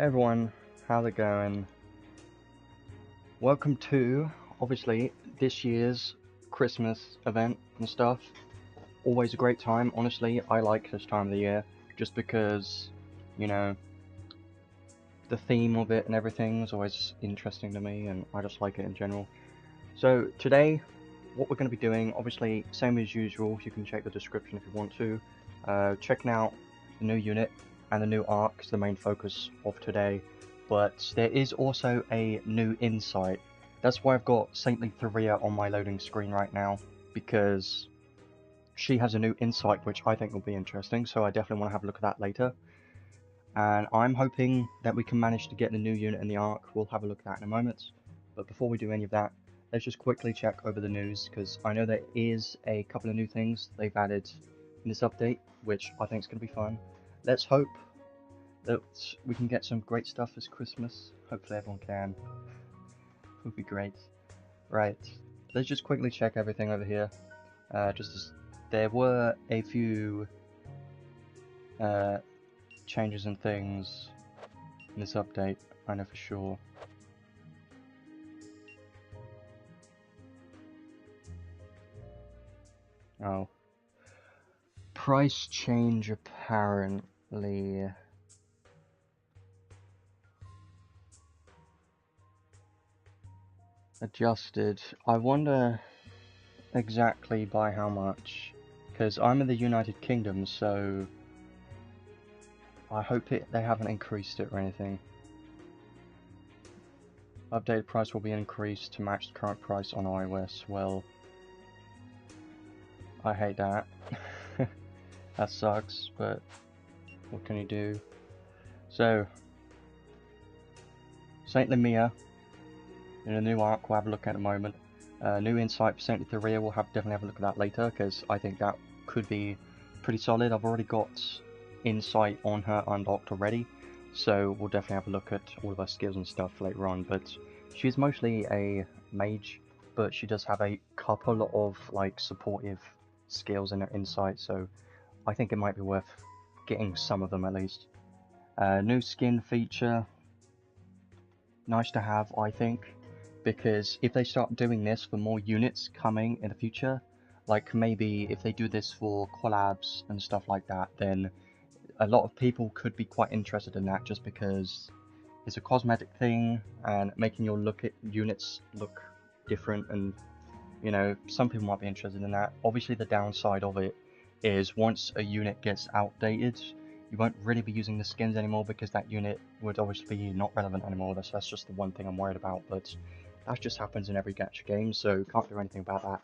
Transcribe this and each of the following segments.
Hey everyone, how's it going? Welcome to, obviously, this year's Christmas event and stuff. Always a great time, honestly. I like this time of the year, just because, you know, the theme of it and everything is always interesting to me, and I just like it in general. So today, what we're going to be doing, obviously, same as usual, you can check the description if you want to. Checking out the new unit and the new arc is the main focus of today. But there is also a new insight. That's why I've got Saintly XTheria on my loading screen right now, because she has a new insight which I think will be interesting, so I definitely want to have a look at that later. And I'm hoping that we can manage to get the new unit in the arc. We'll have a look at that in a moment. But before we do any of that, let's just quickly check over the news, because I know there is a couple of new things they've added in this update, which I think is going to be fun. Let's hope that we can get some great stuff this Christmas. Hopefully everyone can. It would be great. Right, let's just quickly check everything over here. There were a few changes and things in this update, I know for sure. Oh. Price change apparently. Adjusted. I wonder exactly by how much, because I'm in the United Kingdom, so I hope they haven't increased it or anything. Updated price will be increased to match the current price on iOS. Well, I hate that. That sucks, but what can you do? So, Saintly Mia in a new arc we'll have a look at in a moment. New insight for Saintly XTheria, we'll definitely have a look at that later, because I think that could be pretty solid. I've already got insight on her unlocked already, so we'll definitely have a look at all of her skills and stuff later on. But she's mostly a mage, but she does have a couple of like supportive skills in her insight, so I think it might be worth getting some of them at least. New skin feature, nice to have, I think, because if they start doing this for more units coming in the future, like maybe if they do this for collabs and stuff like that, then a lot of people could be quite interested in that, just because it's a cosmetic thing and making your units look different, and you know, some people might be interested in that. Obviously the downside of it is once a unit gets outdated, you won't really be using the skins anymore, because that unit would obviously be not relevant anymore. That's just the one thing I'm worried about, but that just happens in every gacha game, so can't do anything about that.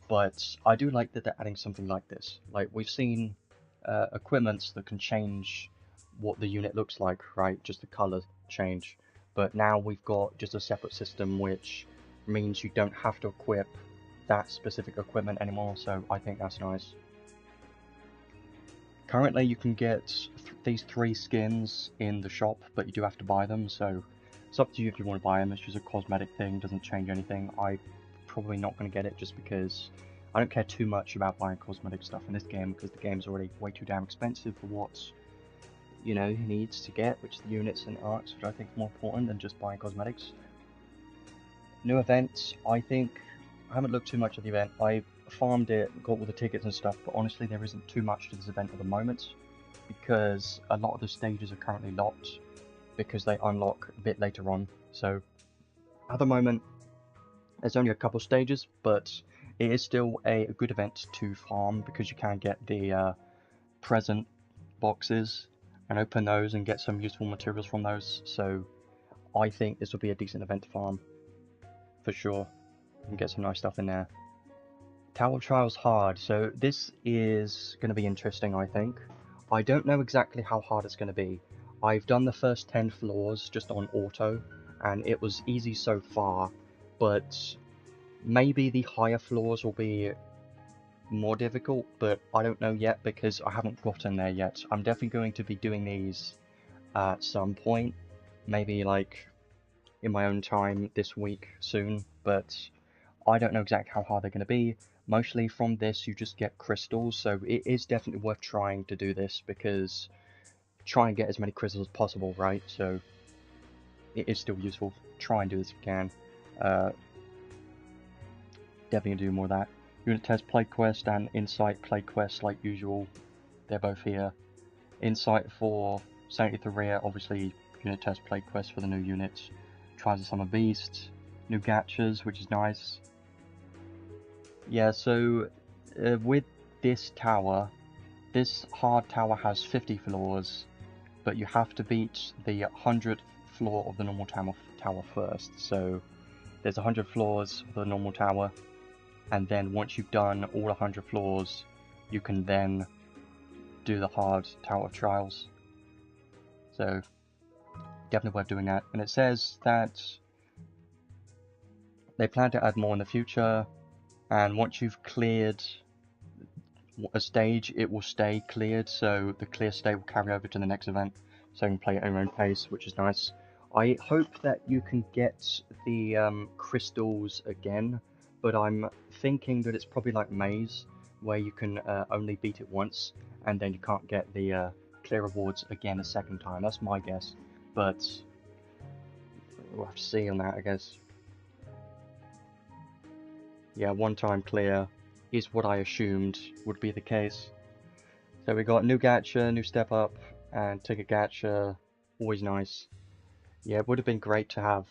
But I do like that they're adding something like this. Like, we've seen equipments that can change what the unit looks like, right? Just the color change. But now we've got just a separate system, which means you don't have to equip that specific equipment anymore, so I think that's nice. Currently you can get these 3 skins in the shop, but you do have to buy them, so it's up to you if you want to buy them. It's just a cosmetic thing, doesn't change anything. I'm probably not going to get it, just because I don't care too much about buying cosmetic stuff in this game, because the game's already way too damn expensive for what, you know, he needs to get, which is the units and arcs, which I think is more important than just buying cosmetics. New events, I think, I haven't looked too much at the event. I farmed it, got all the tickets and stuff, but honestly there isn't too much to this event at the moment, because a lot of the stages are currently locked, because they unlock a bit later on. So at the moment there's only a couple stages, but it is still a good event to farm, because you can get the present boxes and open those and get some useful materials from those. So I think this will be a decent event to farm for sure, and get some nice stuff in there. Tower Trials hard, so this is going to be interesting, I think. I don't know exactly how hard it's going to be. I've done the first 10 floors just on auto, and it was easy so far, but maybe the higher floors will be more difficult, but I don't know yet, because I haven't gotten there yet. I'm definitely going to be doing these at some point, maybe like in my own time this week soon, but I don't know exactly how hard they're going to be. Mostly from this you just get crystals, so it is definitely worth trying to do this, because try and get as many crystals as possible, right? So it is still useful. Try and do this if you can. Definitely gonna do more of that. Unit test play quest and insight play quest like usual. They're both here. Insight for XTheria, obviously unit test play quest for the new units. Tries to summon beasts, new gachas, which is nice. Yeah, so with this tower, this hard tower has 50 floors, but you have to beat the 100th floor of the normal tower first. So there's 100 floors for the normal tower, and then once you've done all 100 floors, you can then do the hard Tower of Trials. So definitely worth doing that. And it says that they plan to add more in the future, and once you've cleared a stage, it will stay cleared, so the clear state will carry over to the next event, so you can play at your own pace, which is nice. I hope that you can get the crystals again, but I'm thinking that it's probably like Maze, where you can only beat it once, and then you can't get the clear rewards again a second time. That's my guess, but we'll have to see on that, I guess. Yeah, one time clear is what I assumed would be the case. So we got new gacha, new step up, and ticket gacha, always nice. Yeah, it would have been great to have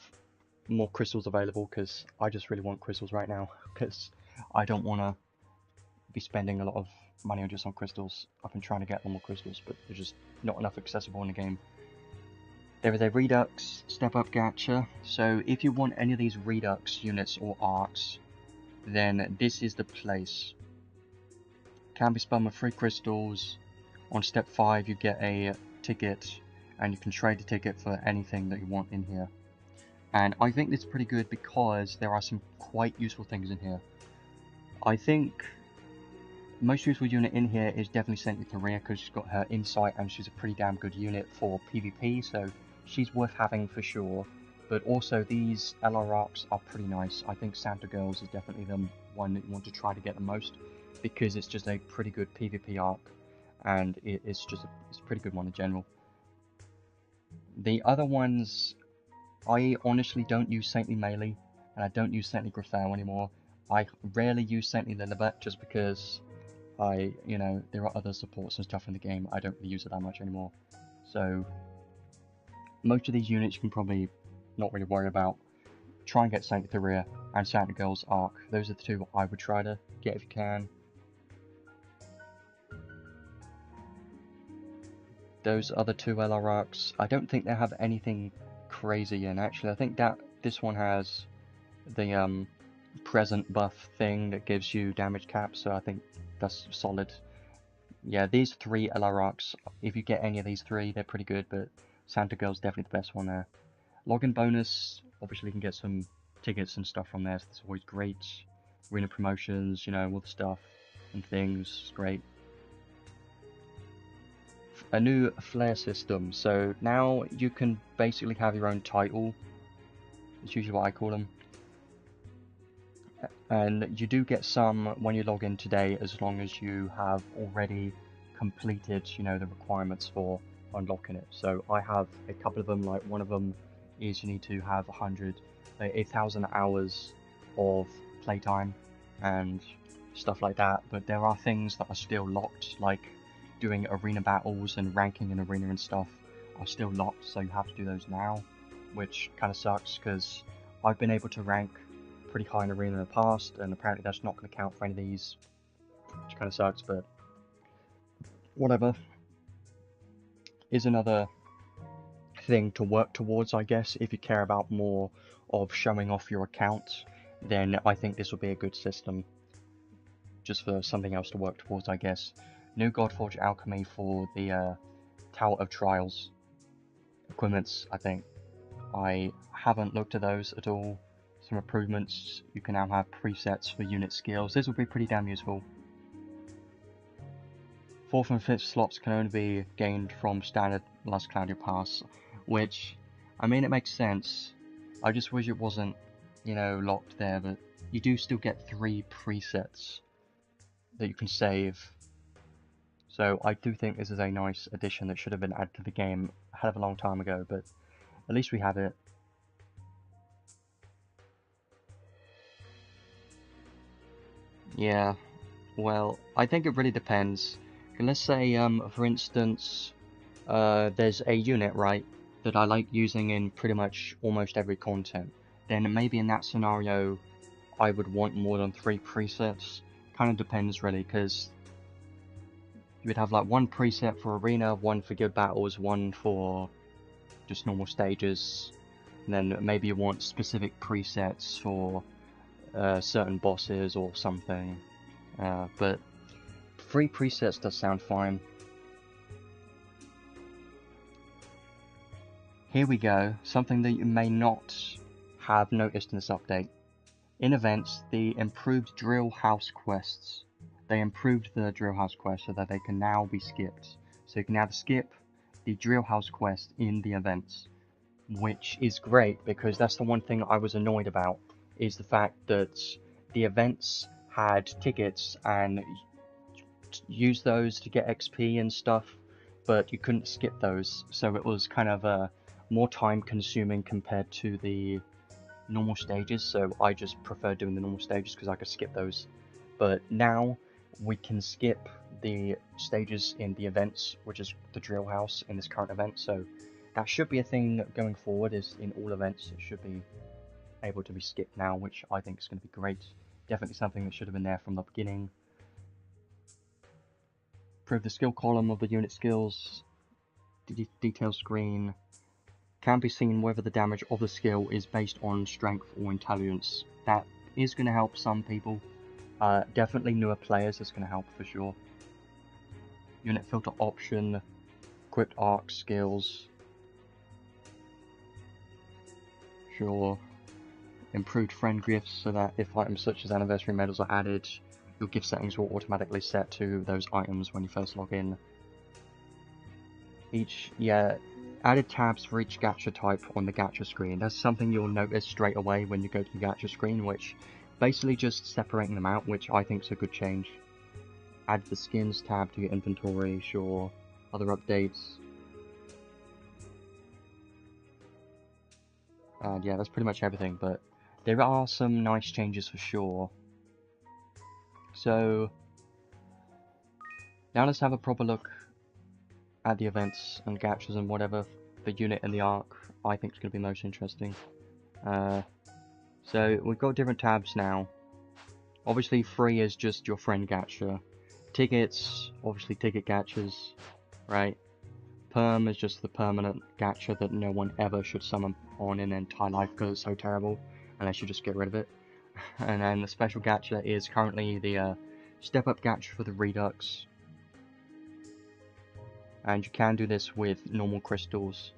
more crystals available, because I just really want crystals right now, because I don't want to be spending a lot of money just on crystals. I've been trying to get more crystals, but there's just not enough accessible in the game. There is a Redux step up gacha, so if you want any of these Redux units or arcs, then this is the place. Can be spun with 3 crystals. On step 5 you get a ticket, and you can trade the ticket for anything that you want in here. And I think this is pretty good because there are some quite useful things in here. I think the most useful unit in here is definitely XTheria, because she's got her insight and she's a pretty damn good unit for PvP, so she's worth having for sure. But also these LR arcs are pretty nice. I think Santa Girls is definitely the one that you want to try to get the most, because it's just a pretty good PvP arc, and it's a pretty good one in general. The other ones, I honestly don't use Saintly Melee, and I don't use Saintly Grafel anymore. I rarely use Saintly Lilibet just because there are other supports and stuff in the game. I don't really use it that much anymore. So most of these units you can probably not really worry about. Try and get XTheria and Santa Girls arc. Those are the two I would try to get if you can. Those other two LR arcs, I don't think they have anything crazy in. Actually, I think that this one has the present buff thing that gives you damage cap, so I think that's solid. Yeah, these 3 LR arcs, if you get any of these 3, they're pretty good, but Santa Girl's definitely the best one there. Login bonus, obviously you can get some tickets and stuff from there, so that's always great. Arena promotions, all the stuff and things, it's great. A new flare system, so now you can basically have your own title. It's usually what I call them. And you do get some when you log in today, as long as you have already completed, the requirements for unlocking it. So I have a couple of them, like one of them is you need to have 1,000 hours of playtime and stuff like that, but there are things that are still locked, like doing arena battles and ranking in arena and stuff are still locked, so you have to do those now, which kind of sucks, because I've been able to rank pretty high in arena in the past, and apparently that's not going to count for any of these, which kind of sucks, but whatever. Is another thing to work towards, I guess. If you care about more of showing off your account, then I think this will be a good system, just for something else to work towards, I guess. New Godforge Alchemy for the Tower of Trials equipments, I think. I haven't looked at those at all. Some improvements, you can now have presets for unit skills. This will be pretty damn useful. 4th and 5th slots can only be gained from standard Last Cloudia pass, which, I mean, it makes sense. I just wish it wasn't, locked there, but you do still get 3 presets that you can save. So I do think this is a nice addition that should have been added to the game a hell of a long time ago, but at least we have it. Yeah, well, I think it really depends. Let's say, for instance, there's a unit, right, that I like using in pretty much almost every content. Then maybe in that scenario, I would want more than 3 presets. Kind of depends, really, because you would have like one preset for arena, one for good battles, one for just normal stages, and then maybe you want specific presets for certain bosses or something. But 3 presets does sound fine. Here we go, something that you may not have noticed in this update. In events, the improved drill house quests. They improved the drill house quest so that they can now be skipped. So you can now skip the drill house quest in the events, which is great because that's the one thing I was annoyed about, is the fact that the events had tickets and use those to get XP and stuff, but you couldn't skip those, so it was kind of more time consuming compared to the normal stages, so I just prefer doing the normal stages because I could skip those. But now we can skip the stages in the events, which is the drill house in this current event, so that should be a thing going forward, is in all events it should be able to be skipped now, which I think is going to be great. Definitely something that should have been there from the beginning. Improve the skill column of the unit skills. Detail screen. Can be seen whether the damage of the skill is based on strength or intelligence. That is going to help some people. Definitely newer players, it's going to help for sure. Unit filter option. Equipped arc skills. Sure. Improved friend gifts so that if items such as anniversary medals are added, your gift settings will automatically set to those items when you first log in. Added tabs for each gacha type on the gacha screen. That's something you'll notice straight away when you go to the gacha screen, which basically just separating them out, which I think is a good change. Add the skins tab to your inventory, sure. Other updates. And yeah, that's pretty much everything, but there are some nice changes for sure. So, now let's have a proper look at the events and gachas and whatever. The unit and the arc I think is going to be most interesting. So we've got different tabs now. Obviously free is just your friend gacha. Tickets, obviously ticket gachas, right? Perm is just the permanent gacha that no one ever should summon on in their entire life because it's so terrible, unless you just get rid of it. And then the special gacha is currently the step up gacha for the Redux. And you can do this with normal crystals.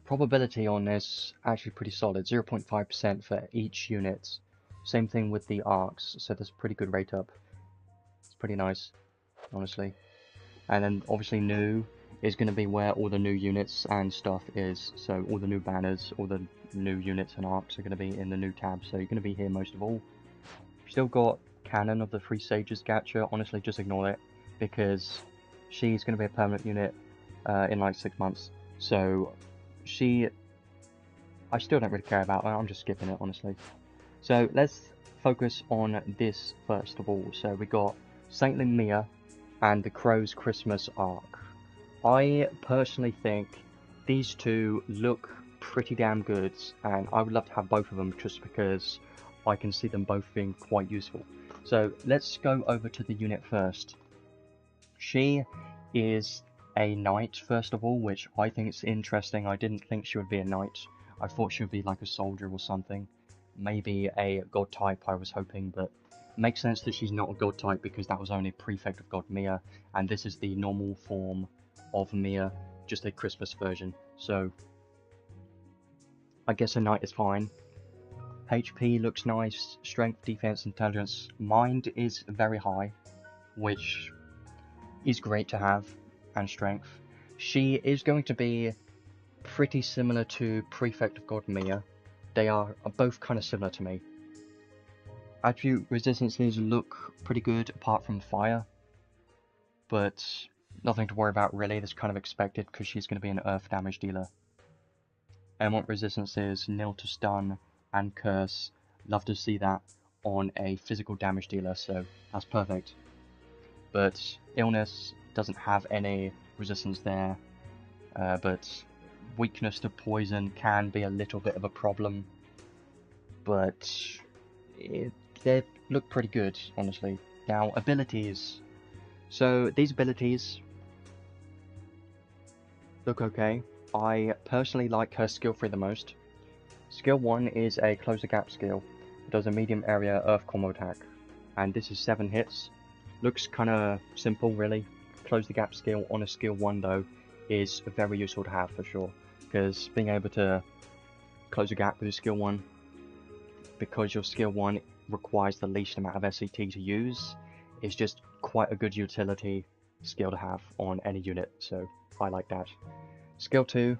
Probability on this actually pretty solid, 0.5% for each unit. Same thing with the arcs, so there's a pretty good rate up. It's pretty nice, honestly. And then obviously new is going to be where all the new units and stuff is. So all the new banners, all the new units and arcs are going to be in the new tab, so you're going to be here most of all. Still got Canon of the Three Sages gacha. Honestly, just ignore it, because she's going to be a permanent unit in like 6 months. So I still don't really care about her, I'm just skipping it, honestly. So let's focus on this first of all. So we got Saintly Mia and the Crow's Christmas arc. I personally think these two look pretty damn good, and I would love to have both of them just because I can see them both being quite useful. So let's go over to the unit first. She is a knight first of all, which I think is interesting. I didn't think she would be a knight. I thought she would be like a soldier or something. Maybe a god type I was hoping, but it makes sense that she's not a god type because that was only Prefect of God Mia, and this is the normal form of Mia, just a Christmas version. So I guess a knight is fine. HP looks nice, strength, defense, intelligence. Mind is very high, which is great to have, and strength. She is going to be pretty similar to Prefect of God Mia. They are both kind of similar to me. attribute resistances look pretty good apart from fire, but nothing to worry about really. That's kind of expected because she's going to be an earth damage dealer. Element resistances, nil to stun and curse. Love to see that on a physical damage dealer, so that's perfect. But illness doesn't have any resistance there, but weakness to poison can be a little bit of a problem, but they look pretty good, honestly. Now, abilities. So these abilities look okay. I personally like her skill 3 the most. Skill 1 is a close the gap skill. It does a medium area earth combo attack, and this is 7 hits. Looks kinda simple really. Close the gap skill on a skill 1 though is very useful to have for sure, because being able to close the gap with a skill 1, because your skill 1 requires the least amount of SCT to use, is just quite a good utility skill to have on any unit, so I like that. Skill 2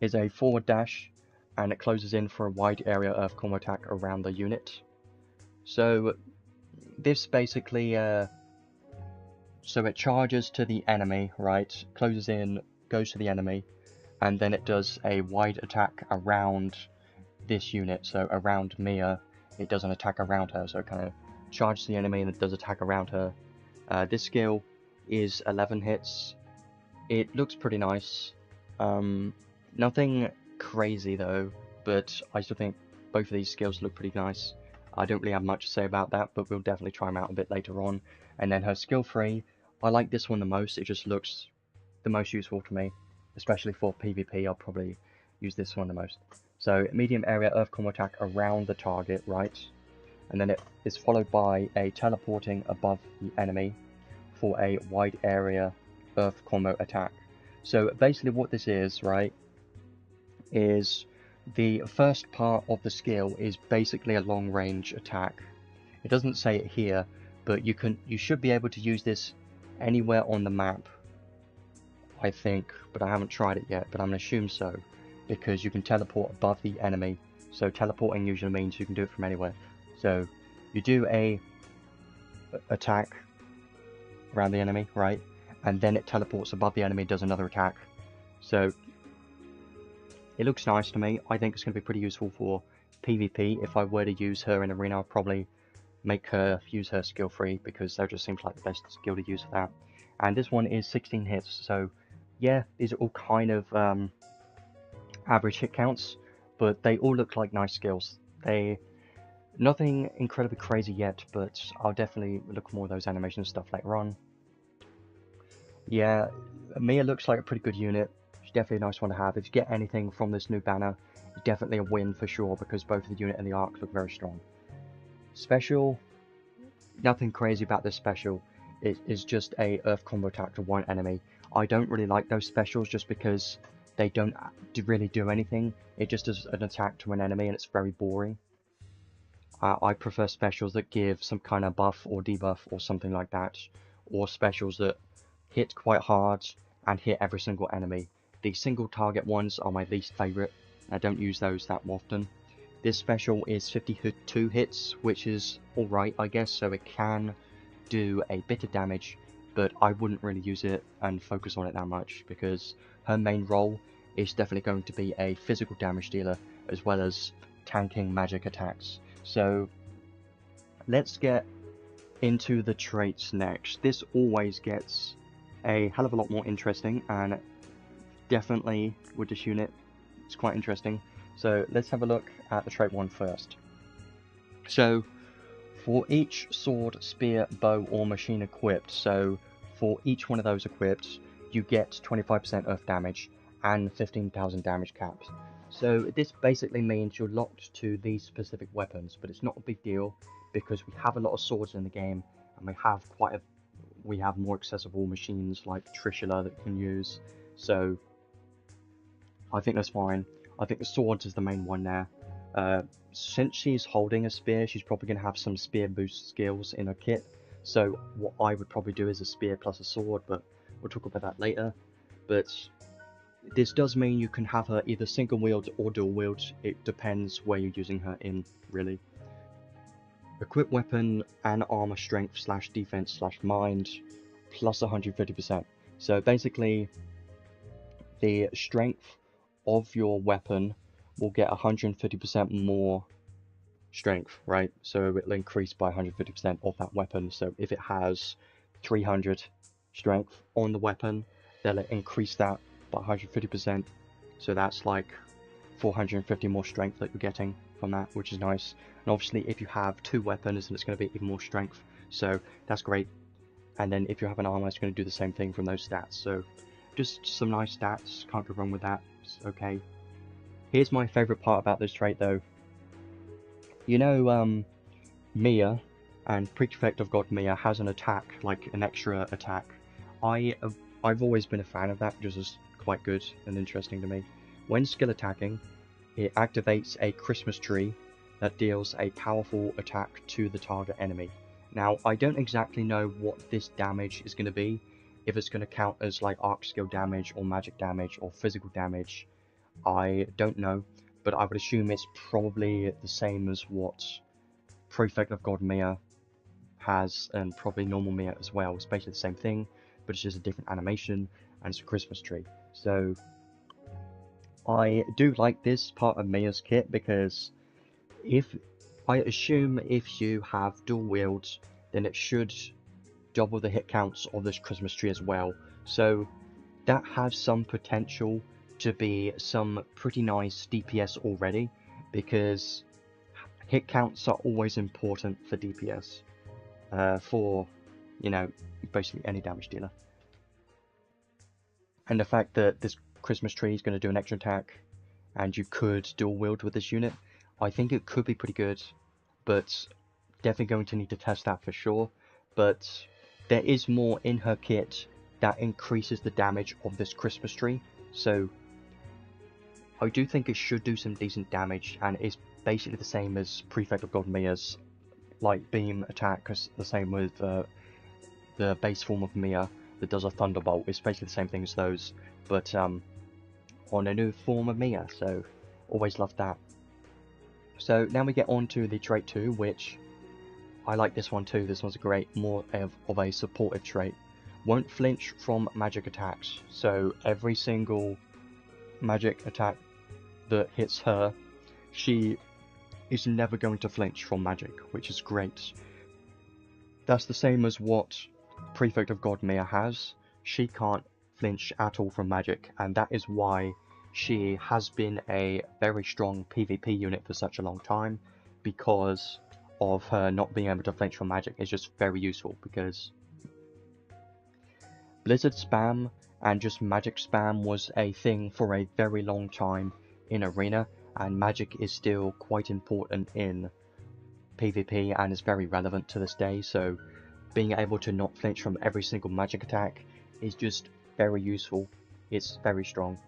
is a forward dash, and it closes in for a wide area earth combo attack around the unit. So this basically, so it charges to the enemy, right, closes in, goes to the enemy, and then it does a wide attack around this unit, so around Mia, it does an attack around her, so it kind of charges the enemy and it does attack around her. This skill is 11 hits. It looks pretty nice. Nothing crazy though, but I still think both of these skills look pretty nice. I don't really have much to say about that, but we'll definitely try them out a bit later on. And then her skill 3, I like this one the most. It just looks the most useful to me, especially for PvP. I'll probably use this one the most. So medium area earth combo attack around the target, right? And then it is followed by a teleporting above the enemy for a wide area earth combo attack. So basically what this is, right, is the first part of the skill is basically a long range attack. It doesn't say it here, but you should be able to use this anywhere on the map, I think, but I haven't tried it yet, but I'm gonna assume so, because you can teleport above the enemy. So teleporting usually means you can do it from anywhere. So you do a attack around the enemy, right? And then it teleports above the enemy, does another attack. So it looks nice to me. I think it's going to be pretty useful for PvP. If I were to use her in Arena, I'll probably make her use her skill 3, because that just seems like the best skill to use for that. And this one is 16 hits, so yeah, these are all kind of average hit counts, but they all look like nice skills. Nothing incredibly crazy yet, but I'll definitely look more at those animation stuff later on. Yeah, Mia looks like a pretty good unit. She's definitely a nice one to have. If you get anything from this new banner, it's definitely a win for sure, because both the unit and the arc look very strong. Special, nothing crazy about this special. It is just a earth combo attack to one enemy. I don't really like those specials just because they don't really do anything. It just does an attack to an enemy and it's very boring. I prefer specials that give some kind of buff or debuff or something like that, or specials that hit quite hard and hit every single enemy. The single target ones are my least favourite. I don't use those that often. This special is 52 hits, which is alright I guess, so it can do a bit of damage, but I wouldn't really use it and focus on it that much, because her main role is definitely going to be a physical damage dealer as well as tanking magic attacks. So let's get into the traits next. This always gets a hell of a lot more interesting, and definitely with this unit it's quite interesting. So let's have a look at the trait 1 first. So for each sword, spear, bow or machine equipped, so for each one of those equipped you get 25% earth damage and 15,000 damage caps. So this basically means you're locked to these specific weapons, but it's not a big deal because we have a lot of swords in the game, and we have more accessible machines like Trishula that you can use. So I think that's fine. I think the swords is the main one there. Since she's holding a spear, she's probably going to have some spear boost skills in her kit. So what I would probably do is a spear plus a sword, but we'll talk about that later. But this does mean you can have her either single wield or dual wield. It depends where you're using her in, really. Equip weapon and armor strength slash defense slash mind plus 150%. So basically, the strength of your weapon will get 150% more strength, right? So it'll increase by 150% of that weapon. So if it has 300 strength on the weapon, they'll increase that by 150%. So that's like 450 more strength that you're getting from that, which is nice. And obviously if you have two weapons, then it's going to be even more strength, so that's great. And then if you have an armor, it's going to do the same thing from those stats. So just some nice stats, can't go wrong with that. It's okay. Here's my favorite part about this trait though. You know, Mia and Prefect of God Mia has an attack, like an extra attack. I've always been a fan of that, just as quite good and interesting to me. When skill attacking, it activates a Christmas tree that deals a powerful attack to the target enemy. Now, I don't exactly know what this damage is going to be, if it's going to count as like arc skill damage or magic damage or physical damage. I don't know, but I would assume it's probably the same as what Prefect of God Mia has, and probably normal Mia as well. It's basically the same thing, but it's just a different animation, and it's a Christmas tree. So I do like this part of Mia's kit, because I assume if you have dual wields, then it should double the hit counts of this Christmas tree as well. So that has some potential to be some pretty nice DPS already, because hit counts are always important for DPS, for, you know, basically any damage dealer. And the fact that this Christmas tree is going to do an extra attack, and you could dual wield with this unit, I think it could be pretty good, but definitely going to need to test that for sure. But there is more in her kit that increases the damage of this Christmas tree, so I do think it should do some decent damage, and it's basically the same as Prefect of God Mia's light beam attack, because the same with the base form of Mia that does a thunderbolt. It's basically the same thing as those, but on a new form of Mia, so always loved that. So now we get on to the trait 2, which I like this one too. This one's a great, more of a supportive trait. Won't flinch from magic attacks. So every single magic attack that hits her, she is never going to flinch from magic, which is great. That's the same as what Prefect of God Mia has. She can't flinch at all from magic, and that is why she has been a very strong PvP unit for such a long time, because of her not being able to flinch from magic. Is just very useful, because Blizzard spam and just magic spam was a thing for a very long time in Arena, and magic is still quite important in PvP and is very relevant to this day, so being able to not flinch from every single magic attack is just very useful. It's very strong.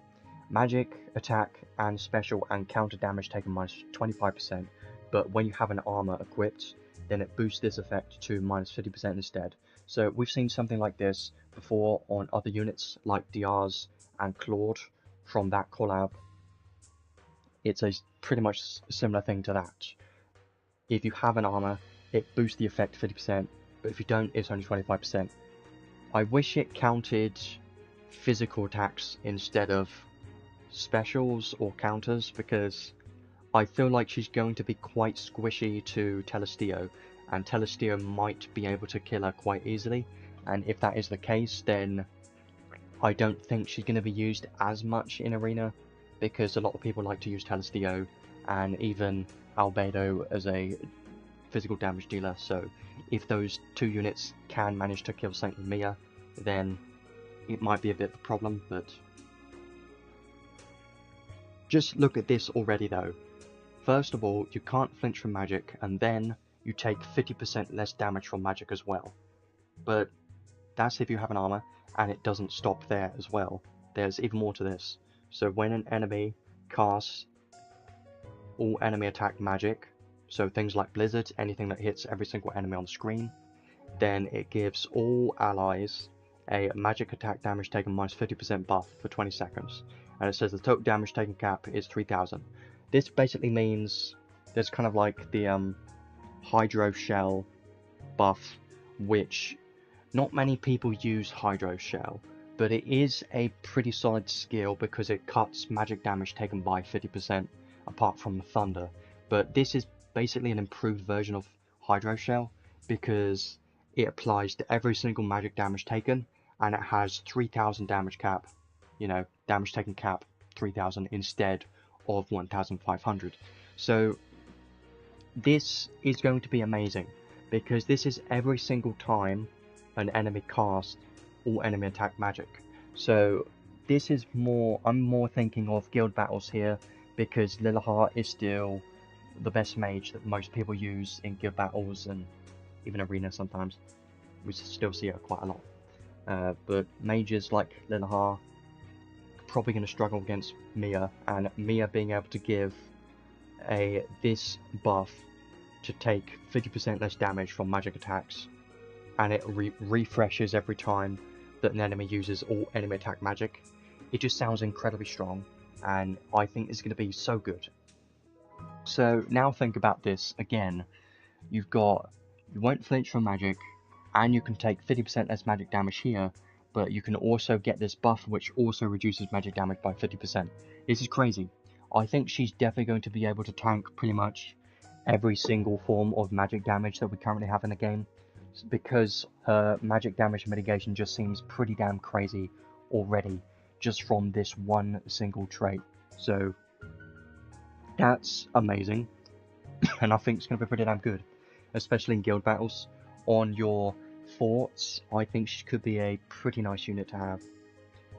Magic, attack, and special and counter damage taken minus 25%, but when you have an armor equipped, then it boosts this effect to minus 50% instead. So we've seen something like this before on other units like Diaz and Claude from that collab. It's a pretty much similar thing to that. If you have an armor, it boosts the effect 50%, but if you don't, it's only 25%. I wish it counted physical attacks instead of specials or counters, because I feel like she's going to be quite squishy to Telestio, and Telestio might be able to kill her quite easily, and if that is the case, then I don't think she's going to be used as much in Arena, because a lot of people like to use Telestio and even Albedo as a physical damage dealer. So if those two units can manage to kill Saint Mia, then it might be a bit of a problem. But just look at this already though. First of all, you can't flinch from magic, and then you take 50% less damage from magic as well. But that's if you have an armor, and it doesn't stop there as well. There's even more to this. So when an enemy casts all enemy attack magic, so things like Blizzard, anything that hits every single enemy on the screen, then it gives all allies a magic attack damage taken minus 50% buff for 20 seconds. And it says the total damage taken cap is 3000. This basically means there's kind of like the Hydro Shell buff, which not many people use Hydro Shell, but it is a pretty solid skill because it cuts magic damage taken by 50% apart from the Thunder. But this is basically an improved version of Hydro Shell because it applies to every single magic damage taken, and it has 3000 damage cap, damage taken cap 3000 instead of 1500. So this is going to be amazing because this is every single time an enemy casts all enemy attack magic. So this is I'm more thinking of guild battles here because Lilahar is still the best mage that most people use in guild battles and even arena sometimes. We still see it quite a lot. But mages like Lilahar are probably going to struggle against Mia, and Mia being able to give this buff to take 50% less damage from magic attacks, and it refreshes every time that an enemy uses all enemy attack magic. It just sounds incredibly strong, and I think it's going to be so good. So now think about this again. You won't flinch from magic, and you can take 50% less magic damage here, but you can also get this buff which also reduces magic damage by 50%. This is crazy. I think she's definitely going to be able to tank pretty much every single form of magic damage that we currently have in the game, because her magic damage mitigation just seems pretty damn crazy already, just from this one single trait. So that's amazing, and I think it's going to be pretty damn good, especially in guild battles. On your forts, I think she could be a pretty nice unit to have.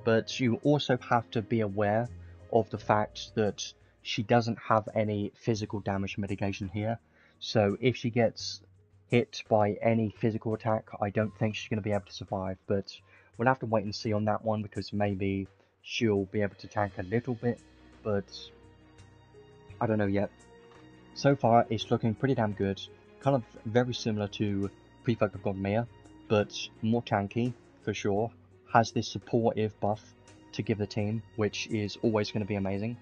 But you also have to be aware of the fact that she doesn't have any physical damage mitigation here. So if she gets hit by any physical attack, I don't think she's going to be able to survive. But we'll have to wait and see on that one, because maybe she'll be able to tank a little bit, but I don't know yet. So far, it's looking pretty damn good. Kind of very similar to Prefect of PoG Mia, but more tanky, for sure. Has this supportive buff to give the team, which is always going to be amazing.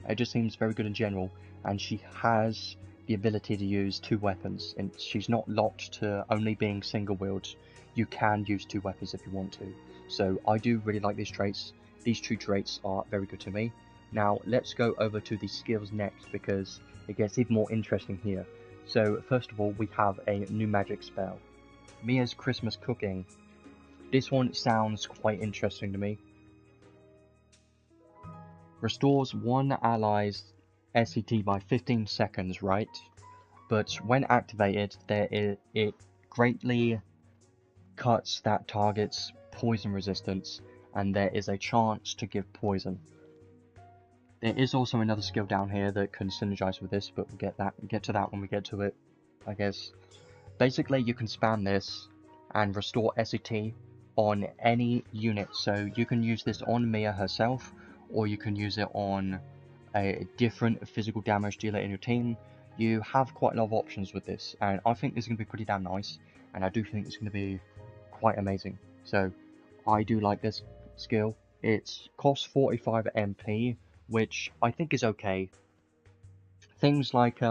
It just seems very good in general, and she has the ability to use 2 weapons, and she's not locked to only being single wield. You can use 2 weapons if you want to. So I do really like these traits. These 2 traits are very good to me. Now let's go over to the skills next, because it gets even more interesting here. So first of all, we have a new magic spell, Mia's Christmas Cooking. This one sounds quite interesting to me. Restores one ally's SCT by 15 seconds, right? But when activated, it greatly cuts that target's poison resistance, and there is a chance to give poison. There is also another skill down here that can synergize with this, but we'll get to that when we get to it, I guess. Basically, you can spam this and restore SCT on any unit, so you can use this on Mia herself, or you can use it on a different physical damage dealer in your team. You have quite a lot of options with this, and I think this is going to be pretty damn nice, and I do think it's going to be quite amazing. So I do like this skill. It costs 45 MP, which I think is okay. Things like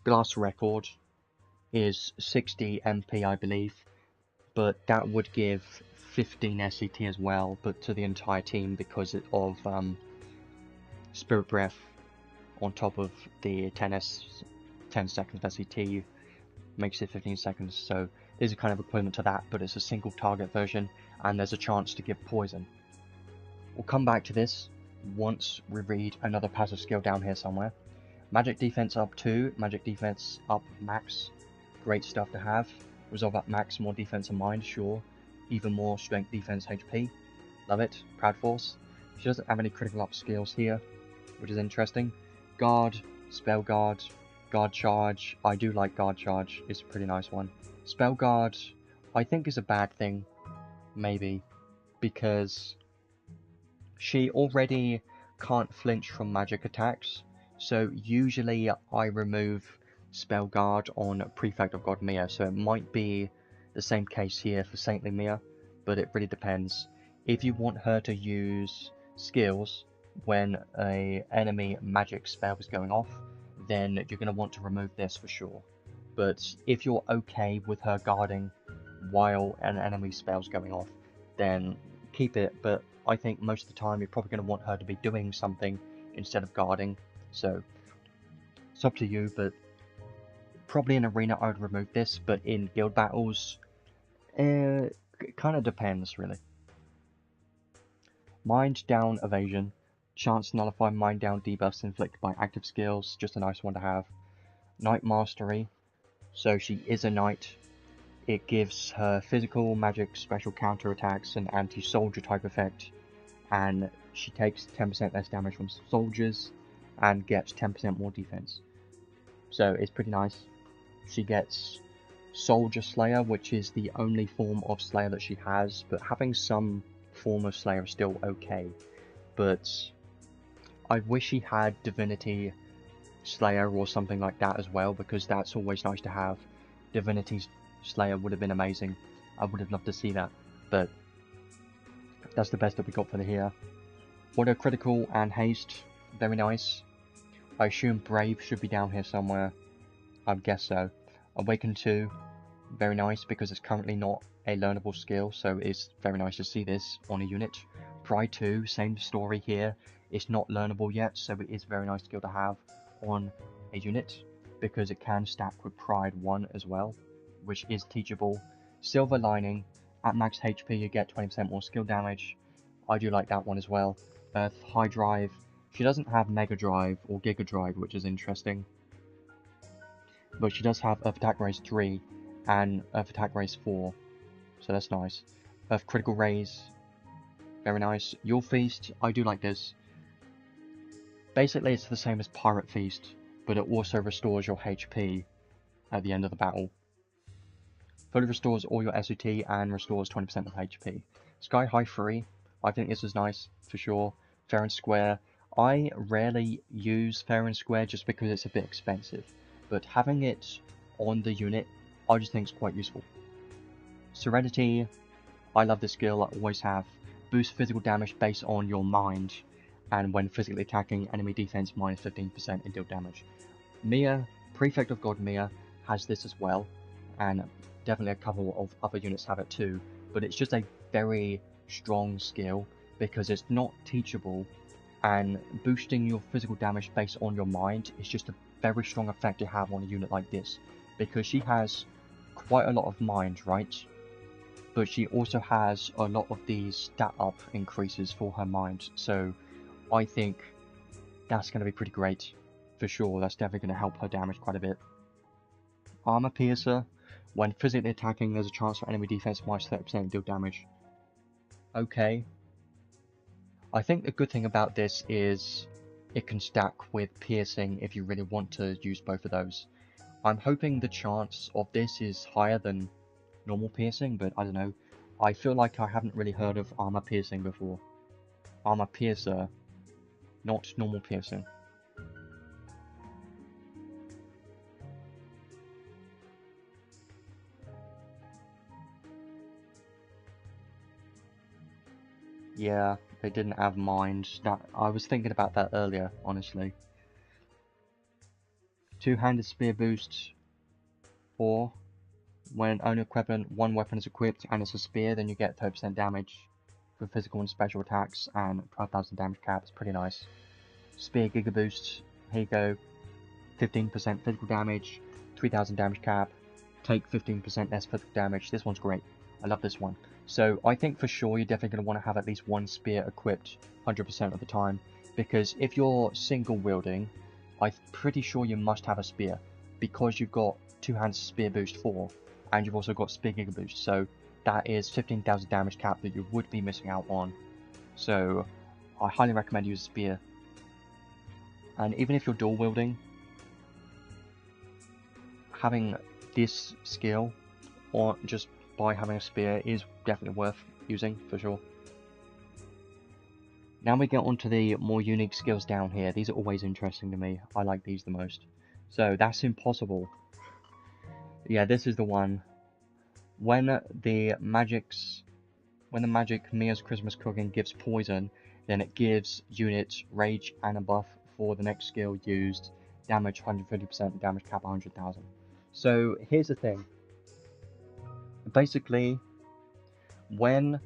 Glass Record is 60 MP, I believe, but that would give 15 SCT as well, but to the entire team, because of Spirit Breath on top of the 10 seconds of SCT makes it 15 seconds. So this is kind of equivalent to that, but it's a single target version, and there's a chance to give poison. We'll come back to this once we read another passive skill down here somewhere. Magic defense up 2, magic defense up max, great stuff to have. Resolve up max, more defense in mind, sure. Even more strength, defense, HP, love it. Proud Force. She doesn't have any critical up skills here, which is interesting. Guard, Spell Guard, Guard Charge. I do like Guard Charge, it's a pretty nice one. Spell Guard, I think is a bad thing, maybe, because she already can't flinch from magic attacks, so usually I remove Spell Guard on Prefect of PoG Mia, so it might be the same case here for Saintly Mia, but it really depends. If you want her to use skills when a enemy magic spell is going off, then you're going to want to remove this for sure. But if you're okay with her guarding while an enemy spell's going off, then keep it, but I think most of the time you're probably going to want her to be doing something instead of guarding, so it's up to you. But probably in arena I would remove this, but in guild battles, it kind of depends really. Mind down evasion, chance to nullify mind down debuffs inflicted by active skills, just a nice one to have. Knight mastery, so she is a knight. It gives her physical, magic, special counter attacks, and anti-soldier type effect, and she takes 10% less damage from soldiers and gets 10% more defense. So it's pretty nice. She gets Soldier Slayer, which is the only form of Slayer that she has, but having some form of Slayer is still okay. But I wish she had Divinity Slayer or something like that as well, because that's always nice to have. Divinity Slayer would have been amazing. I would have loved to see that, but that's the best that we got for the here. Auto critical and haste, very nice. I assume Brave should be down here somewhere. I guess so. Awaken 2, very nice because it's currently not a learnable skill, so it's very nice to see this on a unit. Pride 2, same story here. It's not learnable yet, so it is a very nice skill to have on a unit because it can stack with Pride 1 as well, which is teachable. Silver Lining, at max HP you get 20% more skill damage. I do like that one as well. Earth High Drive, she doesn't have Mega Drive or Giga Drive, which is interesting. But she does have Earth Attack Raise 3 and Earth Attack Raise 4, so that's nice. Earth Critical Raise, very nice. Your Feast, I do like this. Basically it's the same as Pirate Feast, but it also restores your HP at the end of the battle. Fully restores all your SUT and restores 20% of HP. Sky High 3, I think this is nice for sure. Fair and Square, I rarely use Fair and Square just because it's a bit expensive, but having it on the unit I just think is quite useful. Serenity, I love this skill, I always have. Boost physical damage based on your mind, and when physically attacking, enemy defense minus 15% in deal damage. Mia, Prefect of God Mia, has this as well, and definitely a couple of other units have it too, but it's just a very strong skill because it's not teachable, and boosting your physical damage based on your mind is just a very strong effect to have on a unit like this, because she has quite a lot of mind, right? But she also has a lot of these stat up increases for her mind, so I think that's going to be pretty great for sure. That's definitely going to help her damage quite a bit. Armor Piercer, when physically attacking there's a chance for enemy defense minus 30% deal damage. Okay. I think the good thing about this is it can stack with piercing if you really want to use both of those. I'm hoping the chance of this is higher than normal piercing, but I don't know. I feel like I haven't really heard of armor piercing before. Armor Piercer, not normal piercing. Yeah, they didn't have mind. That I was thinking about that earlier, honestly. Two-handed spear boost, 4. When only one weapon is equipped and it's a spear, then you get 30% damage for physical and special attacks and 12,000 damage cap. It's pretty nice. Spear Giga Boost, here you go. 15% physical damage, 3,000 damage cap. Take 15% less physical damage. This one's great. I love this one. So I think for sure you're definitely going to want to have at least one spear equipped 100% of the time, because if you're single wielding, I'm pretty sure you must have a spear, because you've got two-handed spear boost 4, and you've also got spear giga boost, so that is 15,000 damage cap that you would be missing out on. So I highly recommend use a spear. And even if you're dual wielding, having this skill, or just by having a spear, is definitely worth using for sure. Now we get onto the more unique skills down here. These are always interesting to me. I like these the most. So that's impossible. Yeah, this is the one. When the magic Mia's Christmas Cooking gives poison, then it gives units rage and a buff for the next skill used, damage 150%, damage cap 100,000. So here's the thing. Basically, when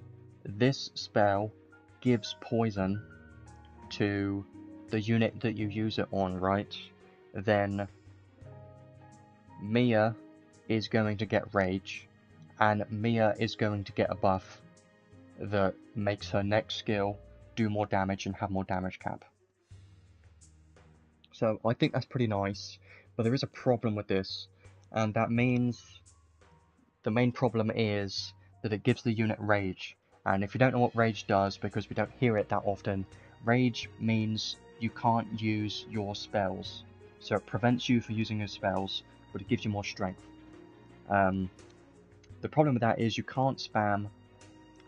this spell gives poison to the unit that you use it on, right, then Mia is going to get rage, and Mia is going to get a buff that makes her next skill do more damage and have more damage cap. So I think that's pretty nice, but there is a problem with this, and that means the main problem is that it gives the unit rage. And if you don't know what rage does, because we don't hear it that often, rage means you can't use your spells. So it prevents you from using your spells, but it gives you more strength. The problem with that is you can't spam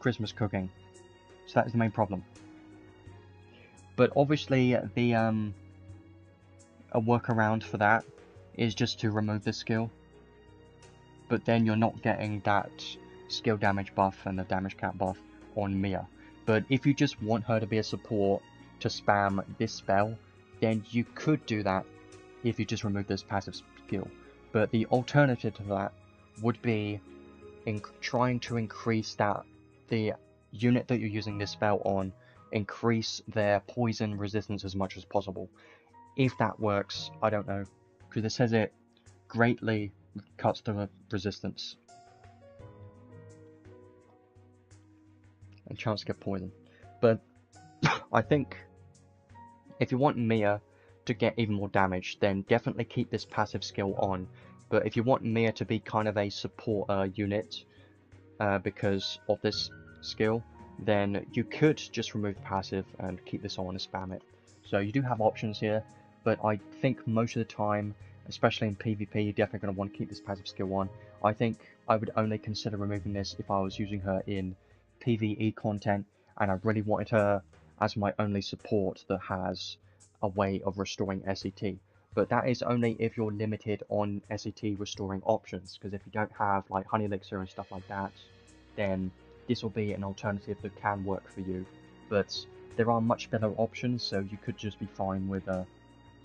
Christmas cooking. So that is the main problem. But obviously the a workaround for that is just to remove this skill. But then you're not getting that skill damage buff and the damage cap buff on Mia. But if you just want her to be a support to spam this spell, then you could do that if you just remove this passive skill. But the alternative to that would be trying to increase that the unit that you're using this spell on, increase their poison resistance as much as possible. If that works, I don't know, because it says it greatly cuts the resistance and chance to get poisoned. But I think if you want Mia to get even more damage, then definitely keep this passive skill on. But if you want Mia to be kind of a support unit because of this skill, then you could just remove the passive and keep this on and spam it. So you do have options here, but I think most of the time, especially in PvP, you're definitely going to want to keep this passive skill on. I think I would only consider removing this if I was using her in PvE content, and I really wanted her as my only support that has a way of restoring SET. But that is only if you're limited on SET restoring options, because if you don't have like Honey Elixir and stuff like that, then this will be an alternative that can work for you. But there are much better options, so you could just be fine with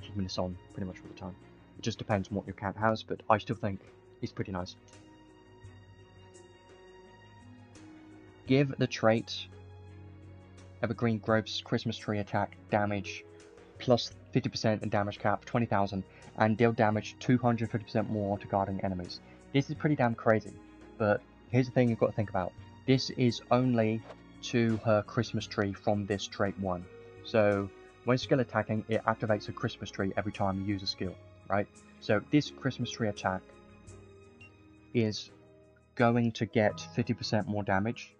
keeping this on pretty much all the time. It just depends on what your cat has, but I still think it's pretty nice. Give the trait Evergreen Grove's Christmas Tree attack damage plus 50% and damage cap 20,000 and deal damage 250% more to guarding enemies. This is pretty damn crazy, but here's the thing you've got to think about. This is only to her Christmas tree from this trait 1. So when skill attacking, it activates a Christmas tree every time you use a skill, right? So this Christmas tree attack is going to get 50% more damage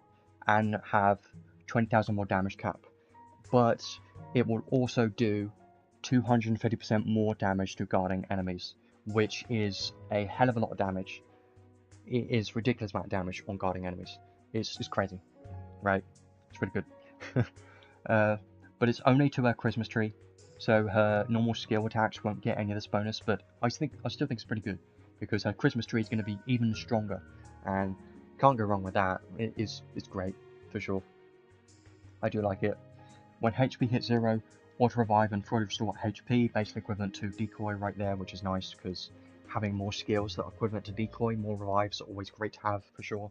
and have 20,000 more damage cap, but it will also do 250% more damage to guarding enemies, which is a hell of a lot of damage. It is ridiculous amount of damage on guarding enemies. It's crazy, right? It's pretty good. But it's only to her Christmas tree, so her normal skill attacks won't get any of this bonus, but I still think it's pretty good, because her Christmas tree is going to be even stronger, and can't go wrong with that. It's great, for sure. I do like it. When HP hits 0, auto revive and fully restore HP, basically equivalent to decoy right there, which is nice, because having more skills that are equivalent to decoy, more revives, are always great to have, for sure.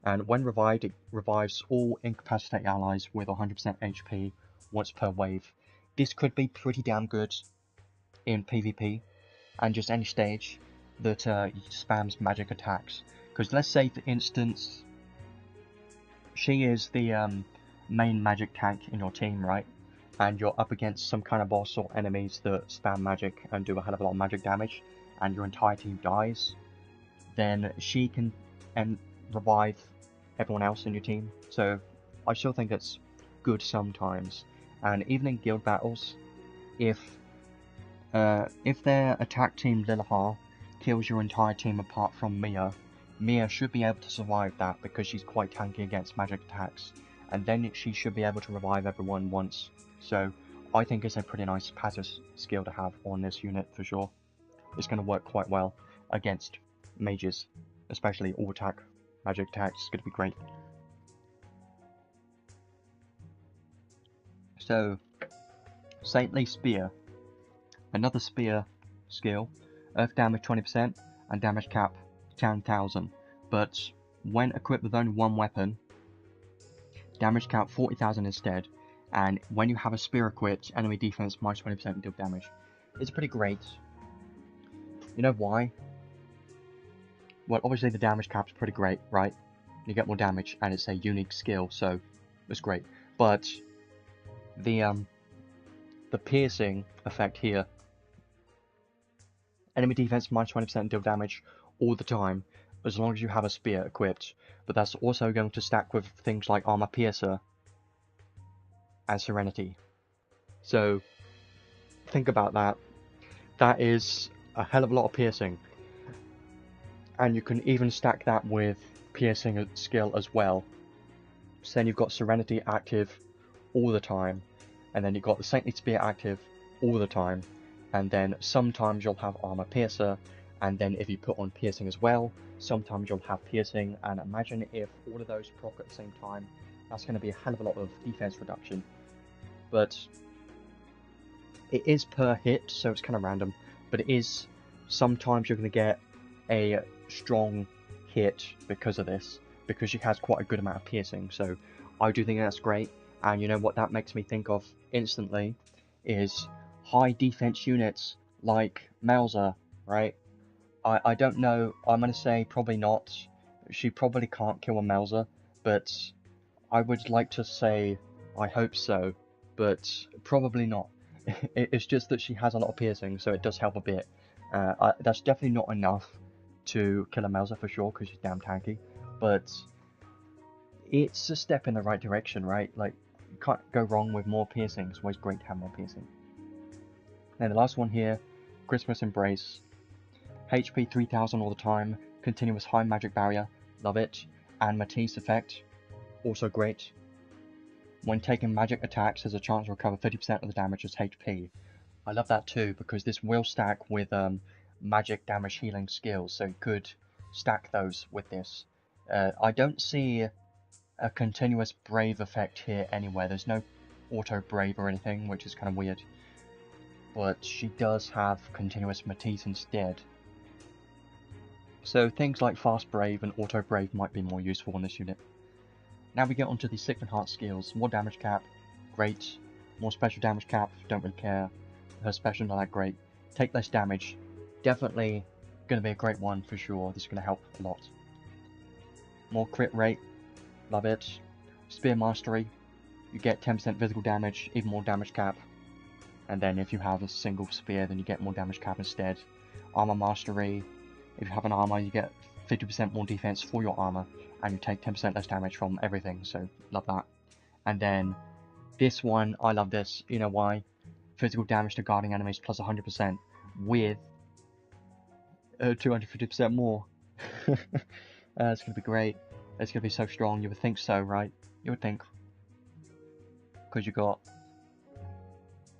And when revived, it revives all incapacitated allies with 100% HP once per wave. This could be pretty damn good in PvP and just any stage that spams magic attacks. Because let's say, for instance, she is the main magic tank in your team, right? And you're up against some kind of boss or enemies that spam magic and do a hell of a lot of magic damage, and your entire team dies, then she can revive everyone else in your team. So I still think it's good sometimes. And even in guild battles, if their attack team Lilahar kills your entire team apart from Mia, Mia should be able to survive that because she's quite tanky against magic attacks, and then she should be able to revive everyone once. So I think it's a pretty nice passive skill to have on this unit for sure. It's going to work quite well against mages, especially all attack magic attacks. It's going to be great. So, Saintly Spear. another spear skill, earth damage 20% and damage cap 10,000. But when equipped with only one weapon, damage cap 40,000 instead. And when you have a spear equipped, enemy defense minus 20% deal damage. It's pretty great. You know why? Well, obviously the damage cap's pretty great, right? You get more damage, and it's a unique skill, so it's great. But the piercing effect here, enemy defense minus 20% deal damage all the time, as long as you have a spear equipped. But that's also going to stack with things like armor piercer and serenity. So think about that. That is a hell of a lot of piercing, and you can even stack that with piercing skill as well. So then you've got serenity active all the time, and then you've got the saintly spear active all the time, and then sometimes you'll have armor piercer, and then if you put on piercing as well, sometimes you'll have piercing. And imagine if all of those proc at the same time. That's going to be a hell of a lot of defense reduction. But it is per hit, so it's kind of random, but it is sometimes you're going to get a strong hit because of this, because she has quite a good amount of piercing. So I do think that's great. And you know what that makes me think of instantly is high defense units like Melza, right? I don't know, I'm going to say probably not. She probably can't kill a Melza, but I would like to say I hope so, but probably not. It's just that she has a lot of piercing, so it does help a bit. That's definitely not enough to kill a Melza for sure, because she's damn tanky, but it's a step in the right direction, right? Like, you can't go wrong with more piercing. It's always great to have more piercing. And the last one here, Christmas Embrace. HP 3000 all the time, continuous high magic barrier, love it, and Matisse effect, also great. When taking magic attacks, there's a chance to recover 50% of the damage as HP. I love that too, because this will stack with magic damage healing skills, so you could stack those with this. I don't see a continuous brave effect here anywhere. There's no auto brave or anything, which is kind of weird. But she does have continuous Matisse instead. So things like fast brave and auto brave might be more useful on this unit. Now we get onto the Sick and Heart skills. More damage cap, great. More special damage cap, don't really care. Her special not that great. Take less damage, definitely going to be a great one for sure. This is going to help a lot. More crit rate, love it. Spear mastery, you get 10% physical damage, even more damage cap. And then if you have a single spear, then you get more damage cap instead. Armor mastery, if you have an armor, you get 50% more defense for your armor, and you take 10% less damage from everything, so love that. And then this one, I love this. You know why? Physical damage to guarding enemies plus 100% with 250% more. It's going to be great. It's going to be so strong. You would think so, right? You would think. Because you got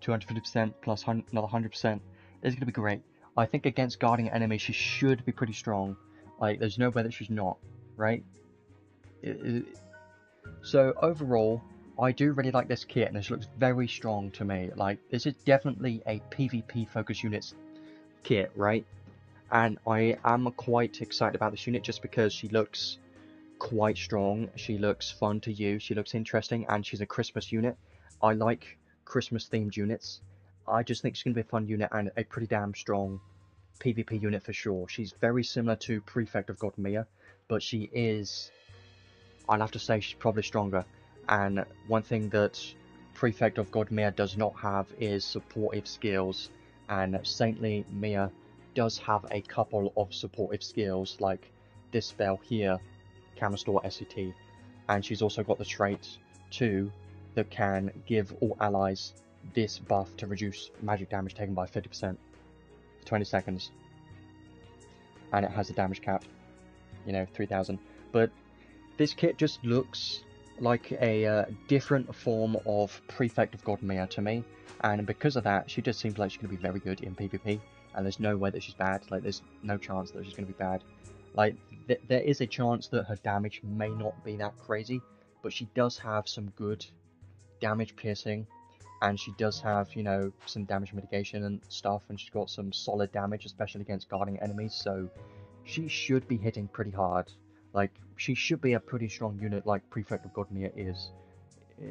250% plus another 100%. It's going to be great. I think against guarding enemies, she should be pretty strong. Like, there's no way that she's not, right? So overall, I do really like this kit, and this looks very strong to me. Like, this is definitely a PvP focused units kit, right? And I am quite excited about this unit just because she looks quite strong, she looks fun to use, she looks interesting, and she's a Christmas unit. I like Christmas themed units. I just think she's going to be a fun unit and a pretty damn strong PvP unit for sure. She's very similar to Prefect of God Mia, but she is, I'll have to say, she's probably stronger. And one thing that Prefect of God Mia does not have is supportive skills, and Saintly Mia does have a couple of supportive skills, like this spell here can restore SCT, and she's also got the trait too that can give all allies this buff to reduce magic damage taken by 50% for 20 seconds, and it has a damage cap, you know, 3000. But this kit just looks like a different form of Prefect of God Mia to me, and because of that, she just seems like she's going to be very good in PvP, and there's no way that she's bad. Like, there's no chance that she's going to be bad. Like, there is a chance that her damage may not be that crazy, but she does have some good damage piercing, and she does have, you know, some damage mitigation and stuff, and she's got some solid damage, especially against guarding enemies, so she should be hitting pretty hard. Like, she should be a pretty strong unit like Prefect of God Mia is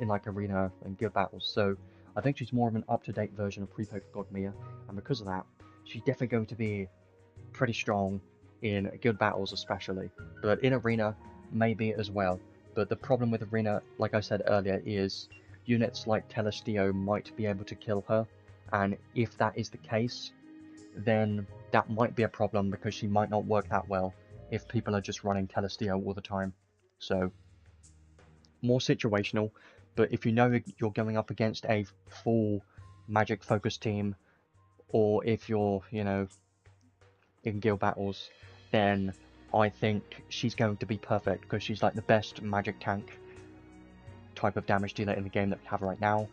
in like arena and guild battles, so I think she's more of an up-to-date version of Prefect of God Mia, and because of that, she's definitely going to be pretty strong in guild battles especially, but in arena maybe as well. But the problem with arena, like I said earlier, is units like Telestio might be able to kill her, and if that is the case, then that might be a problem because she might not work that well if people are just running Telestio all the time. So, more situational, but if you know you're going up against a full magic focused team, or if you're, you know, in guild battles, then I think she's going to be perfect because she's like the best magic tank type of damage dealer in the game that we have right now,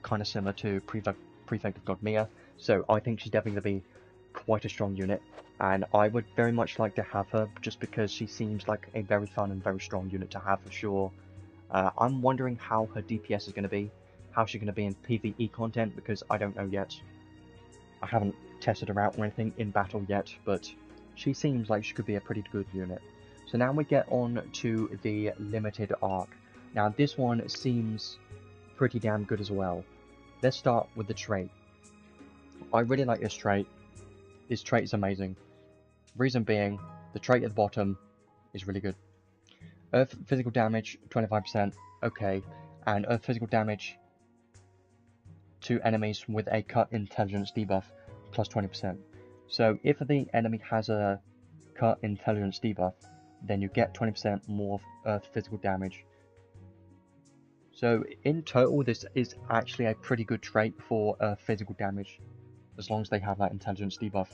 kind of similar to Prefect of God Mia. So I think she's definitely going to be quite a strong unit, and I would very much like to have her just because she seems like a very fun and very strong unit to have for sure. I'm wondering how her DPS is going to be, how she's going to be in PvE content, because I don't know yet. I haven't tested her out or anything in battle yet, but she seems like she could be a pretty good unit. So now we get on to the limited arc. Now this one seems pretty damn good as well. Let's start with the trait. I really like this trait. This trait is amazing. Reason being, the trait at the bottom is really good. Earth physical damage, 25%, okay, and Earth physical damage to enemies with a cut intelligence debuff, plus 20%. So if the enemy has a cut intelligence debuff, then you get 20% more Earth physical damage. So in total, this is actually a pretty good trait for physical damage, as long as they have that intelligence debuff.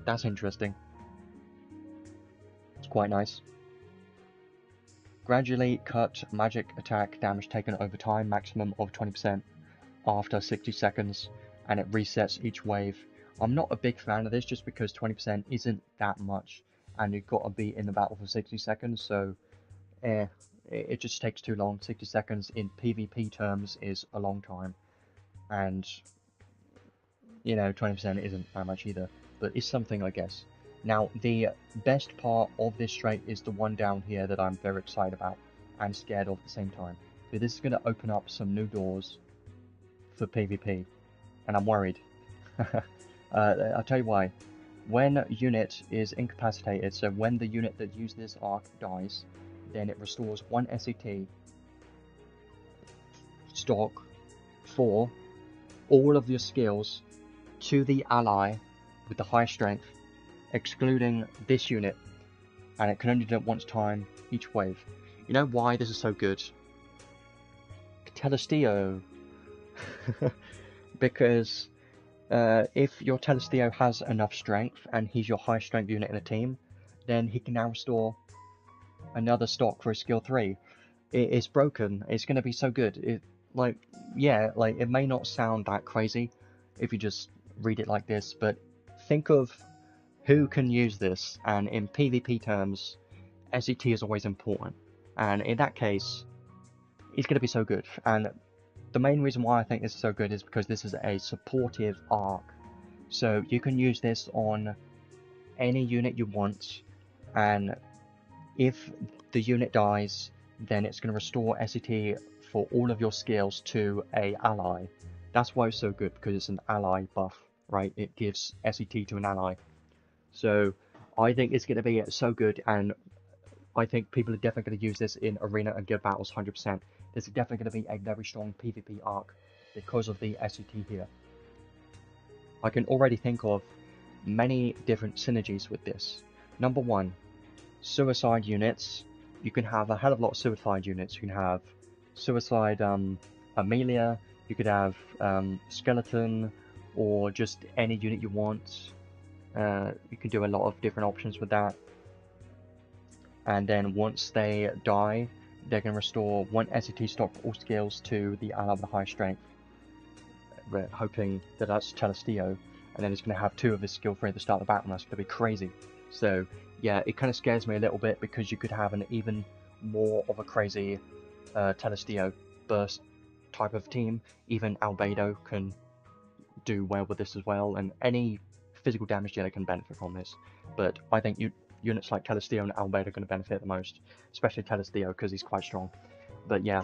That's interesting. It's quite nice. Gradually cut magic attack damage taken over time, maximum of 20% after 60 seconds, and it resets each wave. I'm not a big fan of this just because 20% isn't that much, and you've got to be in the battle for 60 seconds, so it just takes too long. 60 seconds in PvP terms is a long time, and you know, 20% isn't that much either, but it's something, I guess. Now, the best part of this trait is the one down here that I'm very excited about and scared of at the same time. But this is going to open up some new doors for PvP, and I'm worried. I'll tell you why. When a unit is incapacitated, so when the unit that used this arc dies, then it restores 1 SCT stock for all of your skills to the ally with the high strength, excluding this unit, and it can only do it once time each wave. You know why this is so good? Telestio. Because if your Telestio has enough strength and he's your high strength unit in a team, then he can now restore another stock for his skill 3. It's broken. It's going to be so good. It may not sound that crazy if you just read it like this, but think of who can use this, and in PvP terms, SCT is always important, and in that case, it's going to be so good. And the main reason why I think this is so good is because this is a supportive arc, so you can use this on any unit you want, and if the unit dies, then it's going to restore SCT for all of your skills to a ally. That's why it's so good, because it's an ally buff, right? It gives SCT to an ally. So I think it's going to be so good, and I think people are definitely going to use this in arena and guild battles 100%. This is definitely going to be a very strong PvP arc because of the SCT here. I can already think of many different synergies with this. Number 1, suicide units. You can have a hell of a lot of suicide units. You can have suicide Amelia, you could have skeleton, or just any unit you want. You can do a lot of different options with that. And then once they die, they're going to restore 1 SCT stock for all skills to the ally with the high strength. We're hoping that that's Telestio, and then it's going to have 2 of his skill 3 at the start of the battle, and that's going to be crazy. So yeah, it kind of scares me a little bit because you could have an even more of a crazy Telestio burst type of team. Even Albedo can do well with this as well, and any physical damage dealer can benefit from this. But I think units like Telestheo and Albedo are going to benefit the most, especially Telestheo because he's quite strong. But yeah,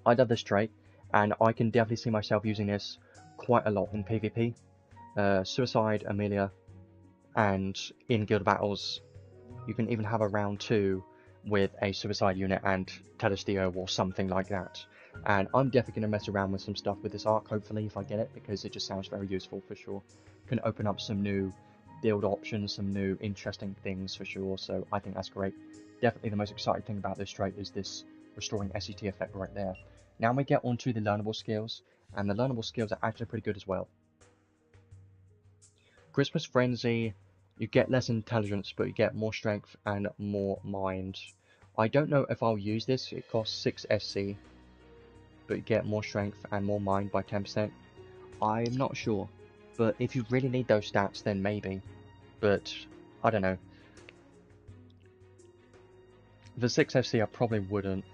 I love this trait, and I can definitely see myself using this quite a lot in PvP. Suicide, Amelia, and in guild battles, you can even have a round 2 with a Suicide unit and Telestheo or something like that. And I'm definitely going to mess around with some stuff with this arc, hopefully, if I get it, because it just sounds very useful for sure. Can open up some new build options, some new interesting things for sure, so I think that's great. Definitely the most exciting thing about this trait is this restoring SET effect right there. Now we get onto the learnable skills, and the learnable skills are actually pretty good as well. Christmas Frenzy, you get less intelligence, but you get more strength and more mind. I don't know if I'll use this. It costs 6 SC, but you get more strength and more mind by 10%. I'm not sure, but if you really need those stats, then maybe. But I don't know. The 6 SC I probably wouldn't.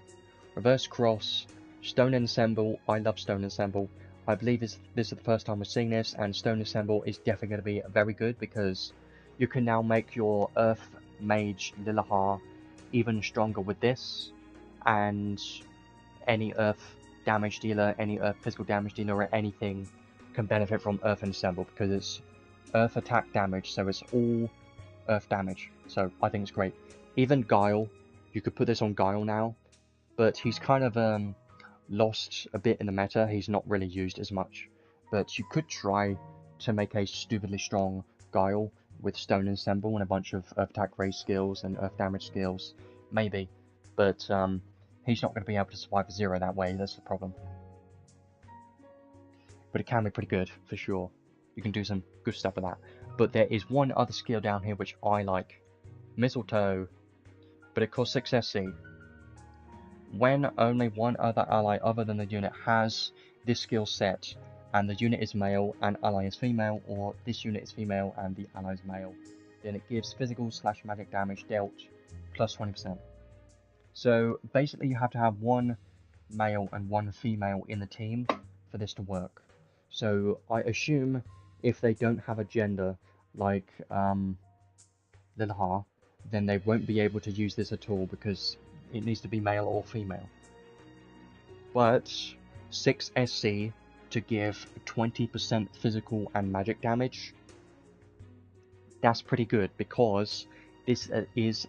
Reverse Cross, Stone Ensemble. I love Stone Ensemble. I believe this is the first time we're seeing this, and Stone Ensemble is definitely going to be very good because you can now make your Earth Mage Lilahar even stronger with this, and any Earth damage dealer, any Earth physical damage dealer, or anything can benefit from Earth Ensemble because it's Earth attack damage, so it's all Earth damage. So I think it's great. Even Guile, you could put this on Guile now, but he's kind of lost a bit in the meta. He's not really used as much, but you could try to make a stupidly strong Guile with Stone Ensemble and a bunch of Earth attack raise skills and Earth damage skills, maybe, but he's not going to be able to survive 0 that way. That's the problem. But it can be pretty good for sure. You can do some good stuff with that. But there is one other skill down here which I like, Mistletoe, but it costs 6 SC. When only one other ally other than the unit has this skill set, and the unit is male and ally is female, or this unit is female and the ally is male, then it gives physical / magic damage dealt plus 20%. So basically you have to have one male and one female in the team for this to work. So I assume if they don't have a gender like Lilahar, then they won't be able to use this at all because it needs to be male or female. But 6 SC to give 20% physical and magic damage, that's pretty good because this is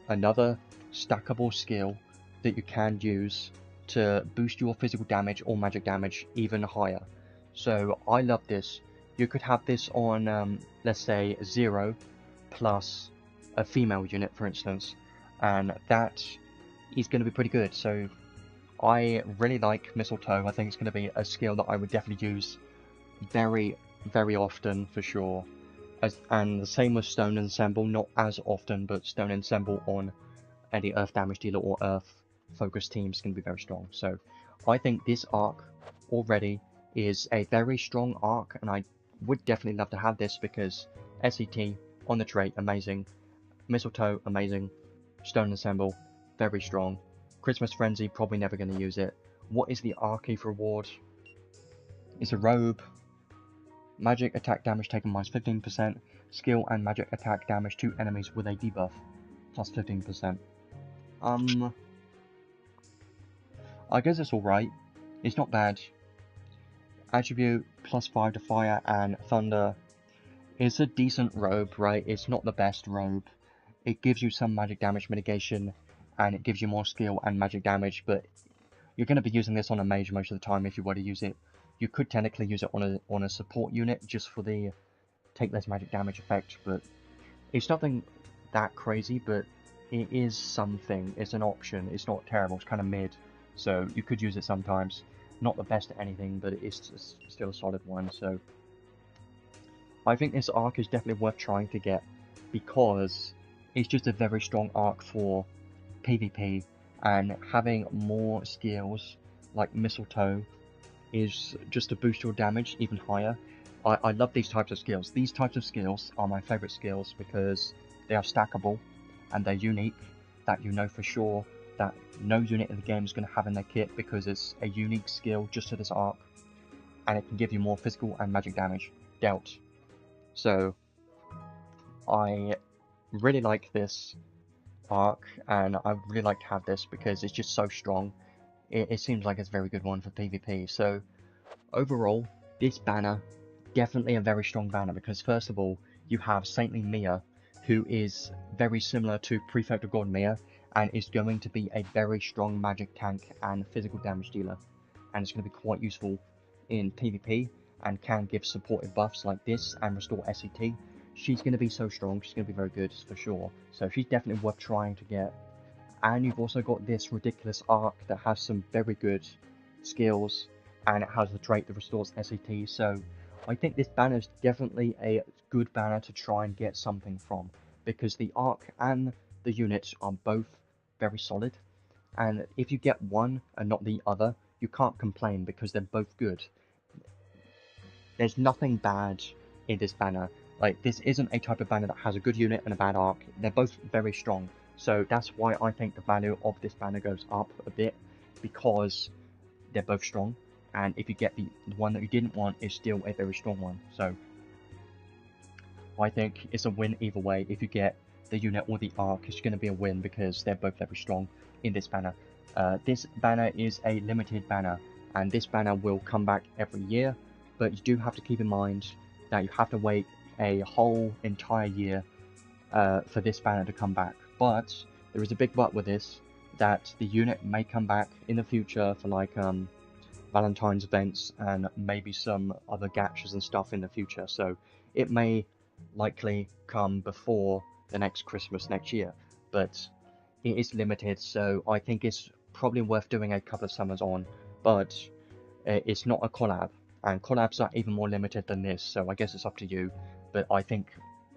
another stackable skill that you can use to boost your physical damage or magic damage even higher. So I love this. You could have this on, let's say, 0 plus a female unit, for instance, and that is going to be pretty good. So I really like Mistletoe. I think it's going to be a skill that I would definitely use very, very often for sure. And the same with Stone Ensemble, not as often, but Stone Ensemble on any Earth damage dealer or Earth focused teams can be very strong. So I think this arc already is a very strong arc, and I would definitely love to have this because SET on the trait, amazing. Mistletoe, amazing. Stone Ensemble, very strong. Christmas Frenzy, probably never going to use it. What is the Archive reward? It's a robe. Magic attack damage taken minus 15%. Skill and magic attack damage to enemies with a debuff plus 15%. I guess it's alright. It's not bad. Attribute plus 5 to fire and thunder. It's a decent robe, right? It's not the best robe. It gives you some magic damage mitigation, and it gives you more skill and magic damage, but you're going to be using this on a mage most of the time if you were to use it. You could technically use it on a support unit just for the take less magic damage effect, but it's nothing that crazy, but it is something. It's an option. It's not terrible. It's kind of mid, so you could use it sometimes. Not the best at anything, but it is still a solid one, so I think this arc is definitely worth trying to get because it's just a very strong arc for PvP, and having more skills like Mistletoe is just to boost your damage even higher. I love these types of skills. These types of skills are my favourite skills because they are stackable and they're unique, that you know for sure that no unit in the game is going to have in their kit because it's a unique skill just to this arc, and it can give you more physical and magic damage dealt. So I really like this arc, and I would really like to have this because it's just so strong. It seems like it's a very good one for PvP. So overall, this banner, definitely a very strong banner, because first of all, you have Saintly Mia, who is very similar to Prefect of God Mia, and is going to be a very strong magic tank and physical damage dealer, and it's going to be quite useful in PvP, and can give supportive buffs like this and restore SCT. She's going to be so strong, she's going to be very good for sure, so she's definitely worth trying to get. And you've also got this ridiculous arc that has some very good skills, and it has the trait that restores SCT, so I think this banner is definitely a good banner to try and get something from, because the arc and the units are both very solid, and if you get one and not the other, you can't complain because they're both good. There's nothing bad in this banner. Like, this isn't a type of banner that has a good unit and a bad arc. They're both very strong. So that's why I think the value of this banner goes up a bit, because they're both strong. And if you get the one that you didn't want, it's still a very strong one. So I think it's a win either way. If you get the unit or the arc, it's going to be a win because they're both very strong in this banner. This banner is a limited banner, and this banner will come back every year, but you do have to keep in mind that you have to wait a whole entire year for this banner to come back. But there is a big but with this, that the unit may come back in the future for like Valentine's events and maybe some other gachas and stuff in the future, so it may likely come before the next Christmas next year, but it is limited, so I think it's probably worth doing a couple of summers on, but it's not a collab, and collabs are even more limited than this, so I guess it's up to you. But I think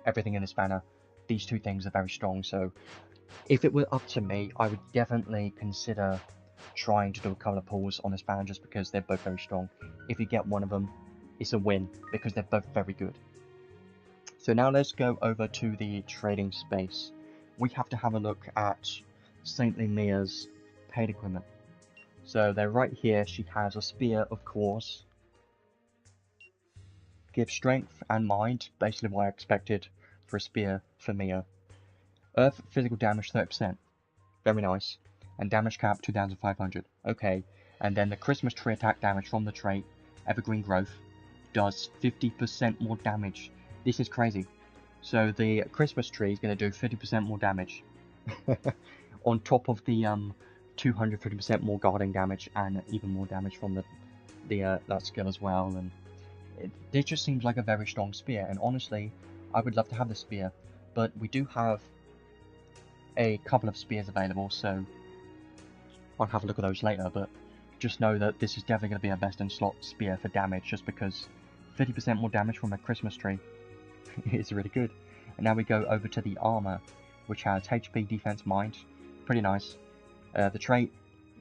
everything in this banner, these two things are very strong, so if it were up to me, I would definitely consider trying to do a couple of pulls on this banner just because they're both very strong. If you get one of them, it's a win because they're both very good. So now let's go over to the trading space. We have to have a look at Saintly Mia's paid equipment. So they're right here. She has a spear, of course. Gives strength and mind, basically what I expected for a spear for Mia. Earth physical damage 30%, very nice. And damage cap 2500, okay. And then the Christmas tree attack damage from the trait, Evergreen Growth, does 50% more damage. This is crazy. So the Christmas tree is going to do 50% more damage. On top of the 250% more guarding damage and even more damage from that skill as well. And this just seems like a very strong spear, and honestly, I would love to have this spear, but we do have a couple of spears available, so I'll have a look at those later, but just know that this is definitely going to be a best in slot spear for damage, just because 50% more damage from a Christmas tree is really good. And now we go over to the armor, which has HP, defense, mind, pretty nice. The trait,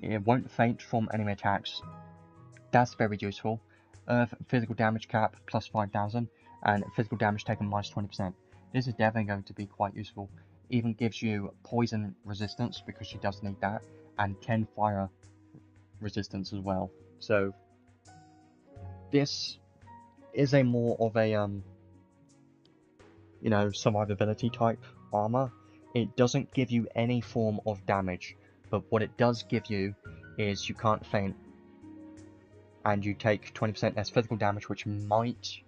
it won't faint from enemy attacks, that's very useful. Physical damage cap plus 5000, and physical damage taken minus 20%. This is definitely going to be quite useful. Even gives you poison resistance because she does need that, and 10 fire resistance as well. So this is a more of a you know, survivability type armor. It doesn't give you any form of damage, but what it does give you is you can't faint, and you take 20% less physical damage, which might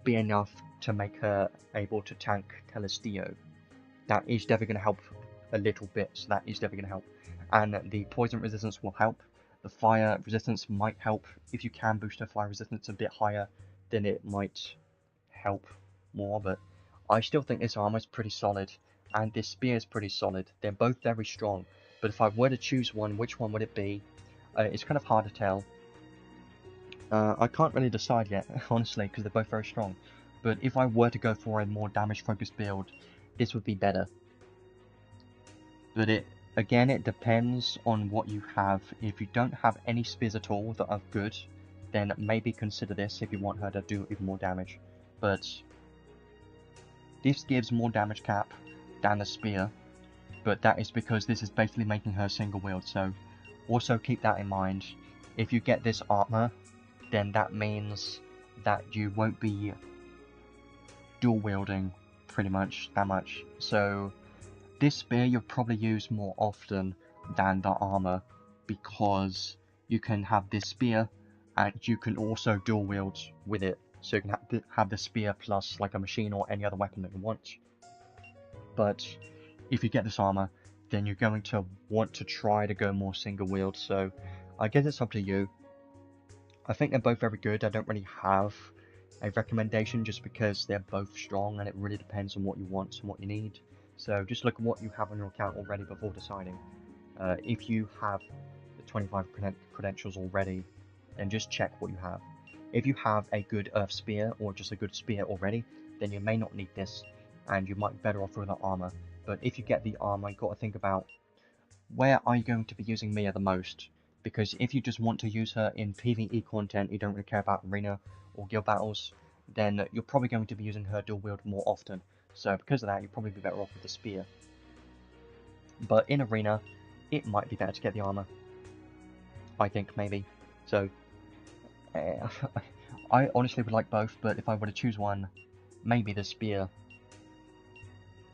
be enough to make her able to tank Celestio. That is definitely going to help a little bit, so that is definitely going to help. And the poison resistance will help. The fire resistance might help. If you can boost her fire resistance a bit higher, then it might help more, but I still think this armor is pretty solid, and this spear is pretty solid. They're both very strong, but if I were to choose one, which one would it be? It's kind of hard to tell. I can't really decide yet, honestly, because they're both very strong. But if I were to go for a more damage-focused build, this would be better. But again, it depends on what you have. If you don't have any spears at all that are good, then maybe consider this if you want her to do even more damage. But this gives more damage cap than the spear, but that is because this is basically making her single wield, so also keep that in mind. If you get this armor, then that means that you won't be dual wielding pretty much that much. So this spear you'll probably use more often than the armor, because you can have this spear and you can also dual wield with it. So you can have the spear plus like a machine or any other weapon that you want. But if you get this armor, then you're going to want to try to go more single wield. So I guess it's up to you. I think they're both very good. I don't really have a recommendation just because they're both strong, and it really depends on what you want and what you need. So just look at what you have on your account already before deciding. If you have the 25 credentials already, then just check what you have. If you have a good earth spear or just a good spear already, then you may not need this, and you might be better off with the armor. But if you get the armor, you've got to think about where are you going to be using Mia the most. Because if you just want to use her in PvE content, you don't really care about arena or guild battles, then you're probably going to be using her dual wield more often. So because of that, you'll probably be better off with the spear. But in arena, it might be better to get the armor. I think, maybe. So, I honestly would like both, but if I were to choose one, maybe the spear.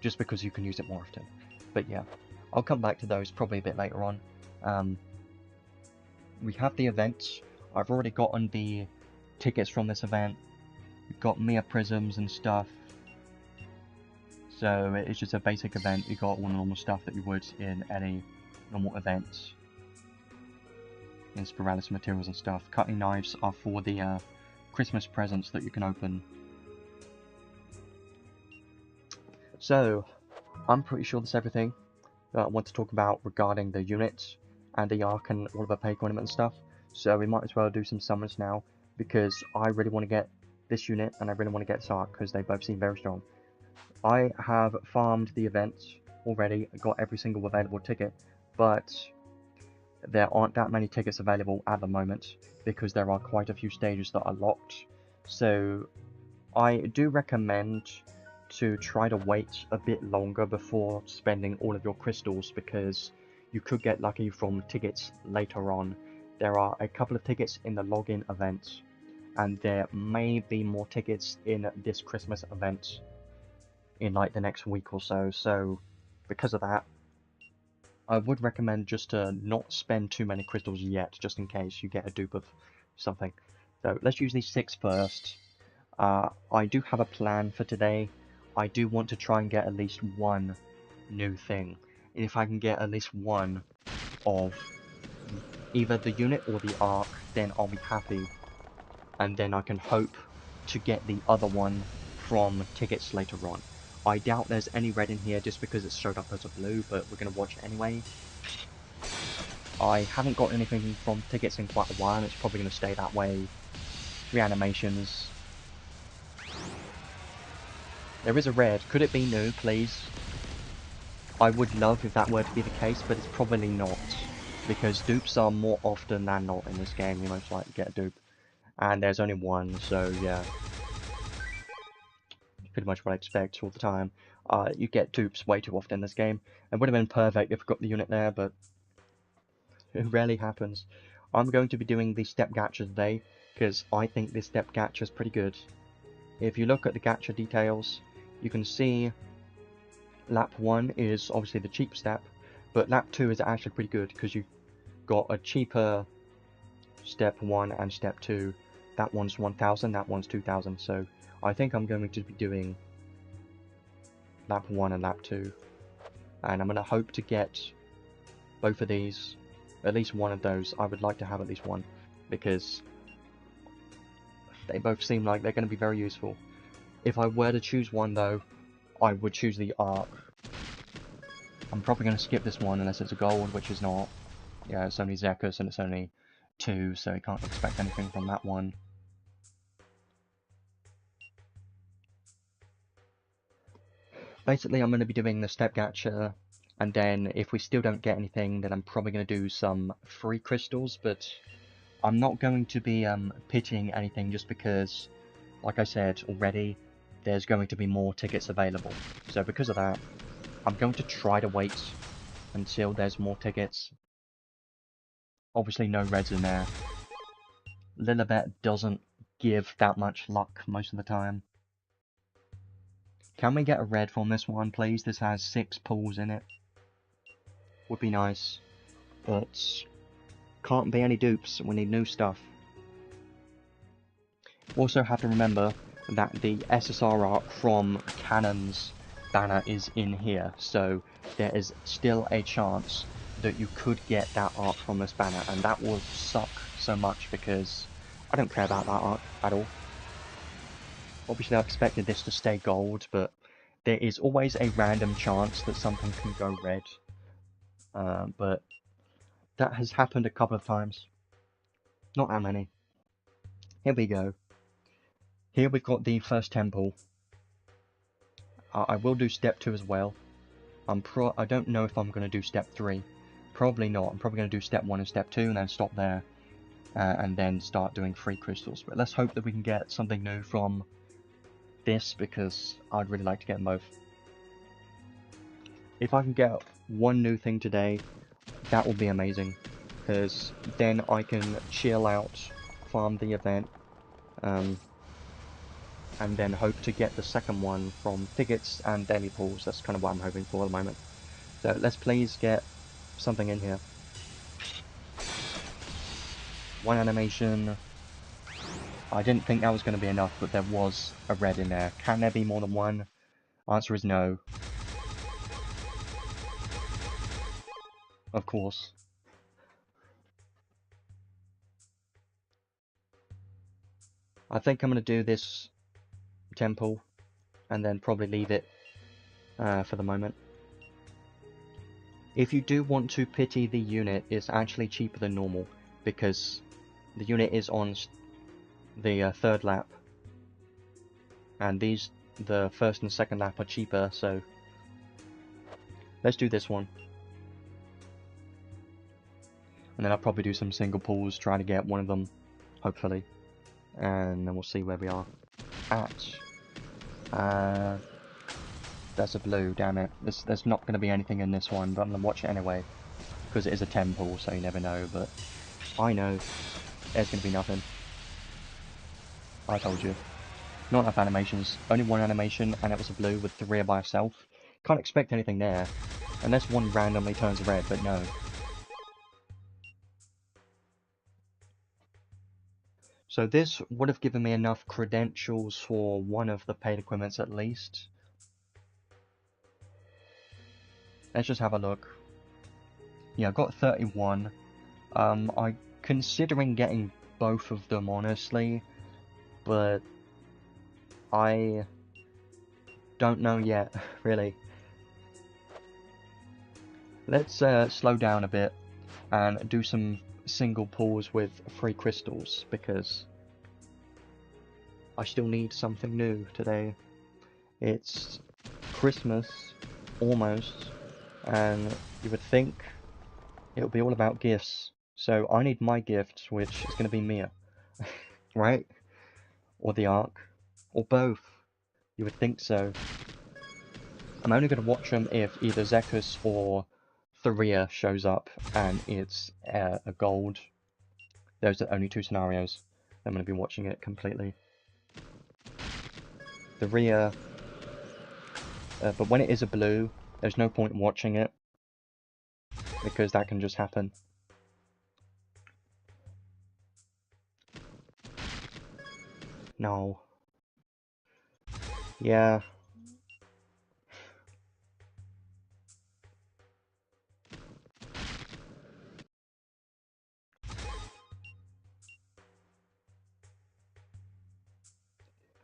Just because you can use it more often. But yeah, I'll come back to those probably a bit later on. We have the event. I've already gotten the tickets from this event. We've got Mia prisms and stuff. So it's just a basic event. You got all the normal stuff that you would in any normal event. Inspiralis materials and stuff. Cutting knives are for the Christmas presents that you can open. So, I'm pretty sure that's everything that I want to talk about regarding the units and the arc and all of the PoG ornament and stuff. So we might as well do some summons now, because I really want to get this unit and I really want to get this arc, because they both seem very strong. I have farmed the events already, got every single available ticket, but there aren't that many tickets available at the moment, because there are quite a few stages that are locked. So I do recommend to try to wait a bit longer before spending all of your crystals, because you could get lucky from tickets later on. There are a couple of tickets in the login event, and there may be more tickets in this Christmas event in like the next week or so. So because of that, I would recommend just to not spend too many crystals yet, just in case you get a dupe of something. So let's use these 6 first. I do have a plan for today. I do want to try and get at least one new thing. And if I can get at least one of either the unit or the arc, then I'll be happy. And then I can hope to get the other one from tickets later on. I doubt there's any red in here just because it showed up as a blue, but we're going to watch it anyway. I haven't got anything from tickets in quite a while, and it's probably going to stay that way. 3 animations. There is a red. Could it be new, please? I would love if that were to be the case, but it's probably not. Because dupes are more often than not in this game. You most likely get a dupe. And there's only one, so yeah. Pretty much what I expect all the time. You get dupes way too often in this game. It would have been perfect if I got the unit there, but it rarely happens. I'm going to be doing the step gacha today, because I think this step gacha is pretty good. If you look at the gacha details, you can see lap 1 is obviously the cheap step, but lap 2 is actually pretty good, because you've got a cheaper step 1 and step 2. That one's 1,000, that one's 2,000, so I think I'm going to be doing lap 1 and lap 2. And I'm going to hope to get both of these, at least one of those. I would like to have at least one, because they both seem like they're going to be very useful. If I were to choose one though, I would choose the arc. I'm probably going to skip this one unless it's a gold, which is not. Yeah, it's only Zekus and it's only 2, so you can't expect anything from that one. Basically, I'm going to be doing the step gacha, and then if we still don't get anything, then I'm probably going to do some free crystals, but I'm not going to be pitying anything just because, like I said already, there's going to be more tickets available. So because of that, I'm going to try to wait until there's more tickets. Obviously no reds in there. Lilibet doesn't give that much luck most of the time. Can we get a red from this one, please? This has 6 pulls in it. Would be nice. But can't be any dupes. We need new stuff. Also have to remember that the SSR arc from Cannon's banner is in here, so there is still a chance that you could get that arc from this banner, and that will suck so much because I don't care about that arc at all. Obviously I expected this to stay gold, but there is always a random chance that something can go red. But that has happened a couple of times. Not that many. Here we go. Here we've got the first temple. I will do step 2 as well. I don't know if I'm going to do step 3. Probably not. I'm probably going to do step 1 and step 2 and then stop there. And then start doing 3 crystals. But let's hope that we can get something new from this, because I'd really like to get them both. If I can get one new thing today, that will be amazing. Because then I can chill out, farm the event, and then hope to get the second one from tickets and daily pools. That's kind of what I'm hoping for at the moment. So let's please get something in here. One animation. I didn't think that was going to be enough, but there was a red in there. Can there be more than one? Answer is no. Of course. I think I'm going to do this temple and then probably leave it for the moment. If you do want to pity the unit, it's actually cheaper than normal because the unit is on the third lap, and the first and second lap are cheaper, so let's do this one. And then I'll probably do some single pulls, try to get one of them, hopefully. And then we'll see where we are at. That's a blue, damn it. There's not going to be anything in this one, but I'm going to watch it anyway. Because it is a 10 pull, so you never know, but I know there's going to be nothing. I told you. Not enough animations. Only one animation, and it was a blue with XTheria by herself. Can't expect anything there. Unless one randomly turns red, but no. So this would have given me enough credentials for one of the paid equipments at least. Let's just have a look. Yeah, I got 31. I'm considering getting both of them, honestly, but I don't know yet, really. Let's slow down a bit and do some single pulls with 3 crystals, because I still need something new today. It's Christmas, almost, and you would think it would be all about gifts. So I need my gift, which is going to be Mia, right? Or the Ark, or both. You would think so. I'm only going to watch them if either Zekus or XTheria shows up and it's a gold. Those are the only 2 scenarios. I'm going to be watching it completely. XTheria, but when it is a blue, there's no point in watching it, because that can just happen. No. Yeah.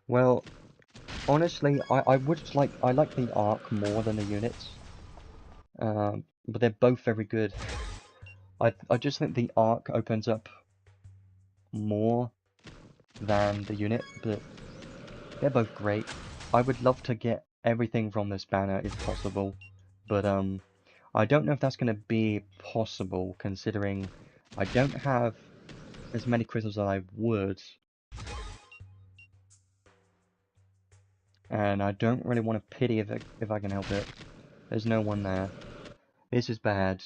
Well, honestly, I like the Ark more than the units. But they're both very good. I just think the Ark opens up more than the unit, but they're both great. I would love to get everything from this banner if possible, but I don't know if that's going to be possible, considering I don't have as many crystals as I would, and I don't really want to pity if I can help it. There's no one there. This is bad.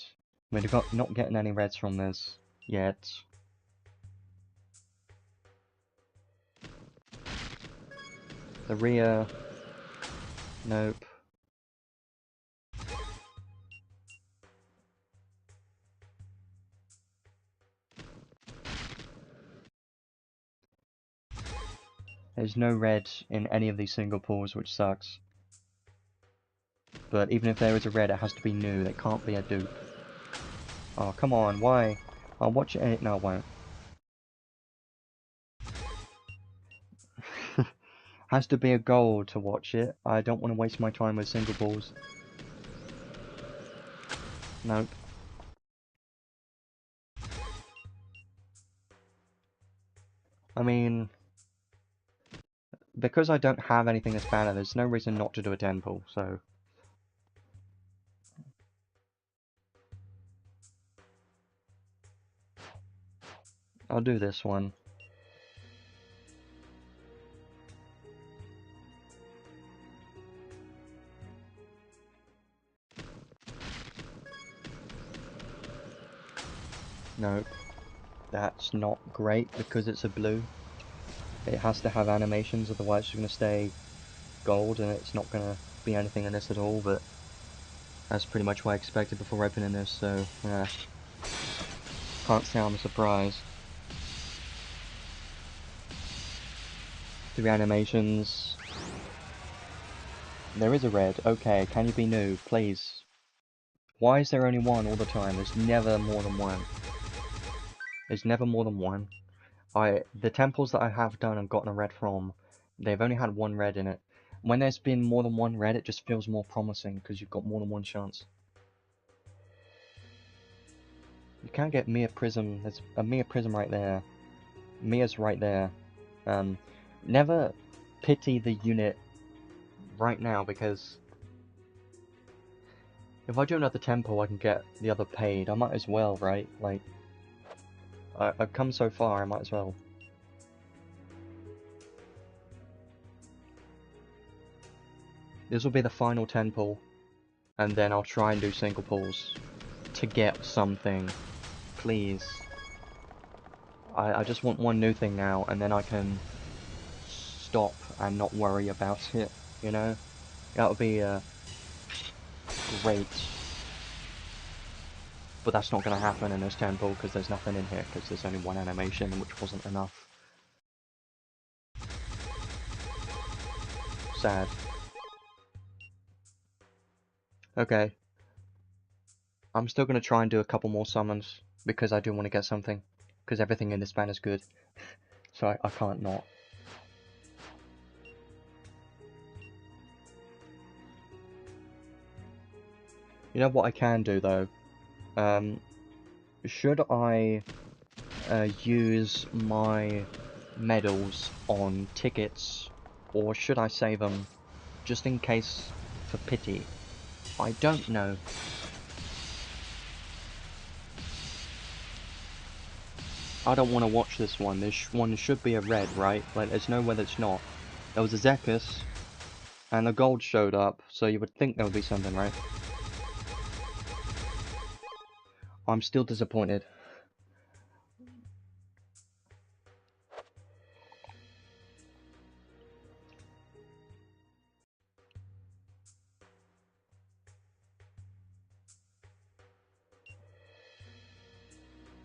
We're not getting any reds from this yet. XTheria. Nope. There's no red in any of these single pools, which sucks. But even if there is a red, it has to be new. It can't be a dupe. Oh, come on, why? I'll watch it. No, I won't. Has to be a goal to watch it. I don't want to waste my time with single balls. Nope. I mean, because I don't have anything that's banner, there's no reason not to do a 10 pull, so... I'll do this one. Nope. That's not great because it's a blue. It has to have animations, otherwise it's going to stay gold and it's not going to be anything in this at all, but that's pretty much what I expected before opening this, so yeah. Can't say I'm surprised. 3 animations. There is a red. Okay, can you be new, please? Why is there only one all the time? There's never more than one. There's never more than one. The temples that I have done and gotten a red from, they've only had 1 red in it. When there's been more than 1 red, it just feels more promising because you've got more than 1 chance. You can't get Mia Prism. There's a Mia Prism right there. Mia's right there. Never pity the unit right now because if I do another temple, I can get the other paid. I might as well, right? Like, I've come so far, I might as well. This will be the final 10 pull, and then I'll try and do single pulls to get something. Please. I just want one new thing now, and then I can stop and not worry about it, you know? That would be great. But that's not going to happen in this temple, because there's nothing in here, because there's only 1 animation, which wasn't enough. Sad. Okay. I'm still going to try and do a couple more summons, because I do want to get something. Because everything in this ban is good. So I can't not. You know what I can do, though? Should I use my medals on tickets, or should I save them just in case for pity? I don't know. I don't want to watch this one. This one should be a red, right? Like, there's no way that's not. There was a Zekis, and the gold showed up, so you would think there would be something, right? I'm still disappointed.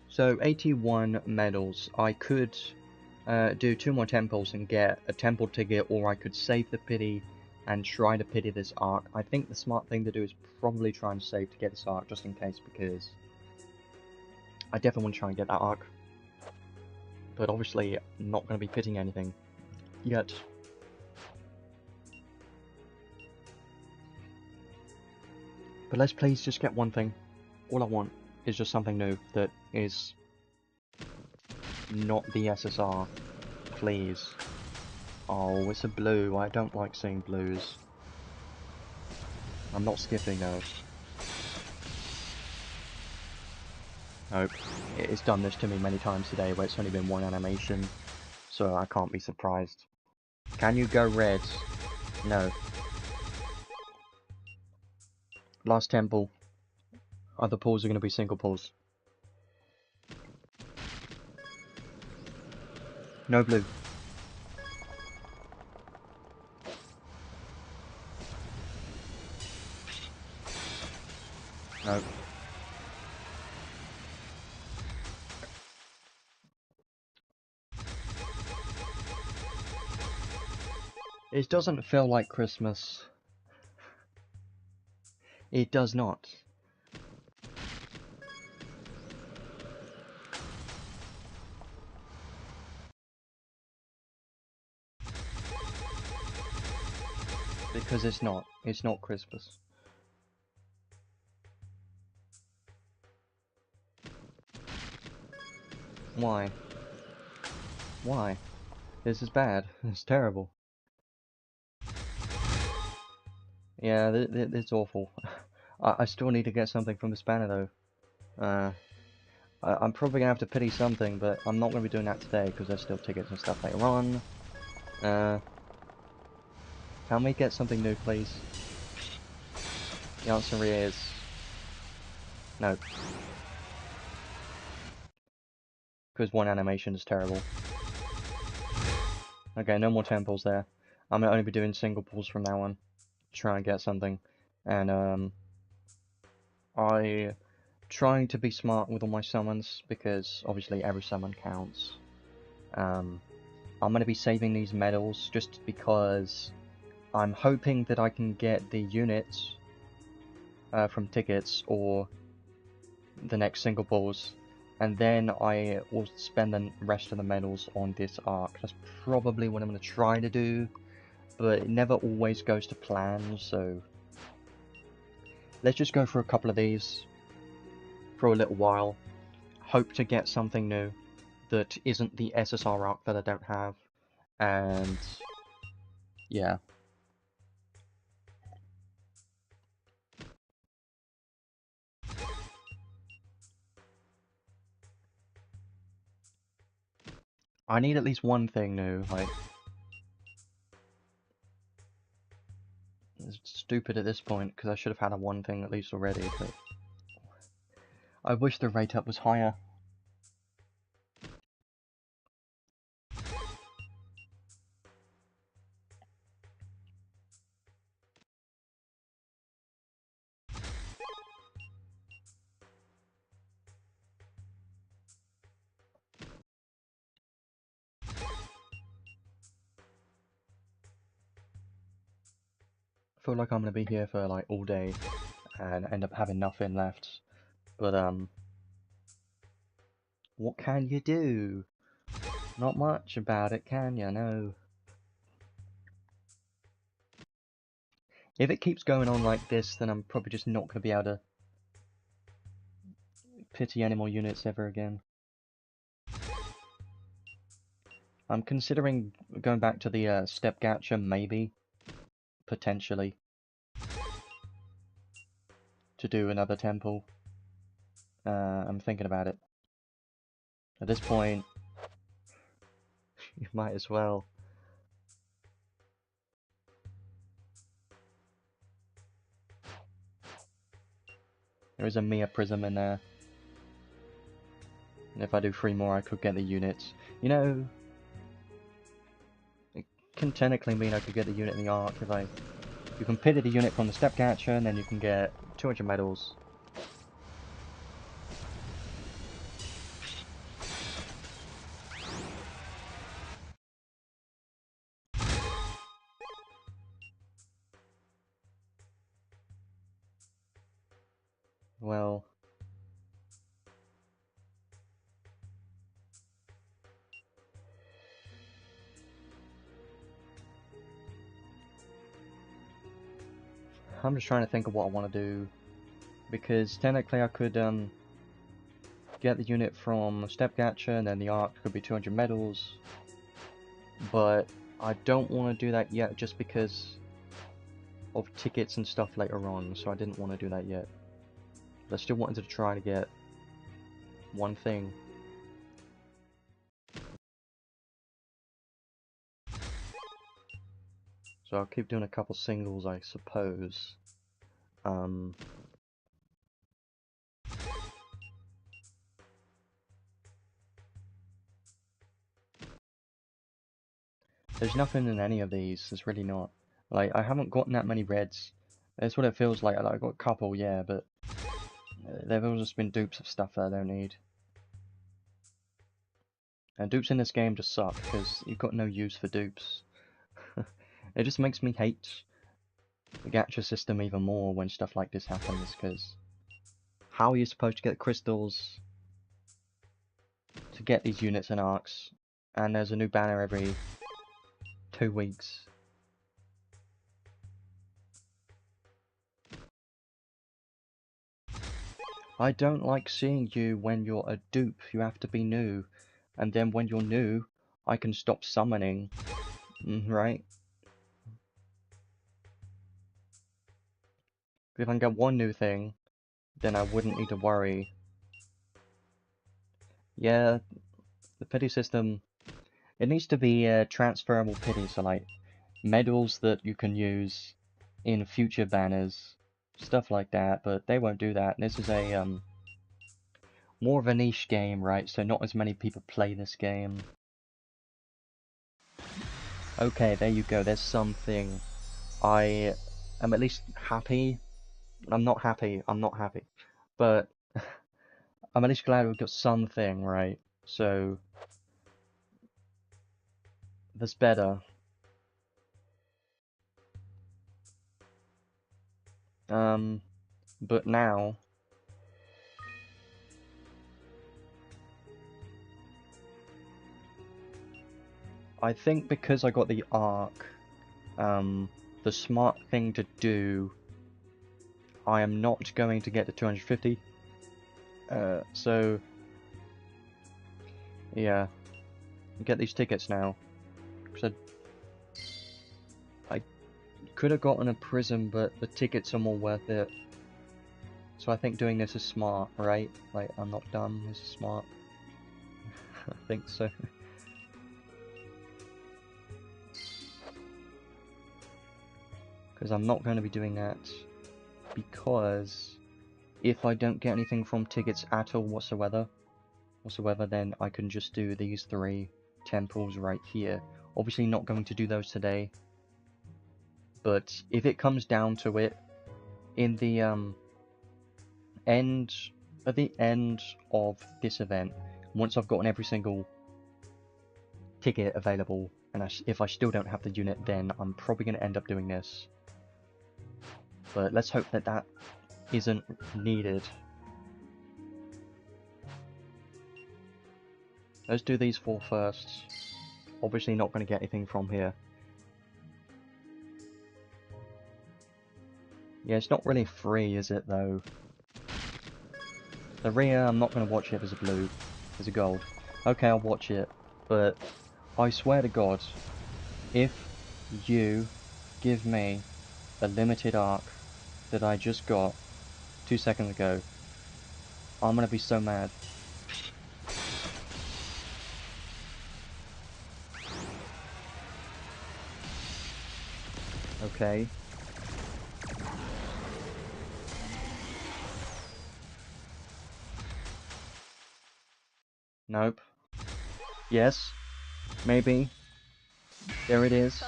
So 81 medals. I could do 2 more temples and get a temple ticket, or I could save the pity and try to pity this arc. I think the smart thing to do is probably try and save to get this arc, just in case, because I definitely want to try and get that arc. But obviously, I'm not going to be pitting anything yet. But let's please just get one thing. All I want is just something new that is not the SSR. Please. Oh, it's a blue. I don't like seeing blues. I'm not skipping though. Nope. It's done this to me many times today where it's only been 1 animation, so I can't be surprised. Can you go red? No. Last temple. Other pulls are going to be single pulls. No blue. No. It doesn't feel like Christmas. It does not. Because it's not. It's not Christmas. Why? Why? This is bad. It's terrible. Yeah, it's awful. I still need to get something from this banner though. I'm probably gonna have to pity something, but I'm not gonna be doing that today because there's still tickets and stuff later on. Can we get something new, please? The answer is no, because one animation is terrible. Okay, no more temples there. I'm gonna only be doing single pulls from now on. Try and get something, and I trying to be smart with all my summons because obviously every summon counts. I'm gonna be saving these medals just because I'm hoping that I can get the units from tickets or the next single pulls, and then I will spend the rest of the medals on this arc. That's probably what I'm going to try to do, but it never always goes to plan, so let's just go for a couple of these for a little while. Hope to get something new that isn't the SSR arc that I don't have, and yeah. I need at least one thing new, like... It's stupid at this point, because I should have had a one thing at least already, but... I wish the rate up was higher. I feel like I'm gonna be here for like all day and end up having nothing left. But what can you do? Not much about it, can you? No. If it keeps going on like this, then I'm probably just not gonna be able to pity any more units ever again. I'm considering going back to the step gacha, maybe, potentially, to do another temple. I'm thinking about it. At this point, you might as well. There is a Mia Prism in there. And if I do 3 more, I could get the units. You know, it can technically mean I could get the unit in the arc if I... You can pity the unit from the step gacha, and then you can get 200 medals. Well... I'm just trying to think of what I want to do. Because technically I could get the unit from step gacha, and then the arc could be 200 medals. But I don't want to do that yet just because of tickets and stuff later on, so I didn't want to do that yet. But I still wanted to try to get one thing. So I'll keep doing a couple singles, I suppose. There's nothing in any of these. There's really not. Like, I haven't gotten that many reds. That's what it feels like. I got a couple, yeah, but they've all just been dupes of stuff that I don't need. And dupes in this game just suck, because you've got no use for dupes. It just makes me hate the gacha system even more when stuff like this happens, because how are you supposed to get crystals to get these units and arcs, and there's a new banner every 2 weeks? I don't like seeing you when you're a dupe. You have to be new. And then when you're new, I can stop summoning. Right? If I can get one new thing, then I wouldn't need to worry. Yeah, the pity system, it needs to be transferable pity, so like medals that you can use in future banners, stuff like that, but they won't do that. This is a more of a niche game, right? So not as many people play this game. Okay, there you go. There's something. I am at least happy. I'm not happy. I'm not happy, but I'm at least glad we've got something, right? So that's better. But now I think because I got the arc, the smart thing to do, I am not going to get to 250. So yeah, get these tickets now. Cause I could have gotten a prism, but the tickets are more worth it. So I think doing this is smart, right? Like, I'm not dumb, this is smart. I think so. Because I'm not going to be doing that, because if I don't get anything from tickets at all whatsoever, then I can just do these 3 temples right here. Obviously not going to do those today, but if it comes down to it, in the end of this event, once I've gotten every single ticket available, and if I still don't have the unit, then I'm probably going to end up doing this. But let's hope that that isn't needed. Let's do these 4 first. Obviously not going to get anything from here. Yeah, it's not really free, is it, though? The Rhea, I'm not going to watch it as a blue, as a gold. Okay, I'll watch it, but I swear to God, if you give me a limited arc that I just got 2 seconds ago, I'm going to be so mad. Okay. Nope. Yes. Maybe. There it is.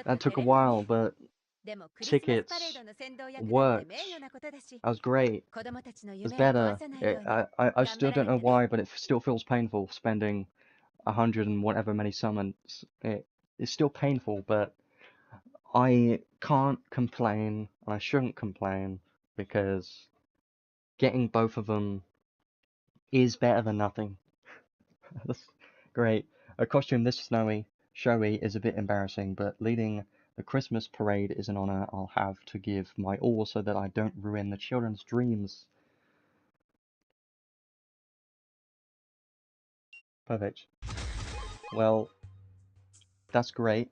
That took a while, but tickets worked. That was great. It was better. I still don't know why, but it still feels painful spending 100 and whatever many summons. It's still painful, but I can't complain, and I shouldn't complain, because getting both of them is better than nothing. That's great. A costume this showy is a bit embarrassing, but leading the Christmas parade is an honor I'll have to give my all so that I don't ruin the children's dreams. Perfect. Well, that's great.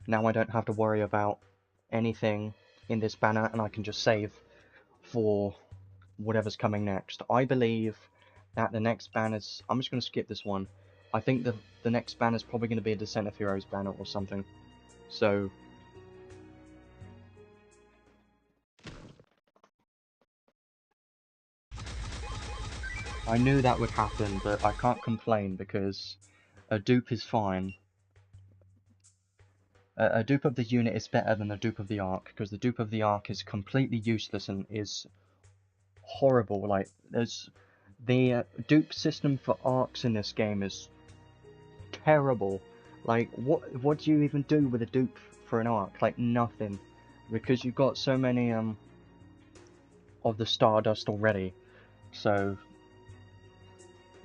Now I don't have to worry about anything in this banner, and I can just save for whatever's coming next. I believe that the next banner's... I'm just going to skip this one. I think the next banner's probably going to be a Descent of Heroes banner or something. So, I knew that would happen, but I can't complain because a dupe is fine. A dupe of the unit is better than a dupe of the arc, because the dupe of the arc is completely useless and is horrible. Like, there's the dupe system for arcs in this game is terrible. Like, what do you even do with a dupe for an arc? Like, nothing, because you've got so many of the Stardust already. So,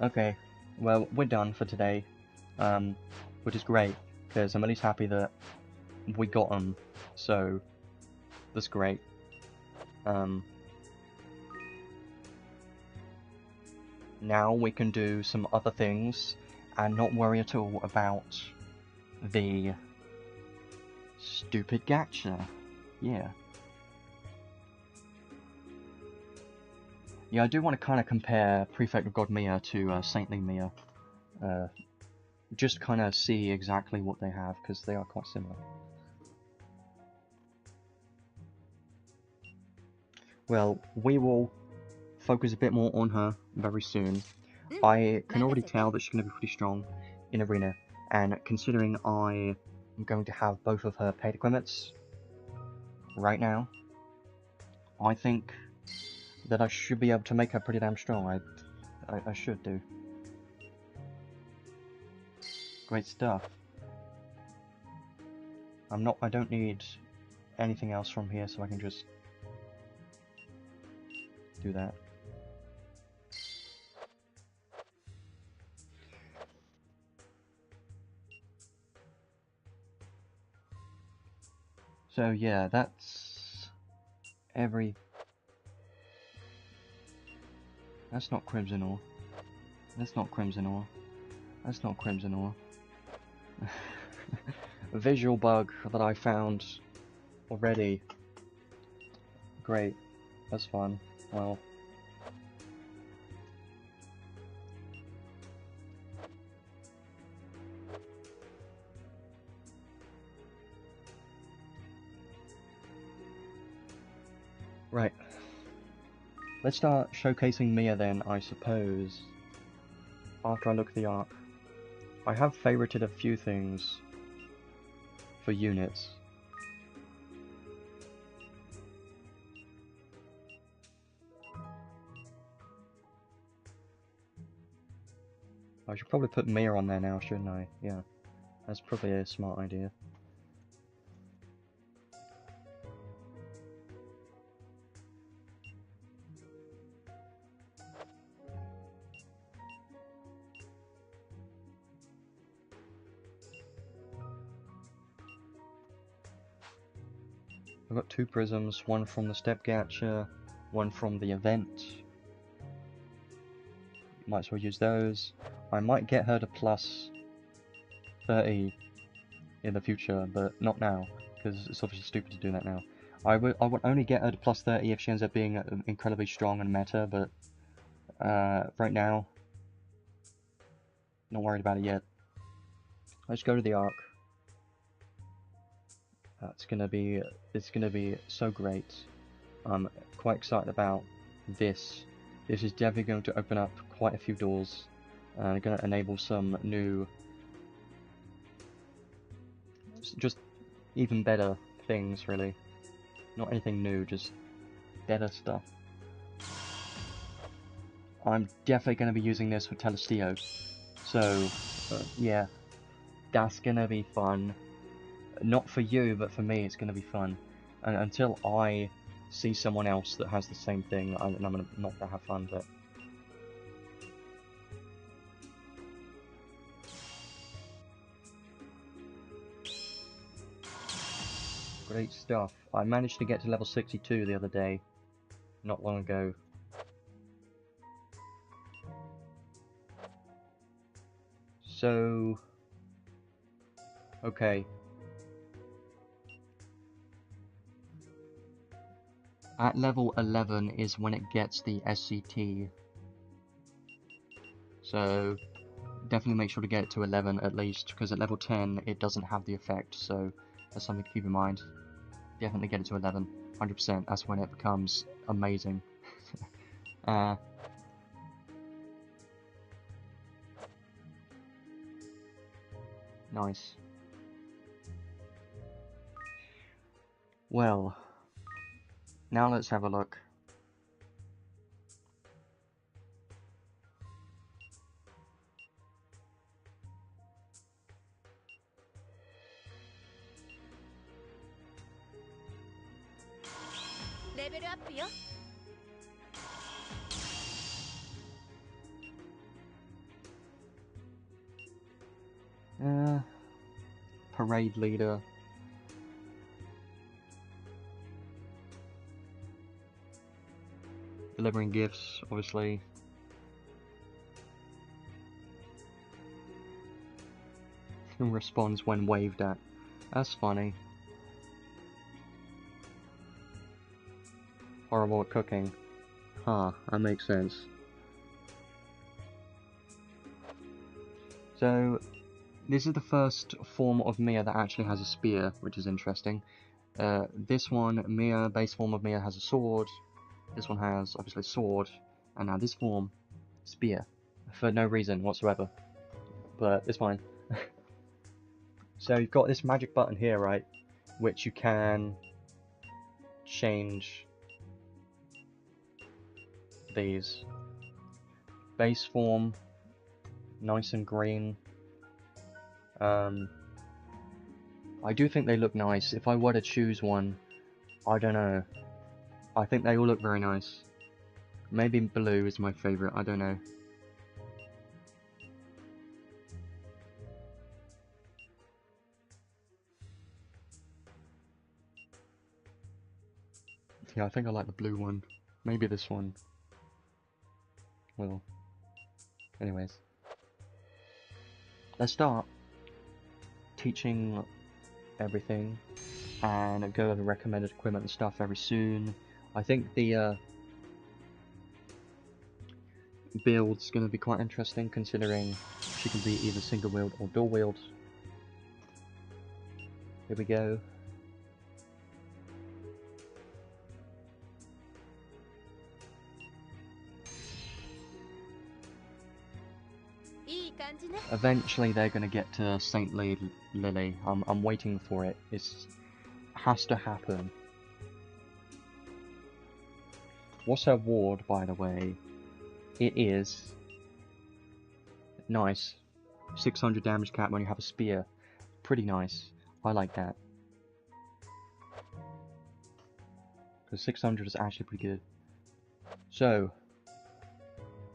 okay, well, we're done for today, which is great, because I'm at least happy that we got them, so that's great. Now we can do some other things and not worry at all about the stupid gacha. Yeah. Yeah, I do want to kind of compare Prefect of God Mia to Saintly Mia. Just kind of see exactly what they have, because they are quite similar. Well, we will focus a bit more on her very soon. I can already tell that she's going to be pretty strong in Arena, and considering I am going to have both of her paid equipments right now, I think that I should be able to make her pretty damn strong. I should do. Great stuff. I don't need anything else from here, so I can just do that. So yeah, that's every... That's not Crimson Ore. That's not Crimson Ore. That's not Crimson Ore. A visual bug that I found already. Great. That's fun. Well... Right. Let's start showcasing Mia then, I suppose. After I look at the arc. I have favorited a few things for units. I should probably put Mia on there now, shouldn't I? Yeah. That's probably a smart idea. I've got 2 prisms, one from the step gacha, one from the event. Might as well use those. I might get her to plus 30 in the future, but not now, because it's obviously stupid to do that now. I would only get her to plus 30 if she ends up being incredibly strong and meta, but right now, not worried about it yet. Let's go to the arc. It's gonna be so great. I'm quite excited about this. This is definitely going to open up quite a few doors and going to enable some new, just even better things, really. Not anything new, just better stuff. I'm definitely going to be using this for Telestio, so yeah, that's going to be fun. Not for you, but for me, it's going to be fun. And until I see someone else that has the same thing, I'm not going to have fun, but... Great stuff. I managed to get to level 62 the other day, not long ago. So... Okay. At level 11 is when it gets the SCT. So, definitely make sure to get it to 11 at least, because at level 10 it doesn't have the effect, so that's something to keep in mind. Definitely get it to 11, 100%, that's when it becomes amazing. Nice. Well, now let's have a look. 레벨 업이요? Parade leader. Delivering gifts, obviously. Responds when waved at. That's funny. Horrible at cooking. Huh, that makes sense. So, this is the first form of Mia that actually has a spear, which is interesting. This one, Mia, base form of Mia, has a sword. This one has, obviously, sword. And now this form, spear. For no reason whatsoever. But it's fine. So you've got this magic button here, right? Which you can change these. Base form, nice and green. I do think they look nice. If I were to choose one, I don't know. I think they all look very nice. Maybe blue is my favorite, I don't know. Yeah, I think I like the blue one. Maybe this one. Well, anyways. Let's start teaching everything and go over recommended equipment and stuff very soon. I think the build's going to be quite interesting considering she can be either single wield or dual wield. Here we go. Eventually they're going to get to Saintly Lily. I'm waiting for it. It has to happen. What's her ward, by the way? It is nice. 600 damage cap when you have a spear. Pretty nice. I like that. Because 600 is actually pretty good. So,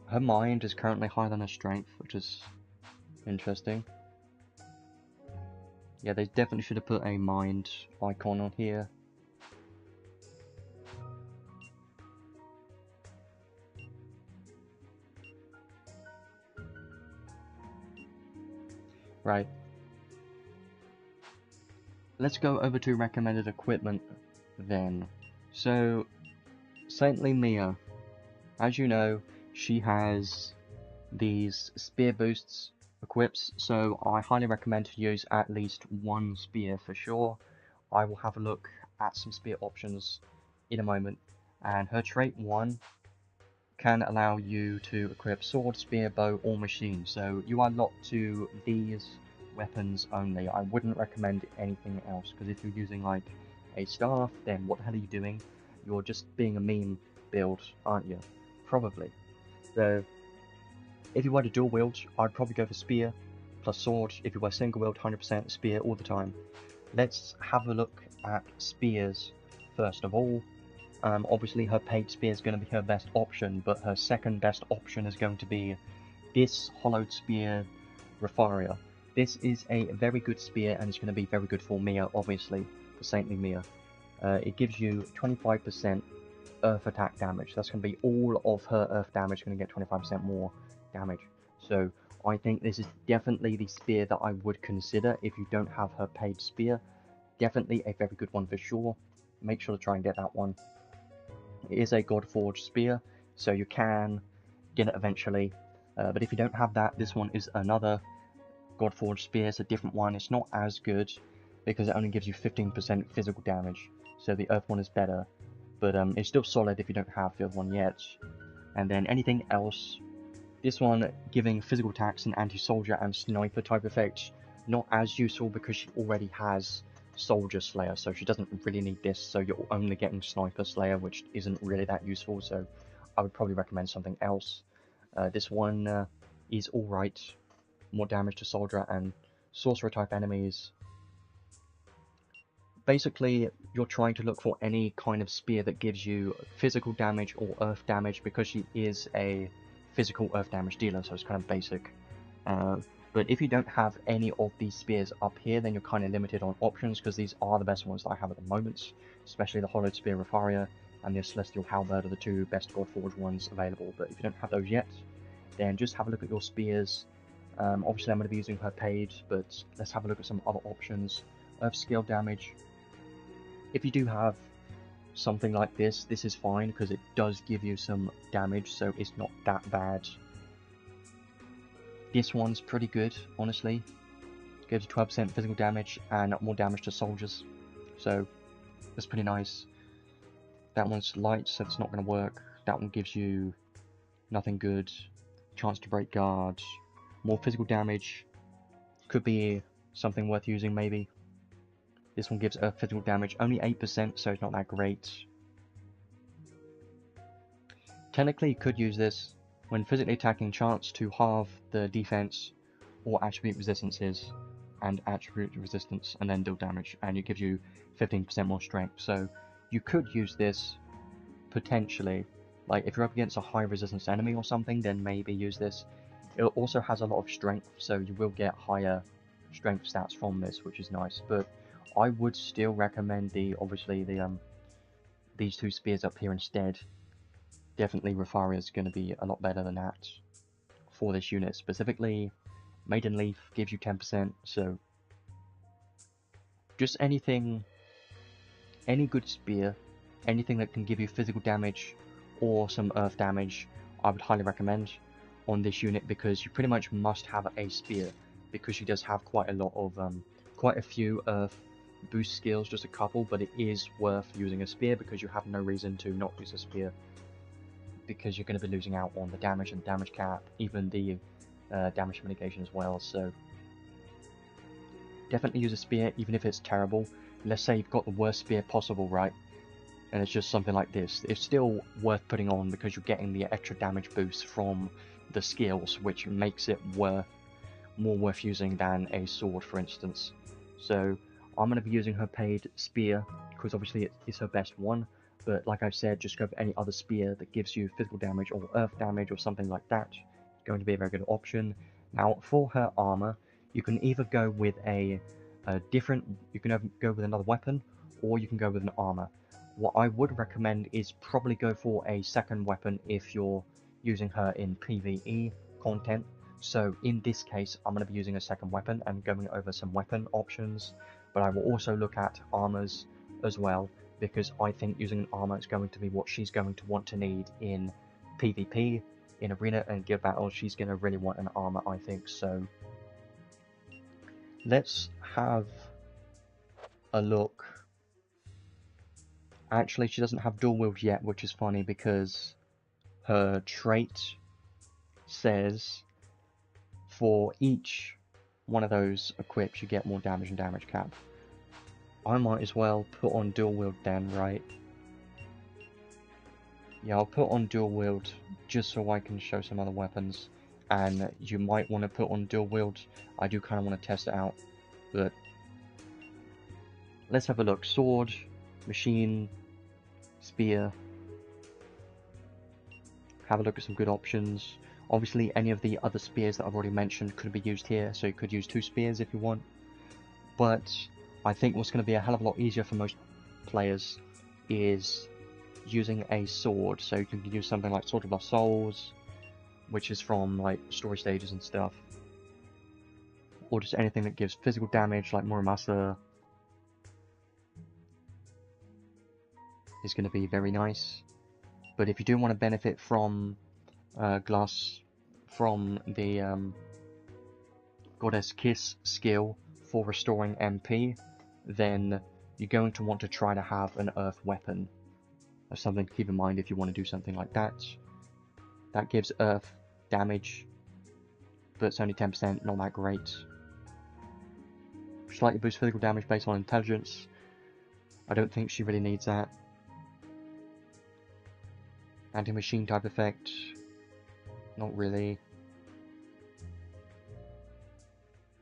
her mind is currently higher than her strength, which is interesting. Yeah, they definitely should have put a mind icon on here. Right. Let's go over to recommended equipment then. So, Saintly Mia. As you know, she has these spear boosts equips, so I highly recommend to use at least one spear for sure. I will have a look at some spear options in a moment. And her trait 1 can allow you to equip sword, spear, bow, or machine. So you are locked to these weapons only. I wouldn't recommend anything else, because if you're using like a staff, then what the hell are you doing? You're just being a meme build, aren't you? Probably. So if you were to dual wield, I'd probably go for spear plus sword. If you were single wield, 100% spear all the time. Let's have a look at spears first of all. Obviously her paid spear is going to be her best option, but her second best option is going to be this hollowed spear Refaria. This is a very good spear and it's going to be very good for Mia, obviously, for Saintly Mia. It gives you 25% earth attack damage. That's going to be all of her earth damage, going to get 25% more damage. So I think this is definitely the spear that I would consider if you don't have her paid spear. Definitely a very good one for sure. Make sure to try and get that one. It is a Godforged spear, so you can get it eventually. But if you don't have that, this one is another Godforged spear. It's a different one. It's not as good because it only gives you 15% physical damage. So the earth one is better. But it's still solid if you don't have the other one yet. And then anything else, this one giving physical attacks and anti-soldier and sniper type effects. not as useful because she already has Soldier Slayer, so she doesn't really need this, so you're only getting Sniper Slayer, which isn't really that useful, so I would probably recommend something else. This one is alright, more damage to Soldier and Sorcerer type enemies. Basically, you're trying to look for any kind of spear that gives you physical damage or earth damage, because she is a physical earth damage dealer, so it's kind of basic. But if you don't have any of these spears up here, then you're kind of limited on options, because these are the best ones that I have at the moment, especially the Hollowed Spear Refaria and the Celestial Halberd are the two best Godforged ones available. But if you don't have those yet, then just have a look at your spears. Obviously I'm going to be using her page, but let's have a look at some other options. Earth Scale damage. If you do have something like this is fine, because it does give you some damage, so it's not that bad. This one's pretty good, honestly. It gives 12% physical damage and more damage to soldiers, so that's pretty nice. That one's light, so it's not going to work. That one gives you nothing good. Chance to break guard. More physical damage. Could be something worth using, maybe. This one gives earth physical damage, only 8%, so it's not that great. Technically, you could use this. When physically attacking, chance to halve the defense or attribute resistances and attribute resistance, and then deal damage, and it gives you 15% more strength. So you could use this potentially, like if you're up against a high resistance enemy or something, then maybe use this. It also has a lot of strength, so you will get higher strength stats from this, which is nice. But I would still recommend these two spears up here instead. Definitely Refaria is going to be a lot better than that for this unit specifically. Maiden Leaf gives you 10%, so just anything, any good spear, anything that can give you physical damage or some earth damage, I would highly recommend on this unit, because you pretty much must have a spear, because she does have quite a few earth boost skills, just a couple, but it is worth using a spear because you have no reason to not use a spear, because you're going to be losing out on the damage and damage cap, even the damage mitigation as well. So definitely use a spear, even if it's terrible. Let's say you've got the worst spear possible, right? And it's just something like this. It's still worth putting on because you're getting the extra damage boost from the skills, which makes it more worth using than a sword, for instance. So I'm going to be using her paid spear because obviously it's her best one. But like I said, just go for any other spear that gives you physical damage or earth damage or something like that. It's going to be a very good option. Now, for her armor, you can either go with you can either go with another weapon, or you can go with an armor. What I would recommend is probably go for a second weapon if you're using her in PvE content. So in this case, I'm going to be using a second weapon and going over some weapon options, but I will also look at armors as well, because I think using an armor is going to be what she's going to want to need in PvP, in arena and guild battles. She's going to really want an armor, I think. So let's have a look. Actually, she doesn't have dual wield yet, which is funny because her trait says for each one of those equips you get more damage and damage cap. I might as well put on dual wield then, right? Yeah, I'll put on dual wield just so I can show some other weapons. And you might want to put on dual wield. I do kind of want to test it out. But let's have a look. Sword, machine, spear. Have a look at some good options. Obviously, any of the other spears that I've already mentioned could be used here, so you could use 2 spears if you want. But I think what's going to be a hell of a lot easier for most players is using a sword. So you can use something like Sword of Lost Souls, which is from like story stages and stuff, or just anything that gives physical damage like Muramasa is going to be very nice. But if you do want to benefit from from the Goddess Kiss skill for restoring MP, then you're going to want to try to have an earth weapon. That's something to keep in mind if you want to do something like that. That gives earth damage, but it's only 10%, not that great. Slightly boost physical damage based on intelligence. I don't think she really needs that. Anti-machine type effect. Not really.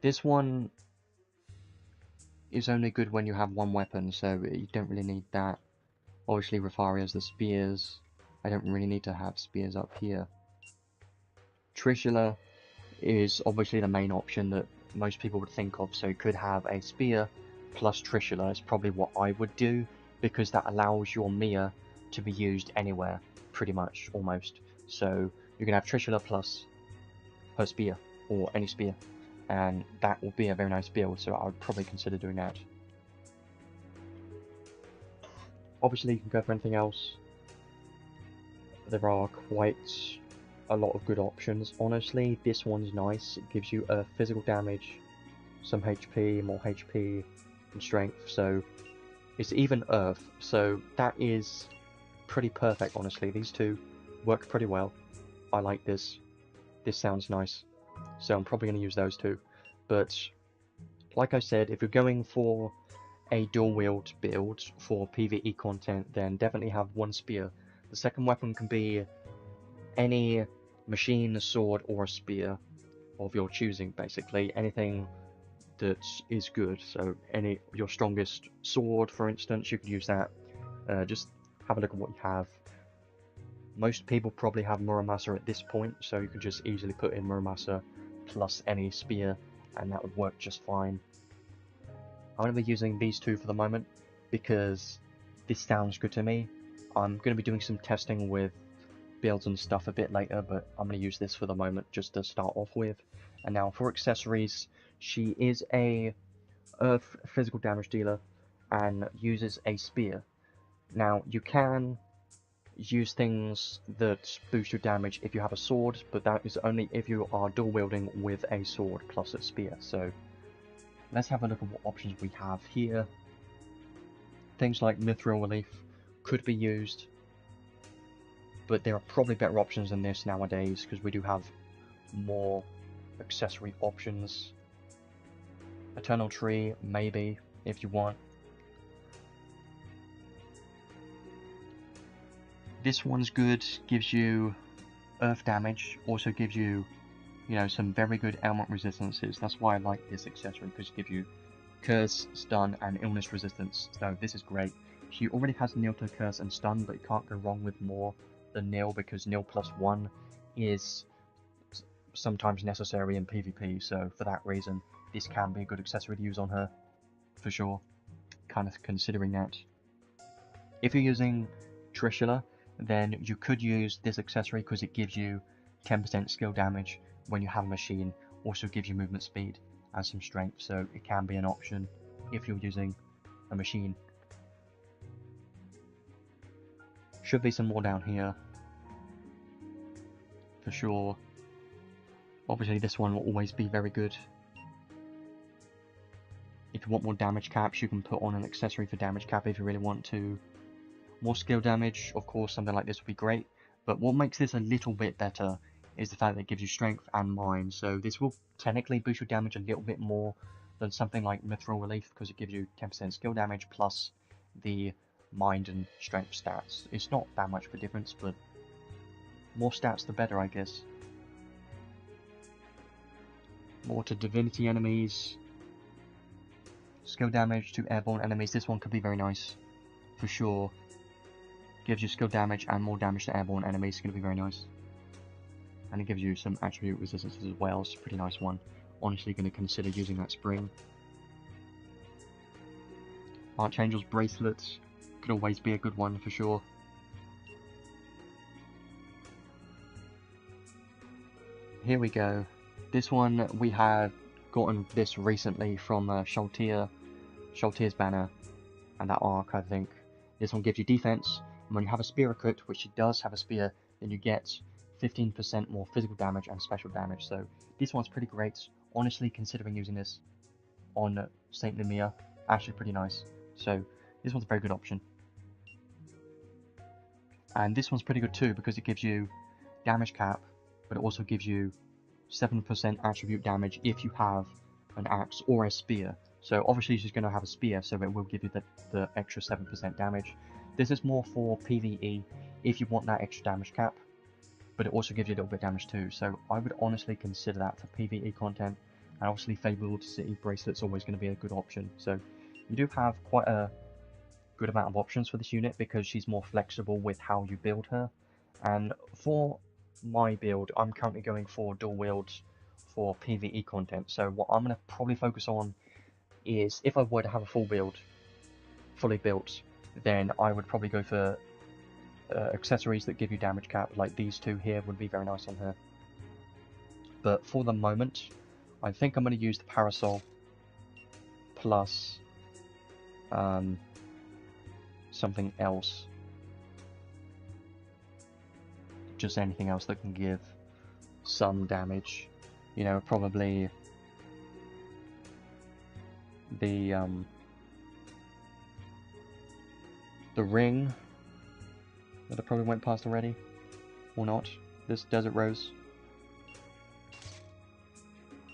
This one is only good when you have one weapon, so you don't really need that. Obviously, Rafari has the spears. I don't really need to have spears up here. Trishula is obviously the main option that most people would think of, so you could have a spear plus Trishula is probably what I would do, because that allows your Mia to be used anywhere, pretty much, almost. So you can have Trishula plus her spear, or any spear, and that will be a very nice build, so I would probably consider doing that. Obviously you can go for anything else. There are quite a lot of good options. Honestly, this one's nice. It gives you a physical damage, some HP, more HP, and strength, so it's even Earth, so that is pretty perfect, honestly. These two work pretty well. I like this. This sounds nice, so I'm probably going to use those two. But like I said, if you're going for a dual wield build for PvE content, then definitely have one spear. The second weapon can be any machine, sword, or a spear of your choosing, basically. Anything that is good. So your strongest sword, for instance, you could use that. Just have a look at what you have. Most people probably have Muramasa at this point, so you can just easily put in Muramasa plus any spear, and that would work just fine. I'm going to be using these two for the moment, because this sounds good to me. I'm going to be doing some testing with builds and stuff a bit later, but I'm going to use this for the moment just to start off with. And now for accessories, she is a Earth physical damage dealer and uses a spear. Now you can use things that boost your damage if you have a sword, but that is only if you are dual wielding with a sword plus a spear. So let's have a look at what options we have here. Things like mithril relief could be used, but there are probably better options than this nowadays, because we do have more accessory options. Eternal Tree, maybe, if you want. This one's good, gives you earth damage, also gives you, some very good ailment resistances. That's why I like this accessory, because it gives you curse, stun, and illness resistance. So this is great. She already has nil to curse and stun, but you can't go wrong with more than nil, because nil plus 1 is sometimes necessary in PvP, so for that reason, this can be a good accessory to use on her, for sure, kind of considering that. If you're using Trishula, then you could use this accessory because it gives you 10% skill damage when you have a machine, also gives you movement speed and some strength, so it can be an option if you're using a machine. Should be some more down here, for sure. Obviously this one will always be very good. If you want more damage caps, you can put on an accessory for damage cap if you really want to. More skill damage, of course, something like this would be great, but what makes this a little bit better is the fact that it gives you strength and mind, so this will technically boost your damage a little bit more than something like mithril relief, because it gives you 10% skill damage plus the mind and strength stats. It's not that much of a difference, but more stats the better, I guess. More to divinity enemies. Skill damage to airborne enemies. This one could be very nice, for sure. Gives you skill damage and more damage to airborne enemies. It's going to be very nice. And it gives you some attribute resistances as well. It's a pretty nice one. Honestly, going to consider using that spring. Archangel's bracelets could always be a good one, for sure. Here we go. This one, we have gotten this recently from Shaltir's banner, and that arc, I think. This one gives you defense, and when you have a spear equipped, which she does have a spear, then you get 15% more physical damage and special damage, so this one's pretty great. Honestly, considering using this on Saint Lumia, actually pretty nice. So, this one's a very good option. And this one's pretty good too, because it gives you damage cap, but it also gives you 7% attribute damage if you have an axe or a spear. So obviously she's going to have a spear, so it will give you the extra 7% damage. This is more for PvE if you want that extra damage cap, but it also gives you a little bit of damage too. So I would honestly consider that for PvE content, and obviously Fabled City Bracelet's always going to be a good option. So you do have quite a good amount of options for this unit because she's more flexible with how you build her. And for my build, I'm currently going for dual wields for PvE content. So what I'm going to probably focus on is, if I were to have a full build, fully built, then I would probably go for accessories that give you damage cap, like these two here would be very nice on her. But for the moment, I think I'm going to use the parasol plus something else. Just anything else that can give some damage. You know, probably the ring that I probably went past already, or not. This Desert Rose.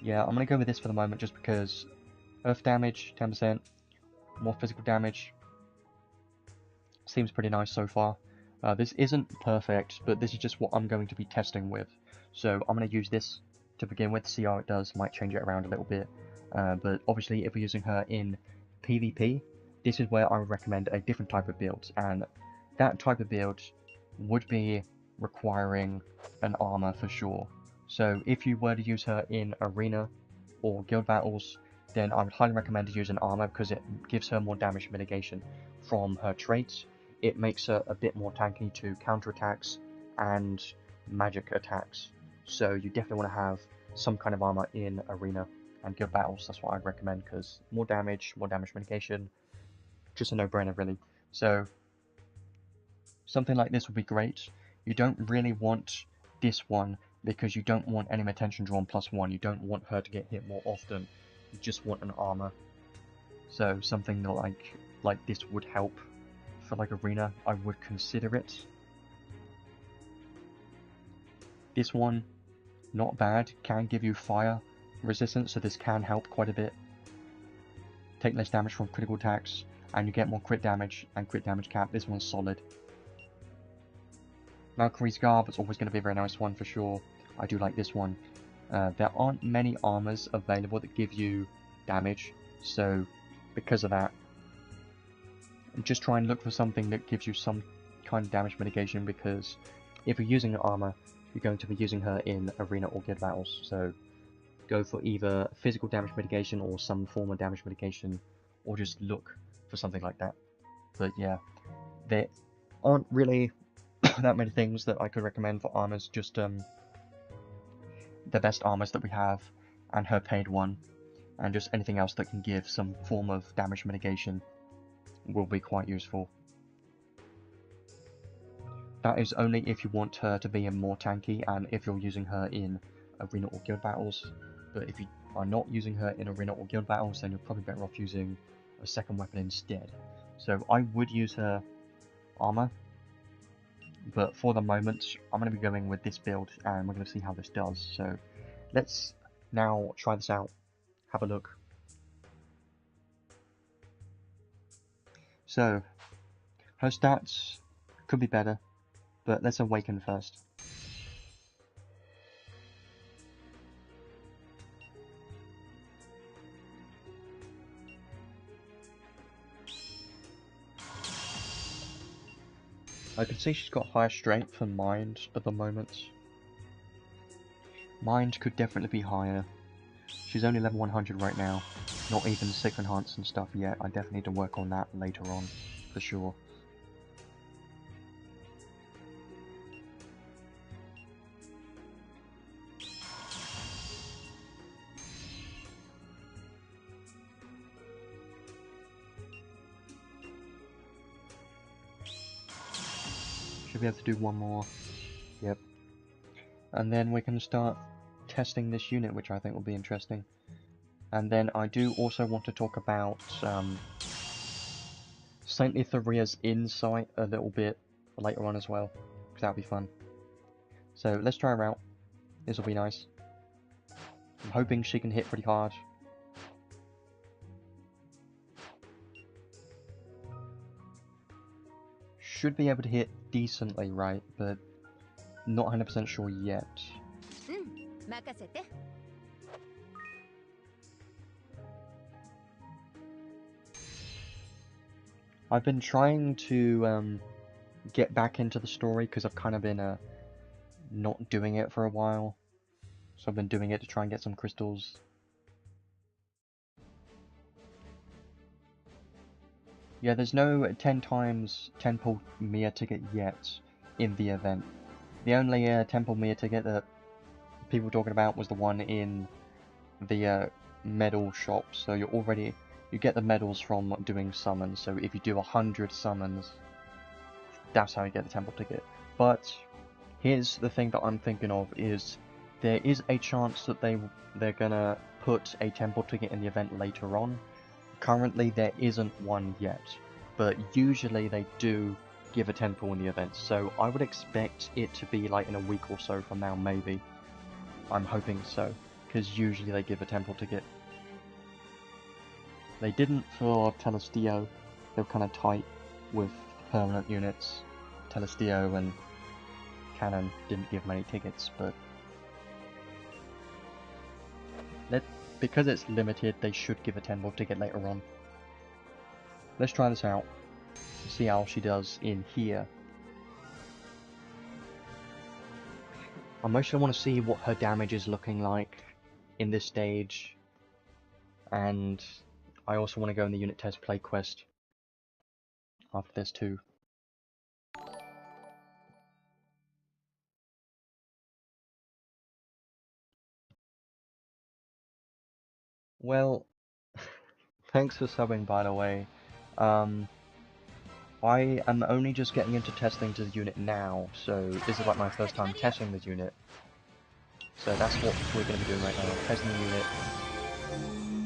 Yeah, I'm gonna go with this for the moment just because earth damage, 10%, more physical damage. Seems pretty nice so far. This isn't perfect, but this is just what I'm going to be testing with. So I'm going to use this to begin with, see how it does, might change it around a little bit. But obviously if we're using her in PvP, this is where I would recommend a different type of build. And that type of build would be requiring an armor for sure. So if you were to use her in arena or guild battles, then I would highly recommend to use an armor because it gives her more damage mitigation from her traits. It makes her a bit more tanky to counterattacks and magic attacks. So you definitely want to have some kind of armor in arena and guild battles. That's what I'd recommend because more damage mitigation, just a no-brainer really. So something like this would be great. You don't really want this one because you don't want enemy attention drawn +1. You don't want her to get hit more often. You just want an armor. So something like this would help. For like arena, I would consider it. This one, not bad, can give you fire resistance, so this can help quite a bit. Take less damage from critical attacks, and you get more crit damage and crit damage cap. This one's solid. Valkyrie's Garb is always going to be a very nice one for sure. I do like this one. There aren't many armors available that give you damage, so because of that, just try and look for something that gives you some kind of damage mitigation, because if you're using an armor, you're going to be using her in arena or guild battles, so go for either physical damage mitigation or some form of damage mitigation, or just look for something like that. But yeah, there aren't really that many things that I could recommend for armors, just the best armors that we have, and her paid one, and just anything else that can give some form of damage mitigation will be quite useful. That is only if you want her to be more tanky and if you're using her in arena or guild battles. But if you are not using her in arena or guild battles, then you're probably better off using a second weapon instead. So I would use her armor, but for the moment I'm going to be going with this build and we're going to see how this does. So let's now try this out, have a look. So her stats could be better, but let's awaken first. I can see she's got higher strength than Mind at the moment. Mind could definitely be higher. She's only level 100 right now. Not even sick enhance and stuff yet. I definitely need to work on that later on, for sure. Should be able to do one more. Yep. And then we can start testing this unit, which I think will be interesting. And then I do also want to talk about Saint XTheria's insight a little bit later on as well, because that'll be fun. So let's try her out. This will be nice. I'm hoping she can hit pretty hard. should be able to hit decently, right? But not 100% sure yet. I've been trying to get back into the story because I've kind of been not doing it for a while. So I've been doing it to try and get some crystals. Yeah, there's no 10 times 10 PoG Mia ticket yet in the event. The only 10 PoG Mia ticket that people were talking about was the one in the medal shop. So you get the medals from doing summons. So if you do 100 summons, that's how you get the temple ticket. But here's the thing that I'm thinking of is there is a chance that they're gonna put a temple ticket in the event later on. Currently there isn't one yet, but usually they do give a temple in the event, so I would expect it to be like in a week or so from now, maybe. I'm hoping so, because usually they give a temple ticket. They didn't for Telestio. They were kind of tight with permanent units. Telestio and Cannon didn't give many tickets, but because it's limited, they should give a temple ticket later on. Let's try this out. See how she does in here. I mostly want to see what her damage is looking like in this stage. And I also want to go in the unit test play quest after this too. Well, thanks for subbing, by the way. I am only just getting into testing to the unit now, so this is like my first time testing the unit. So that's what we're going to be doing right now, testing the unit,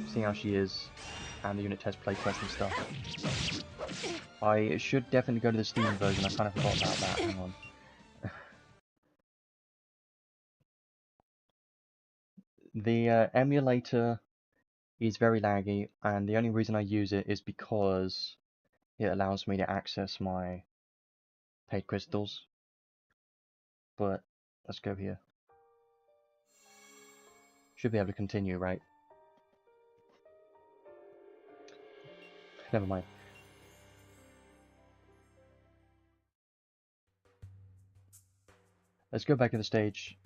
seeing how she is, and the unit test play quest and stuff. I should definitely go to the Steam version, I kind of forgot about that, hang on. The emulator is very laggy, and the only reason I use it is because it allows me to access my paid crystals. But let's go here. Should be able to continue, right? Never mind. Let's go back to the stage.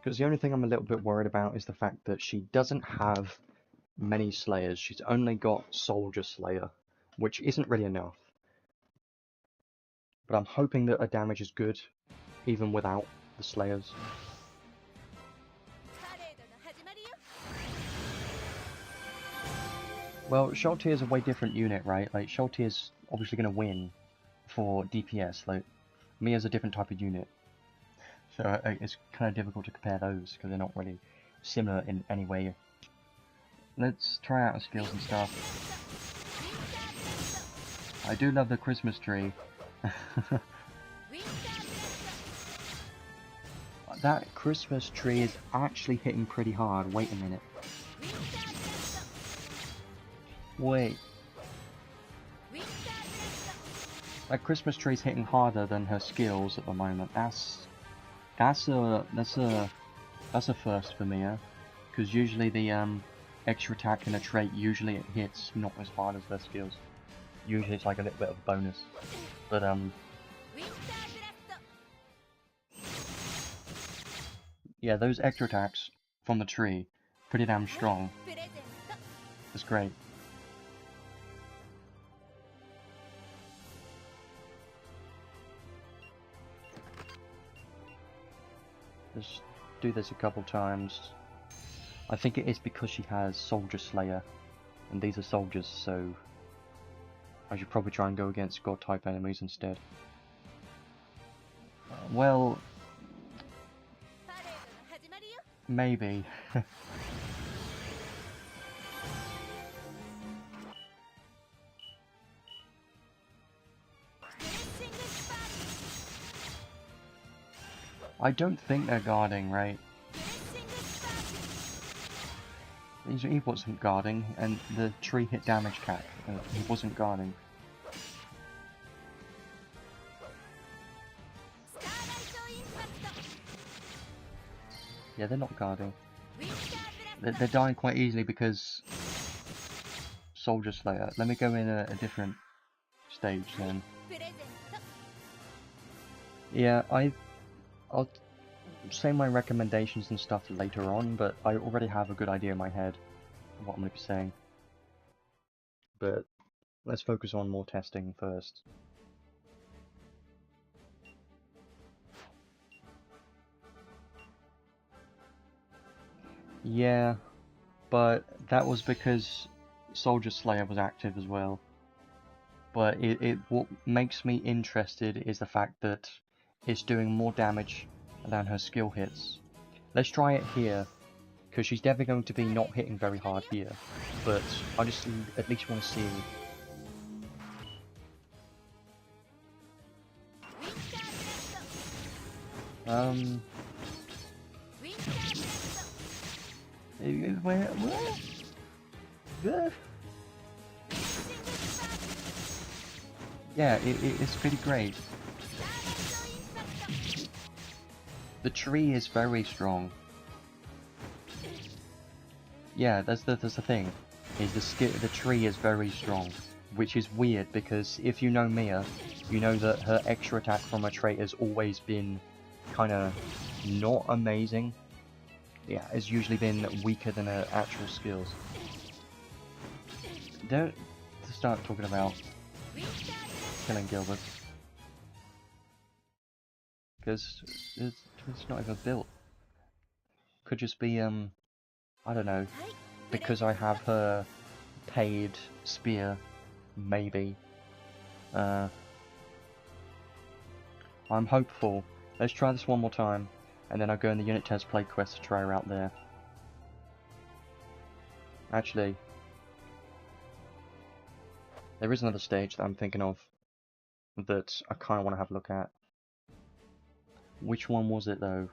Because the only thing I'm a little bit worried about is the fact that she doesn't have many Slayers. She's only got Soldier Slayer, which isn't really enough. But I'm hoping that her damage is good, even without the Slayers. Well, Sholtir is a way different unit, right? Like, Sholtir is obviously going to win for DPS. Like, Mia's a different type of unit. So it's kind of difficult to compare those, because they're not really similar in any way. Let's try out her skills and stuff. I do love the Christmas tree. That Christmas tree is actually hitting pretty hard. Wait a minute. Wait. That Christmas tree is hitting harder than her skills at the moment. That's a first for Mia, because usually the extra attack in a trait, usually it hits not as hard as their skills. Usually it's like a little bit of a bonus, but yeah, those extra attacks from the tree, pretty damn strong. That's great. Just do this a couple times. I think it is because she has Soldier Slayer, and these are soldiers, so I should probably try and go against God type enemies instead. Well, maybe. I don't think they're guarding, right? He wasn't guarding, and the tree hit damage cap. He wasn't guarding. Yeah, they're not guarding. They're dying quite easily because Soldier Slayer. Let me go in a different stage then. Yeah, I'll say my recommendations and stuff later on, but I already have a good idea in my head of what I'm going to be saying. But let's focus on more testing first. Yeah, but that was because Soldier Slayer was active as well. But what makes me interested is the fact that it's doing more damage than her skill hits. Let's try it here, because she's definitely going to be not hitting very hard here. But I just at least want to see. Where? Yeah, it's pretty great. The tree is very strong. Yeah, that's the thing. Is the tree is very strong, which is weird because if you know Mia, you know that her extra attack from her trait has always been kind of not amazing. Yeah, it's usually been weaker than her actual skills. Don't start talking about killing Gilbert, because it's not even built. Could just be I don't know, because I have her paid spear, maybe. I'm hopeful. Let's try this one more time, and then I'll go in the unit test play quest to try her out there. Actually, there is another stage that I'm thinking of that I kind of want to have a look at. Which one was it though?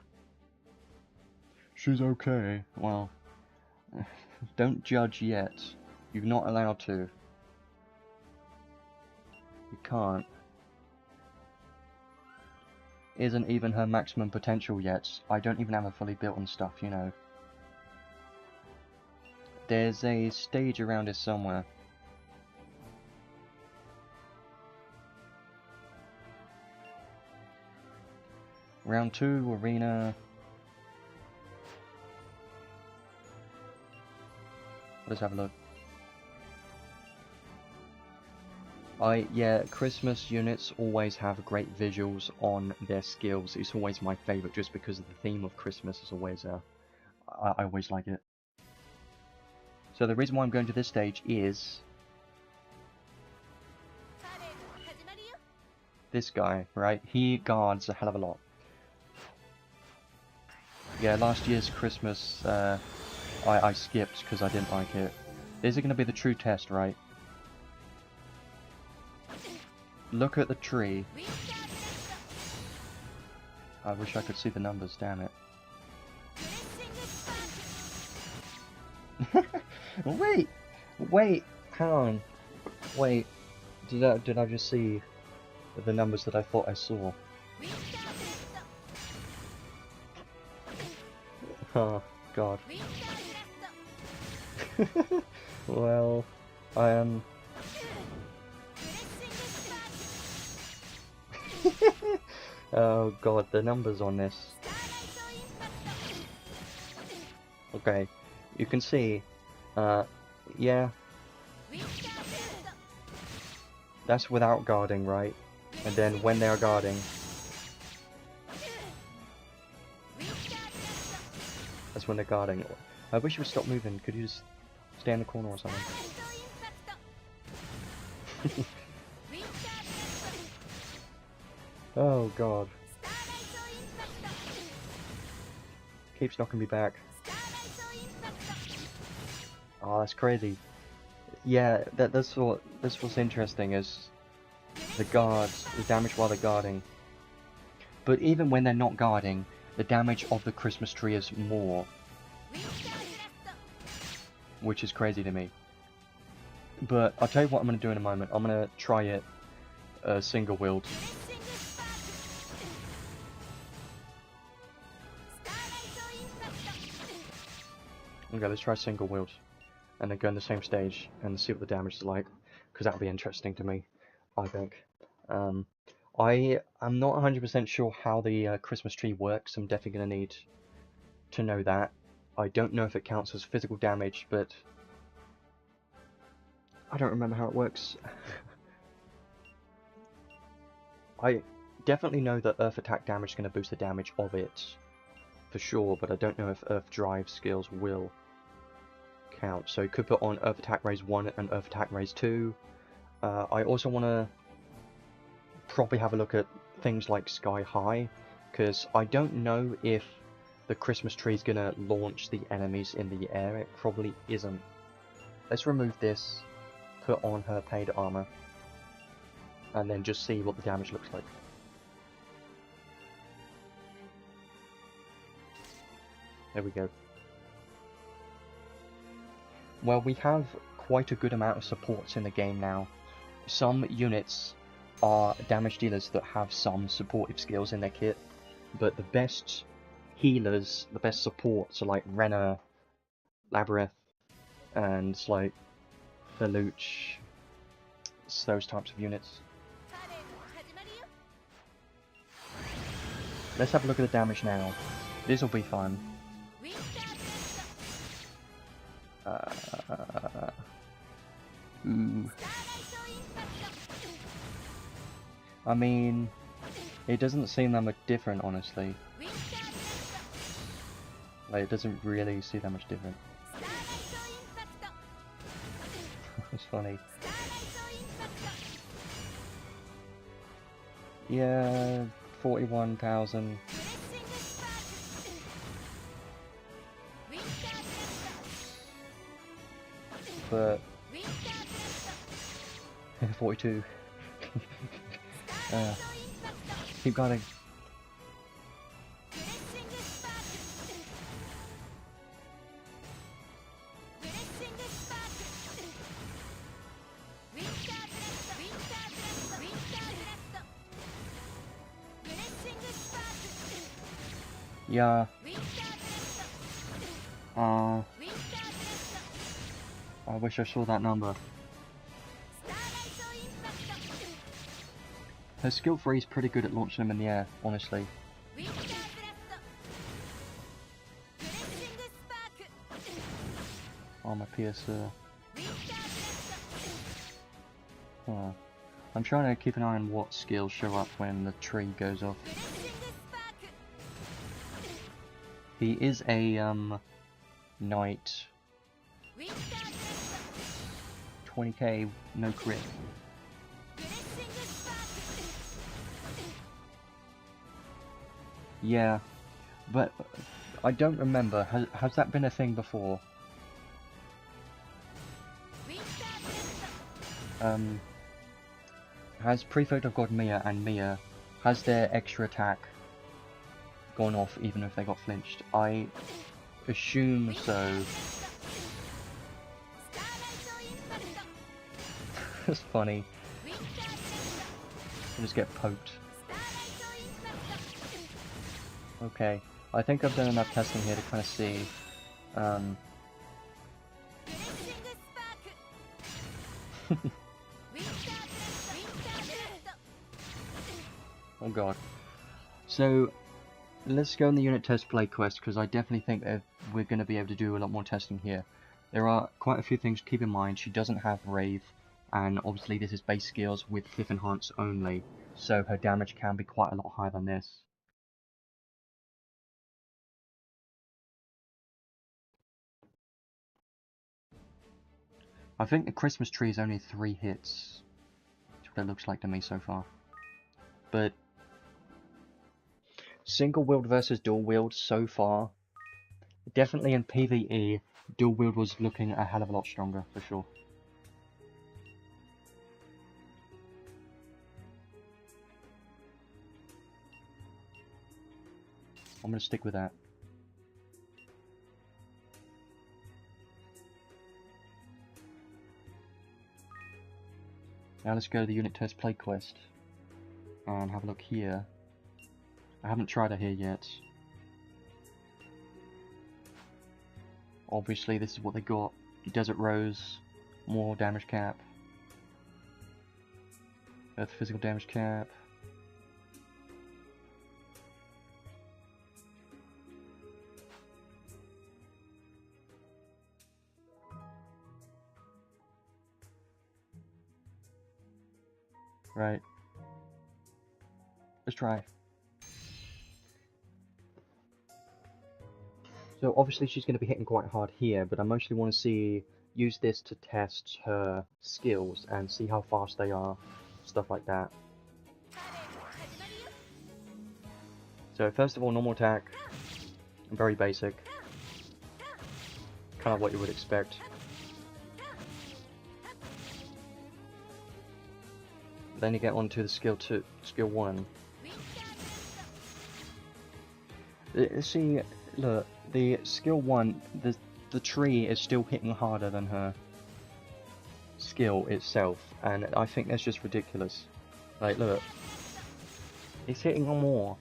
She's okay. Well, don't judge yet. You're not allowed to. You can't. Isn't even her maximum potential yet. I don't even have her fully built and stuff, you know. There's a stage around it somewhere. Round 2, arena. Let's have a look. Yeah, Christmas units always have great visuals on their skills. It's always my favourite just because of the theme of Christmas is always, I always like it. So the reason why I'm going to this stage is this guy, right? He guards a hell of a lot. Yeah, last year's Christmas, I skipped because I didn't like it. This is going to be the true test, right? Look at the tree. I wish I could see the numbers, damn it. Wait, hang on. Wait, did I just see the numbers that I thought I saw? Oh, God. Well, I am... Oh God, the numbers on this. Okay, you can see, yeah. That's without guarding, right? And then when they are guarding, that's when they're guarding. I wish you would stop moving. Could you just stay in the corner or something? Oh God. Keeps knocking me back. Oh, that's crazy. Yeah, that's what's interesting is the guards, the damage while they're guarding. But even when they're not guarding, the damage of the Christmas tree is more, which is crazy to me. But I'll tell you what I'm going to do in a moment. I'm going to try it single wield. Okay, let's try single wield and then go in the same stage and see what the damage is like, because that'll be interesting to me, I think. I am not 100% sure how the Christmas tree works. I'm definitely going to need to know that. I don't know if it counts as physical damage, but I don't remember how it works. I definitely know that Earth attack damage is going to boost the damage of it, for sure, but I don't know if Earth drive skills will count. So you could put on Earth attack raise 1 and Earth attack raise 2. I also want to probably have a look at things like Sky High, because I don't know if the Christmas tree is going to launch the enemies in the air. It probably isn't. Let's remove this, put on her paid armor, and then just see what the damage looks like. There we go. Well, we have quite a good amount of supports in the game now. Some units are damage dealers that have some supportive skills in their kit, but the best healers, the best supports are like Renner, Labyrinth, and like Feluch. It's those types of units. Let's have a look at the damage now. This will be fun. Ooh. I mean, it doesn't seem that much different, honestly. Like, it doesn't really see that much different. It's funny. Yeah, 41,000. But 42. Keep going. Yeah. I wish I saw that number. Her skill 3 is pretty good at launching them in the air, honestly. Armor piercer. Oh. I'm trying to keep an eye on what skills show up when the tree goes off. He is a knight. 20k, no crit. Yeah, but I don't remember. Has that been a thing before? Has Prefect of God Mia and Mia, has their extra attack gone off even if they got flinched? I assume so. It's funny. I just get poked. Okay, I think I've done enough testing here to kind of see. Oh god. So, let's go on the unit test play quest, because I definitely think that we're going to be able to do a lot more testing here. There are quite a few things to keep in mind. She doesn't have Rave, and obviously this is base skills with Cliff Enhance only, so her damage can be quite a lot higher than this. I think the Christmas tree is only 3 hits. That's what it looks like to me so far. But single wield versus dual wield so far, definitely in PvE, dual wield was looking a hell of a lot stronger for sure. I'm going to stick with that. Now let's go to the unit test play quest and have a look here. I haven't tried it here yet. Obviously this is what they got. Desert Rose, more damage cap. Earth physical damage cap. Right. Let's try. So obviously she's going to be hitting quite hard here, but I mostly want to use this to test her skills and see how fast they are, stuff like that. So first of all, normal attack, very basic, kind of what you would expect. Then you get on to the skill 1. See, look, the skill 1, the tree is still hitting harder than her skill itself, and I think that's just ridiculous. Like, look, it's hitting on more.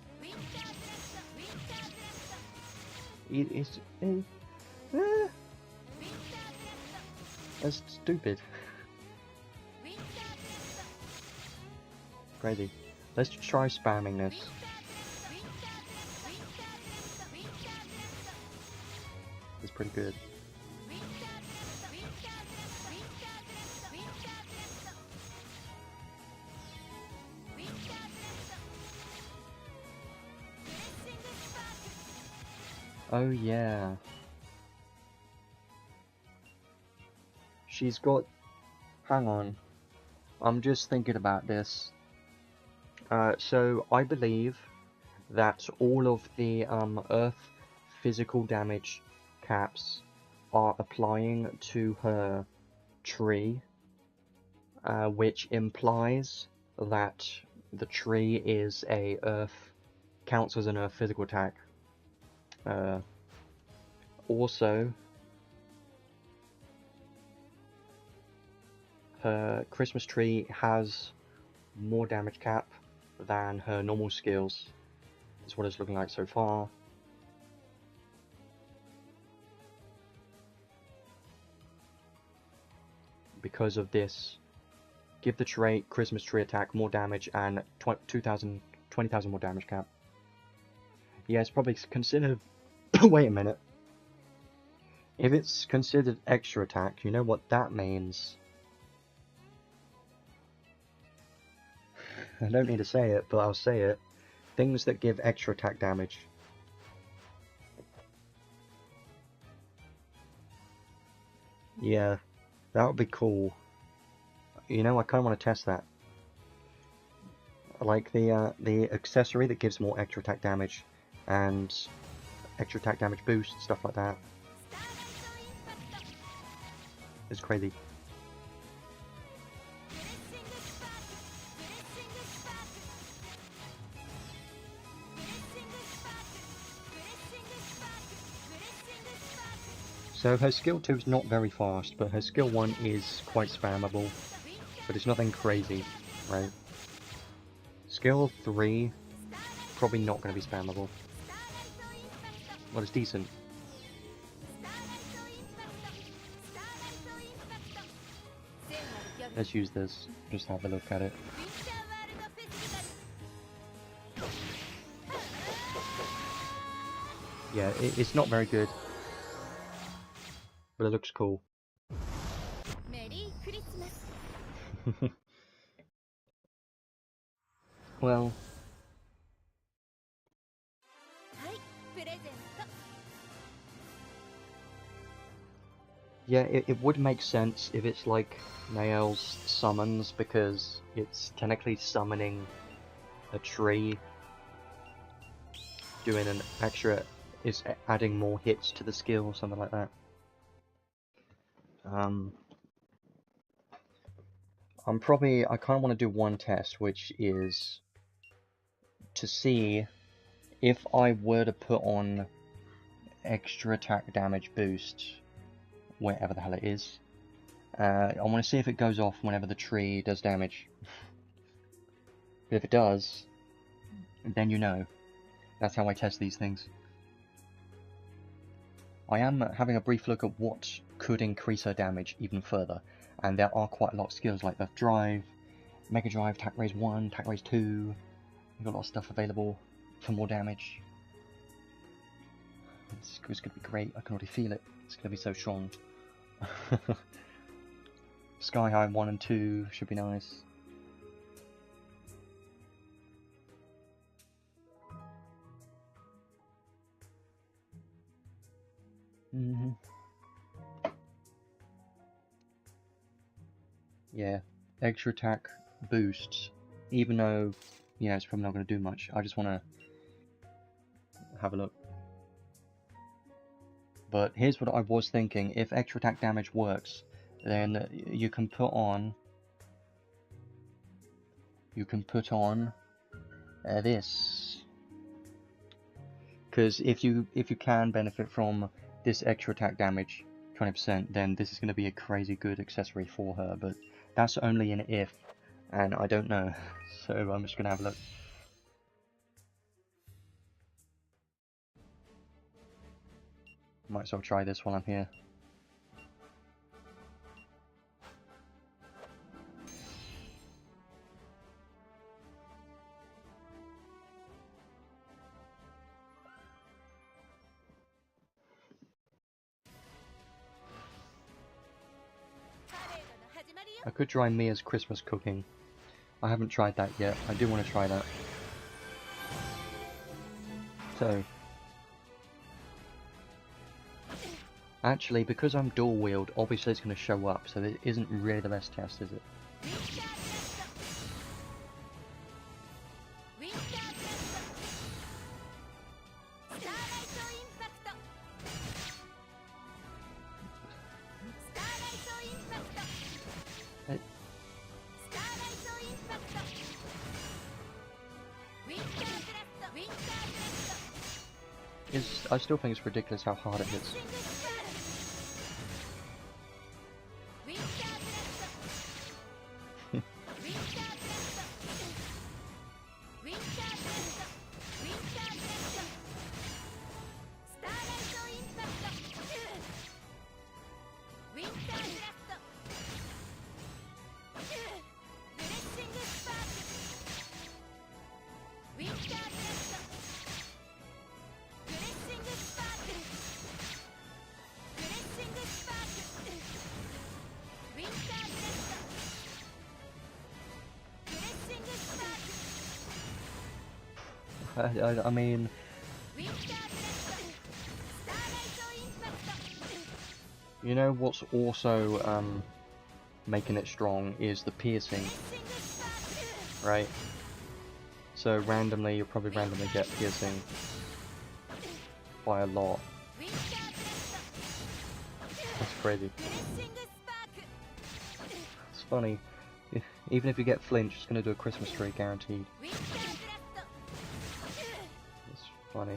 That's stupid. Crazy. Let's try spamming this. It's pretty good. Oh yeah. She's got... Hang on. I'm just thinking about this. So I believe that all of the Earth physical damage caps are applying to her tree, which implies that the tree is counts as an Earth physical attack. Also, her Christmas tree has more damage cap than her normal skills. That's what it's looking like so far. Because of this, give the trait Christmas tree attack more damage and 20,000 more damage cap. Yeah, it's probably considered... Wait a minute. If it's considered extra attack, you know what that means? I don't need to say it, but I'll say it. Things that give extra attack damage. Yeah, that would be cool. You know, I kind of want to test that. Like the accessory that gives more extra attack damage and extra attack damage boost, stuff like that. It's crazy. So her skill 2 is not very fast, but her skill 1 is quite spammable. But it's nothing crazy, right? Skill 3, probably not going to be spammable. Well, it's decent. Let's use this, just have a look at it. Yeah, it's not very good. But it looks cool. Merry Christmas. Well. Yeah, it would make sense if it's like Nael's summons, because it's technically summoning a tree, doing an extra, is adding more hits to the skill or something like that. I kind of want to do one test, which is to see if I were to put on extra attack damage boost, wherever the hell it is, I want to see if it goes off whenever the tree does damage. If it does, then you know. That's how I test these things. I am having a brief look at what could increase her damage even further, and there are quite a lot of skills like the Drive, Mega Drive, Attack Raise 1, Attack Raise 2. You've got a lot of stuff available for more damage. It's going to be great, I can already feel it. It's going to be so strong. Sky High 1 and 2 should be nice. Yeah, extra attack boosts, even though, yeah, it's probably not going to do much. I just want to have a look. But here's what I was thinking: if extra attack damage works, then you can put on this, because if you can benefit from this extra attack damage 20%, then this is going to be a crazy good accessory for her. But that's only an if, and I don't know, so I'm just going to have a look. Might as well try this while I'm here. I could try Mia's Christmas cooking. I haven't tried that yet. I do want to try that. So, actually, because I'm dual wield, obviously it's going to show up, so it isn't really the best test, is it? I still think it's ridiculous how hard it hits. I mean, you know what's also making it strong is the piercing, right? So randomly, you'll probably randomly get piercing by a lot. That's crazy. It's funny. Even if you get flinch, it's going to do a Christmas tree, guaranteed. Funny.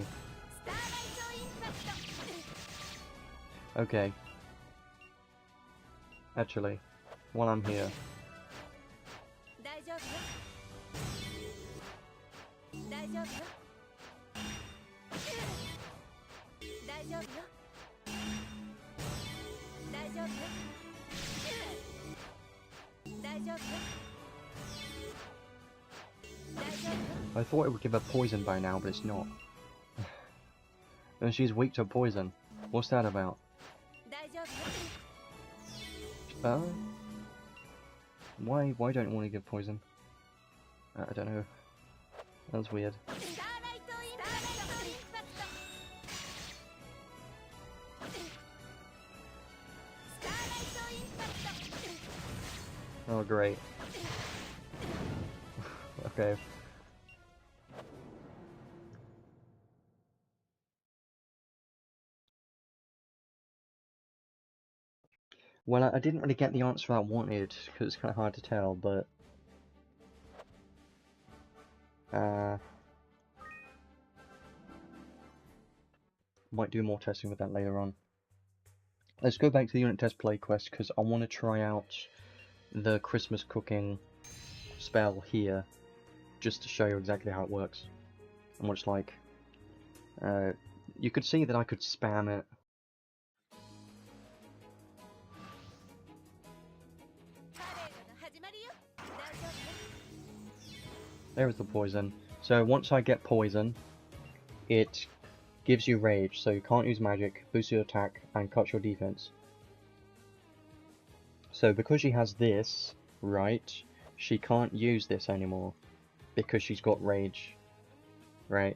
Okay. Actually, while I'm here. I thought it would give her poison by now, but it's not. And she's weak to poison. What's that about? Why don't you want to give poison? I don't know. That's weird. Oh great. Okay. Well, I didn't really get the answer I wanted, because it's kind of hard to tell, but... Might do more testing with that later on. Let's go back to the unit test play quest, because I want to try out the Christmas cooking spell here, just to show you exactly how it works and what it's like. You could see that I could spam it. There is the poison. So once I get poison, it gives you rage, so you can't use magic, boosts your attack, and cuts your defense. So because she has this, right, she can't use this anymore, because she's got rage, right?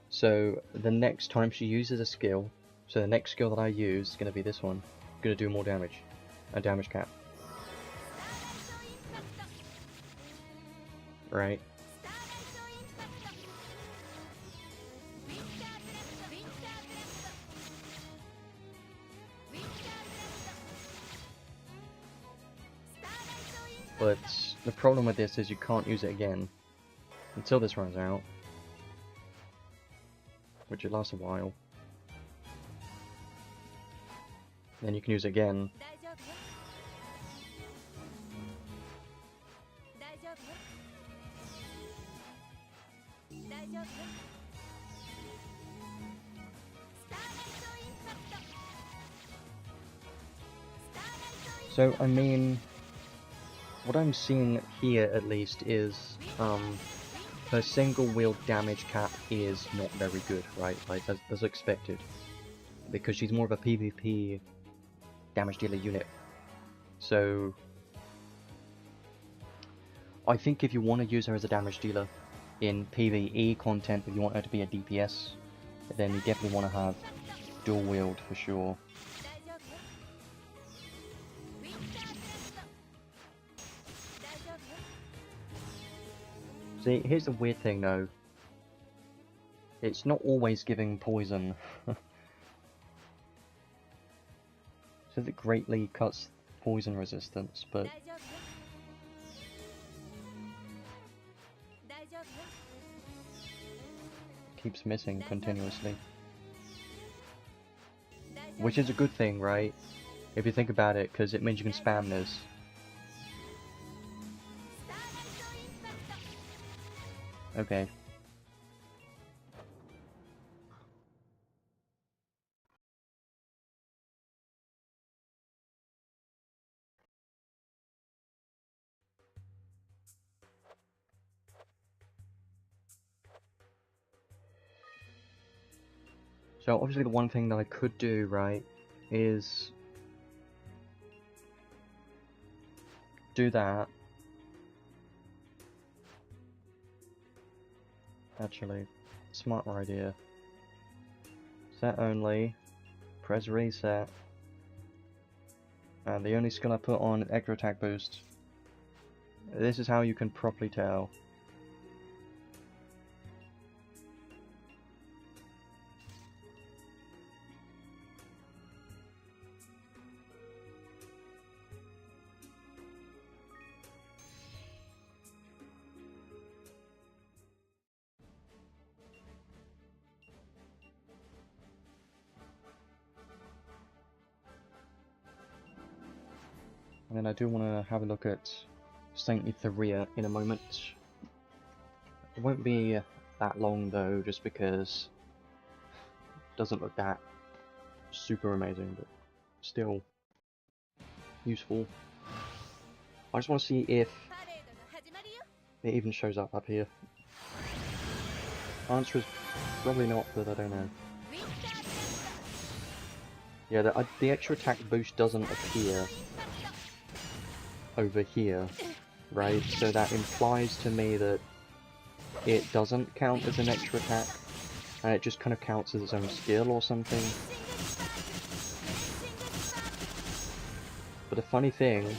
So the next time she uses a skill, so the next skill that I use is going to be this one, going to do more damage, a damage cap. Right? But the problem with this is you can't use it again until this runs out, which it lasts a while. Then you can use it again. So, I mean, what I'm seeing here at least is, her single wield damage cap is not very good, right? Like, as expected. Because she's more of a PvP damage dealer unit. So, I think if you want to use her as a damage dealer in PvE content, if you want her to be a DPS, then you definitely want to have dual wield for sure. See, here's the weird thing though. It's not always giving poison. So it greatly cuts poison resistance, but keeps missing continuously. Which is a good thing, right? If you think about it, because it means you can spam this. Okay. So obviously the one thing that I could do, right, is do that. Actually, smarter idea. Set only, press reset, and the only skill I put on extra attack boost. This is how you can properly tell. And then I do want to have a look at Saint XTheria in a moment. It won't be that long though, just because it doesn't look that super amazing, but still useful. I just want to see if it even shows up here. Answer is probably not, but I don't know. Yeah, the extra attack boost doesn't appear over here, right? So that implies to me that it doesn't count as an extra attack, and it just kind of counts as its own skill or something. But the funny thing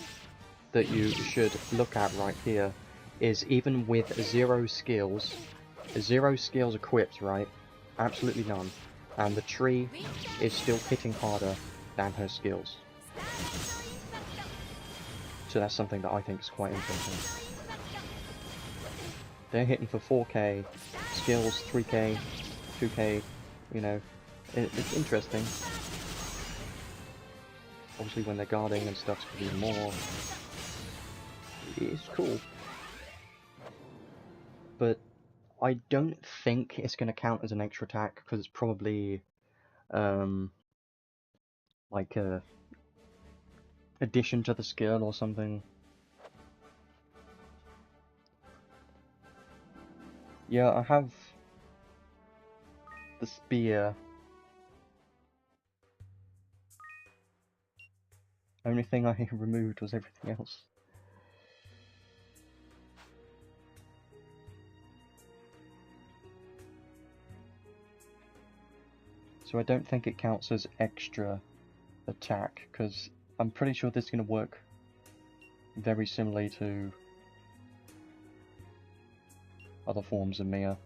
that you should look at right here is even with zero skills equipped, right? Absolutely none. And the tree is still hitting harder than her skills. So that's something that I think is quite interesting. They're hitting for 4k, skills 3k, 2k, you know, It's interesting. Obviously when they're guarding and stuff, it's going to be more. It's cool. But I don't think it's going to count as an extra attack, because it's probably like a addition to the skill or something. Yeah, I have the spear. Only thing I removed was everything else. So I don't think it counts as extra attack, because I'm pretty sure this is going to work very similarly to other forms of Mia.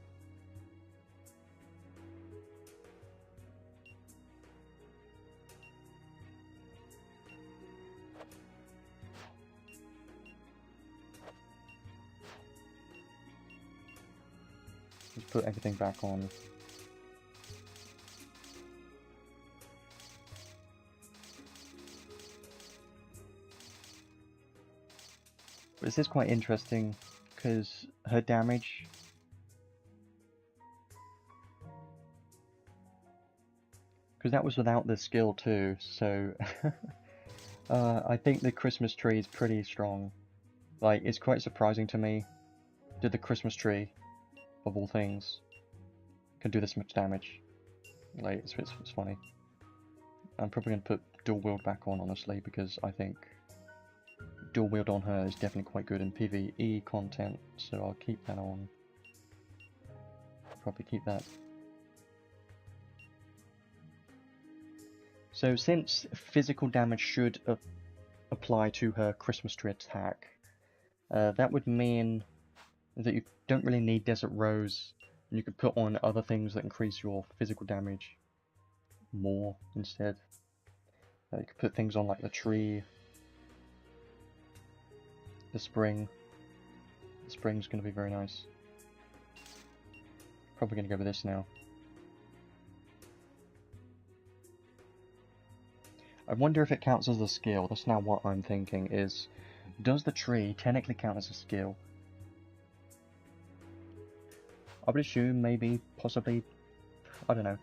Let's put everything back on. But this is quite interesting, because her damage... Because that was without the skill too, so... I think the Christmas tree is pretty strong. Like, it's quite surprising to me that the Christmas tree, of all things, can do this much damage. Like, it's funny. I'm probably going to put dual wield back on, honestly, because I think dual wield on her is definitely quite good in PvE content, so I'll keep that on. Probably keep that. So since physical damage should apply to her Christmas tree attack, that would mean that you don't really need Desert Rose, and you could put on other things that increase your physical damage more instead. You could put things on like the tree, the spring. The spring's going to be very nice. Probably going to go with this now. I wonder if it counts as a skill. That's now what I'm thinking is, does the tree technically count as a skill? I would assume, maybe, possibly, I don't know.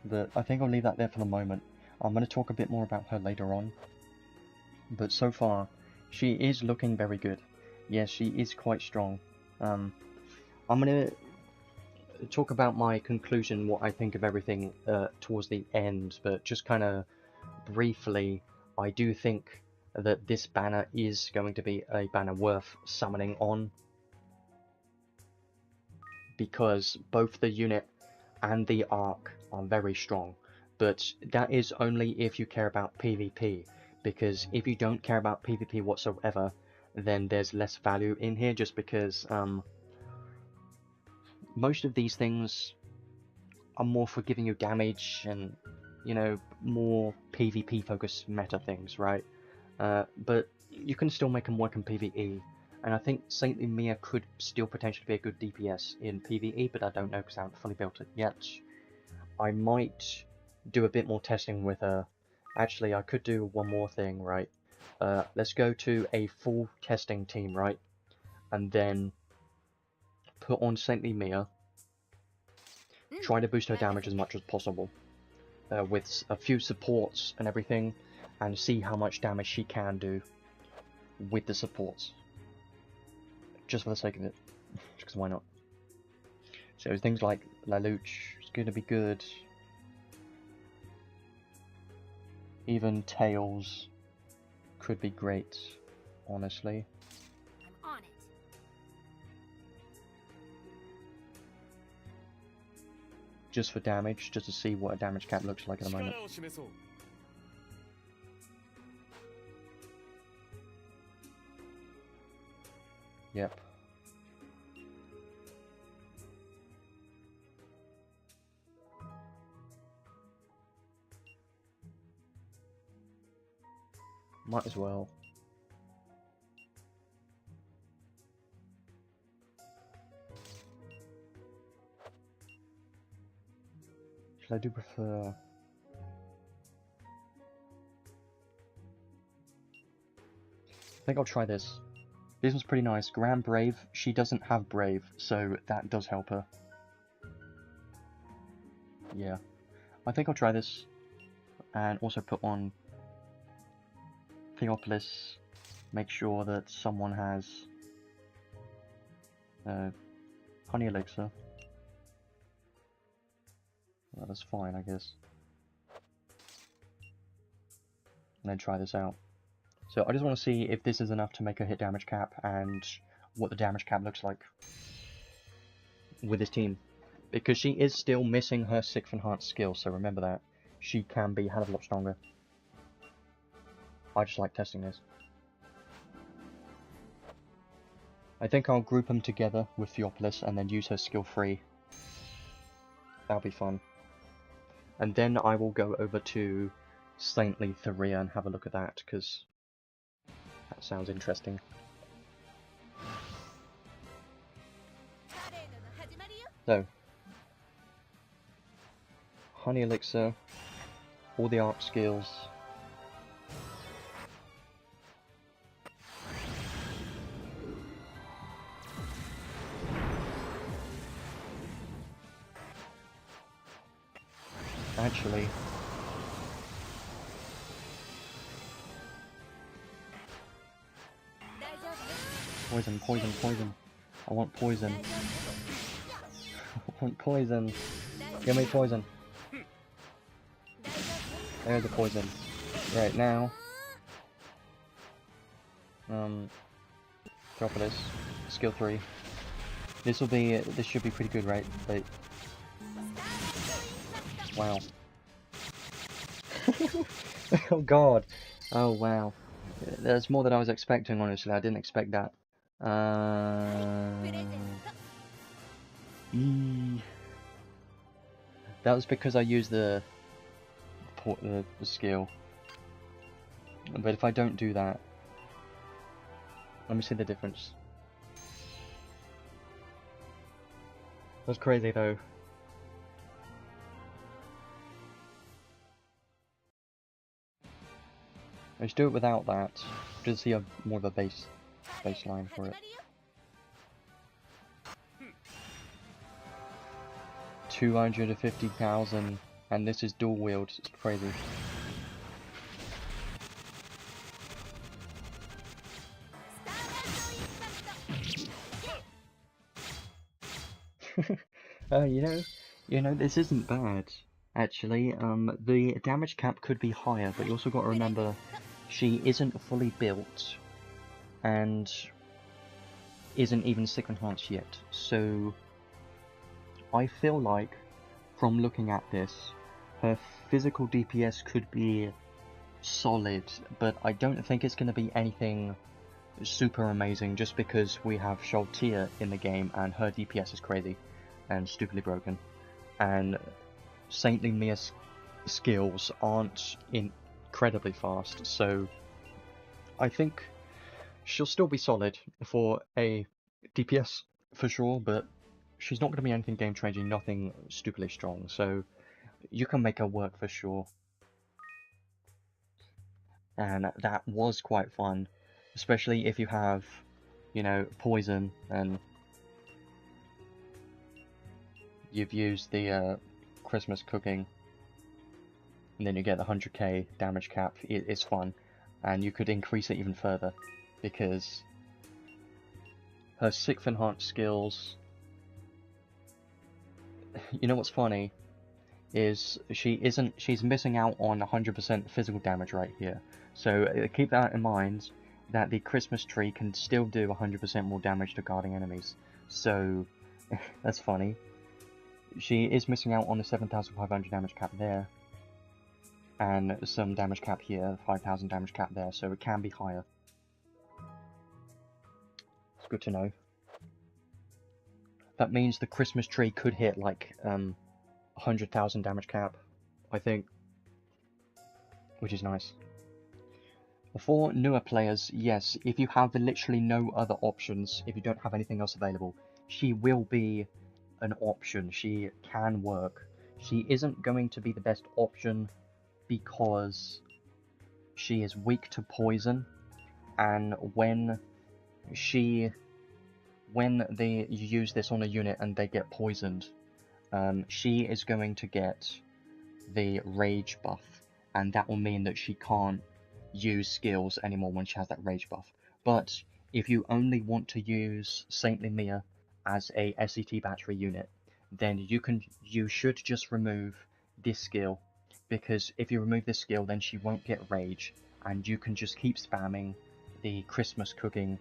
But I think I'll leave that there for the moment. I'm going to talk a bit more about her later on. But so far, she is looking very good. Yes, she is quite strong. I'm going to talk about my conclusion, what I think of everything towards the end, but just kind of briefly, I do think that this banner is going to be a banner worth summoning on, because both the unit and the arc are very strong, but that is only if you care about PvP, because if you don't care about PvP whatsoever, then there's less value in here, just because most of these things are more for giving you damage and, you know, more PvP focused meta things, right? But you can still make them work in PvE, and I think Saintly Mia could still potentially be a good DPS in PvE, but I don't know because I haven't fully built it yet. I might do a bit more testing with her. Actually, I could do one more thing, right? Let's go to a full testing team, right? And then put on Saintly Mia, try to boost her damage as much as possible, with a few supports and everything, and see how much damage she can do with the supports. Just for the sake of it, because why not? So things like Lelouch is going to be good. Even Tails could be great, honestly. I'm on it. Just for damage, just to see what a damage cap looks like at the moment. Yep. Might as well. Actually, I do prefer... I think I'll try this. This one's pretty nice. Grand Brave. She doesn't have Brave, so that does help her. Yeah. I think I'll try this. And also put on Theopolis. Make sure that someone has honey elixir. Well, that's fine, I guess. And then try this out. So I just want to see if this is enough to make her hit damage cap and what the damage cap looks like with this team. Because she is still missing her 6th enhanced skill, so remember that. She can be a hell of a lot stronger. I just like testing this. I think I'll group them together with Theopolis and then use her skill 3. That'll be fun. And then I will go over to Saintly XTheria and have a look at that, because that sounds interesting. So, honey elixir, all the arc skills. Actually, poison, poison, poison. I want poison. I want poison. Give me poison. There's the poison. Right now. Drop this. Skill 3. This should be pretty good, right? But wow. Oh god. Oh wow. That's more than I was expecting, honestly. I didn't expect that. That was because I used the skill. But if I don't do that... Let me see the difference. That's crazy though. Let's do it without that, just to see more of a baseline for it. 250,000, and this is dual wield. It's crazy. You know, this isn't bad. Actually, the damage cap could be higher, but you also got to remember she isn't fully built and isn't even 6th enhanced yet. So I feel like, from looking at this, her physical DPS could be solid, but I don't think it's going to be anything super amazing just because we have Shaltia in the game and her DPS is crazy and stupidly broken. And Saintly Mia's skills aren't incredibly fast, so I think she'll still be solid for a DPS for sure, but she's not going to be anything game changing, nothing stupidly strong, so you can make her work for sure. And that was quite fun, especially if you have, you know, poison and you've used the Christmas cooking, and then you get the 100k damage cap. It's fun, and you could increase it even further because her 6th enhanced skills. You know what's funny is she's missing out on 100% physical damage right here. So keep that in mind, that the Christmas tree can still do 100% more damage to guarding enemies. So that's funny. She is missing out on the 7,500 damage cap there, and some damage cap here, 5,000 damage cap there, so it can be higher. It's good to know. That means the Christmas tree could hit like 100,000 damage cap, I think, which is nice. For newer players, yes, if you have literally no other options, if you don't have anything else available, she will be an option. She can work. she isn't going to be the best option because she is weak to poison, and when you use this on a unit and they get poisoned, she is going to get the rage buff, and that will mean that she can't use skills anymore when she has that rage buff. But if you only want to use Saintly Mia as a SCT battery unit, then you should just remove this skill, because if you remove this skill then she won't get rage, and you can just keep spamming the Christmas cooking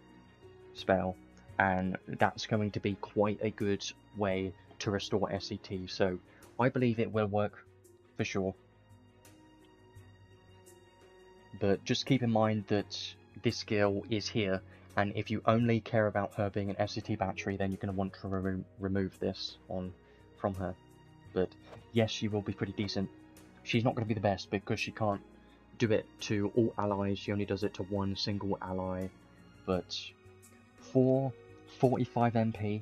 spell, and that's going to be quite a good way to restore SCT. So I believe it will work for sure, but just keep in mind that this skill is here, and if you only care about her being an SCT battery, then you're going to want to remove this from her. But yes, she will be pretty decent. She's not going to be the best because she can't do it to all allies, she only does it to one single ally, but for 45 MP,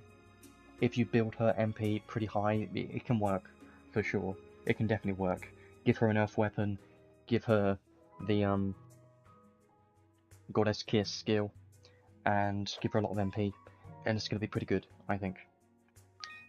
if you build her MP pretty high, it can work for sure. It can definitely work. Give her an earth weapon, give her the Goddess Kiss skill, and give her a lot of MP, and it's going to be pretty good, I think.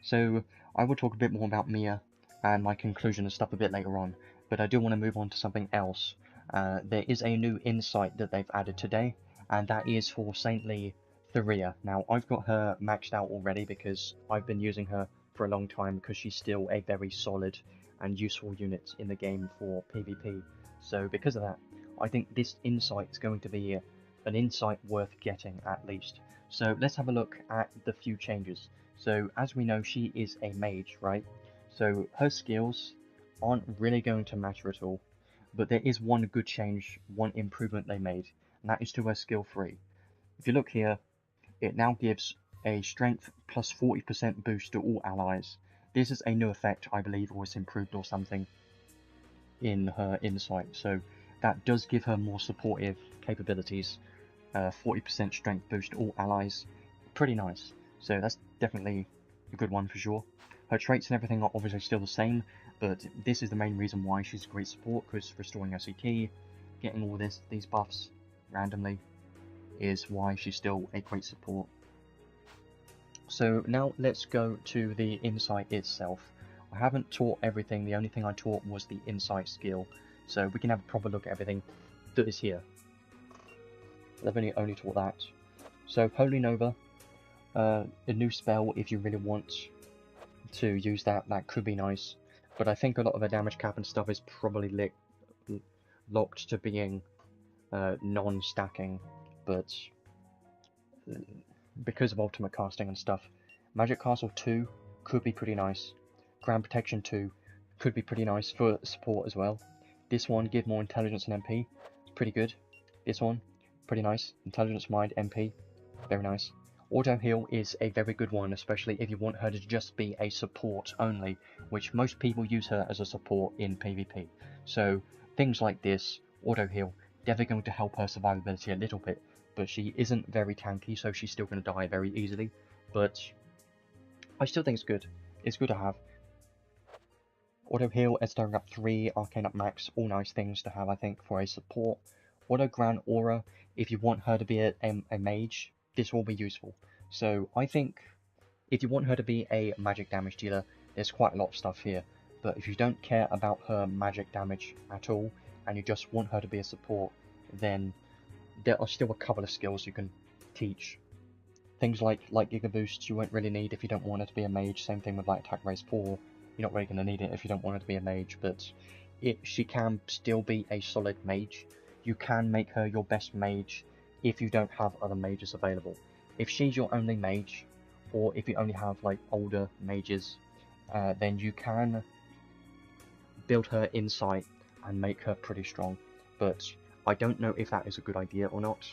So I will talk a bit more about Mia and my conclusion and stuff a bit later on, but I do want to move on to something else. There is a new insight that they've added today, and that is for Saintly XTheria. Now, I've got her maxed out already because I've been using her for a long time, because she's still a very solid and useful unit in the game for PvP. So because of that, I think this insight is going to be an insight worth getting, at least. So let's have a look at the few changes. So as we know, she is a mage, right? So her skills aren't really going to matter at all, but there is one good change, one improvement they made, and that is to her skill 3. If you look here, it now gives a strength plus 40% boost to all allies. This is a new effect, I believe, or it's improved or something in her insight, so that does give her more supportive capabilities. 40% strength boost to all allies, pretty nice. So that's definitely a good one for sure. Her traits and everything are obviously still the same, but this is the main reason why she's a great support, because restoring SCT, getting all these buffs randomly, is why she's still a great support. So now let's go to the insight itself. I haven't taught everything, the only thing I taught was the insight skill, so we can have a proper look at everything that is here. I've only taught that. So Holy Nova, a new spell if you really want to use that could be nice, but I think a lot of the damage cap and stuff is probably locked to being non-stacking, but because of ultimate casting and stuff. Magic Castle 2 could be pretty nice. Ground Protection 2 could be pretty nice for support as well. This one, give more intelligence and MP, it's pretty good. This one, pretty nice. Intelligence, Mind, MP, very nice. Auto Heal is a very good one, especially if you want her to just be a support only, which most people use her as a support in PvP. So things like this, Auto Heal, definitely going to help her survivability a little bit, but she isn't very tanky, so she's still going to die very easily. But I still think it's good. It's good to have. Auto Heal, Edstone Up 3, Arcane Up Max, all nice things to have, I think, for a support. Auto Grant Aura, if you want her to be a mage, this will be useful. So I think if you want her to be a magic damage dealer, there's quite a lot of stuff here. But if you don't care about her magic damage at all, and you just want her to be a support, then there are still a couple of skills you can teach. Things like Giga Boost you won't really need if you don't want her to be a mage. Same thing with like Attack Raise 4. You're not really going to need it if you don't want her to be a mage, but she can still be a solid mage. You can make her your best mage if you don't have other mages available. If she's your only mage, or if you only have like older mages, then you can build her insight and make her pretty strong. But I don't know if that is a good idea or not,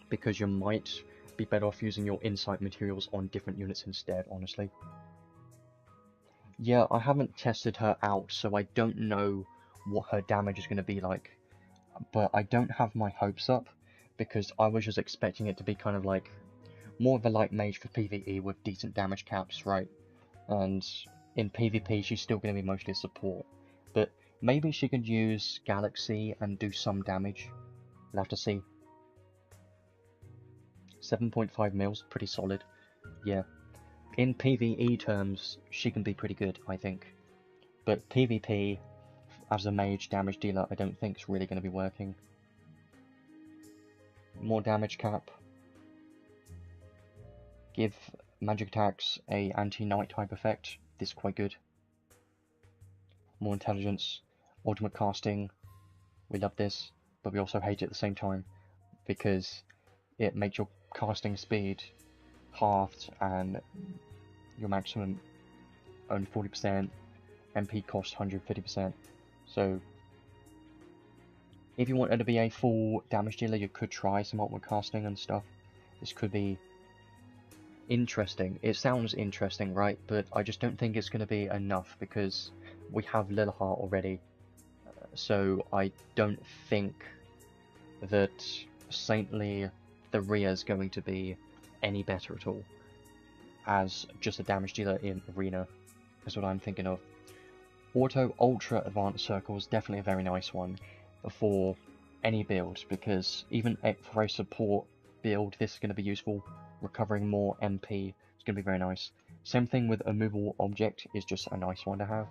because you might be better off using your insight materials on different units instead, honestly. Yeah, I haven't tested her out, so I don't know what her damage is going to be like, but I don't have my hopes up, because I was just expecting it to be kind of like more of a light mage for PvE with decent damage caps, right? And in PvP she's still going to be mostly support, but maybe she could use Galaxy and do some damage. We'll have to see. 7.5 mils, pretty solid. Yeah. In PvE terms, she can be pretty good, I think. But PvP, as a mage damage dealer, I don't think is really going to be working. More damage cap. Give magic attacks a anti-knight type effect. This is quite good. More intelligence. Ultimate casting. We love this, but we also hate it at the same time, because it makes your casting speed halved and your maximum only 40%, MP cost 150%. So if you wanted to be a full damage dealer, you could try some ultimate casting and stuff. This could be interesting. It sounds interesting, right? But I just don't think it's going to be enough, because we have Lilihart already. So I don't think that Saintly XTheria is going to be any better at all as just a damage dealer in Arena. That's what I'm thinking of. Auto Ultra Advanced Circle is definitely a very nice one for any build, because even for a support build, this is going to be useful. Recovering more MP is going to be very nice. Same thing with Immovable Object is just a nice one to have.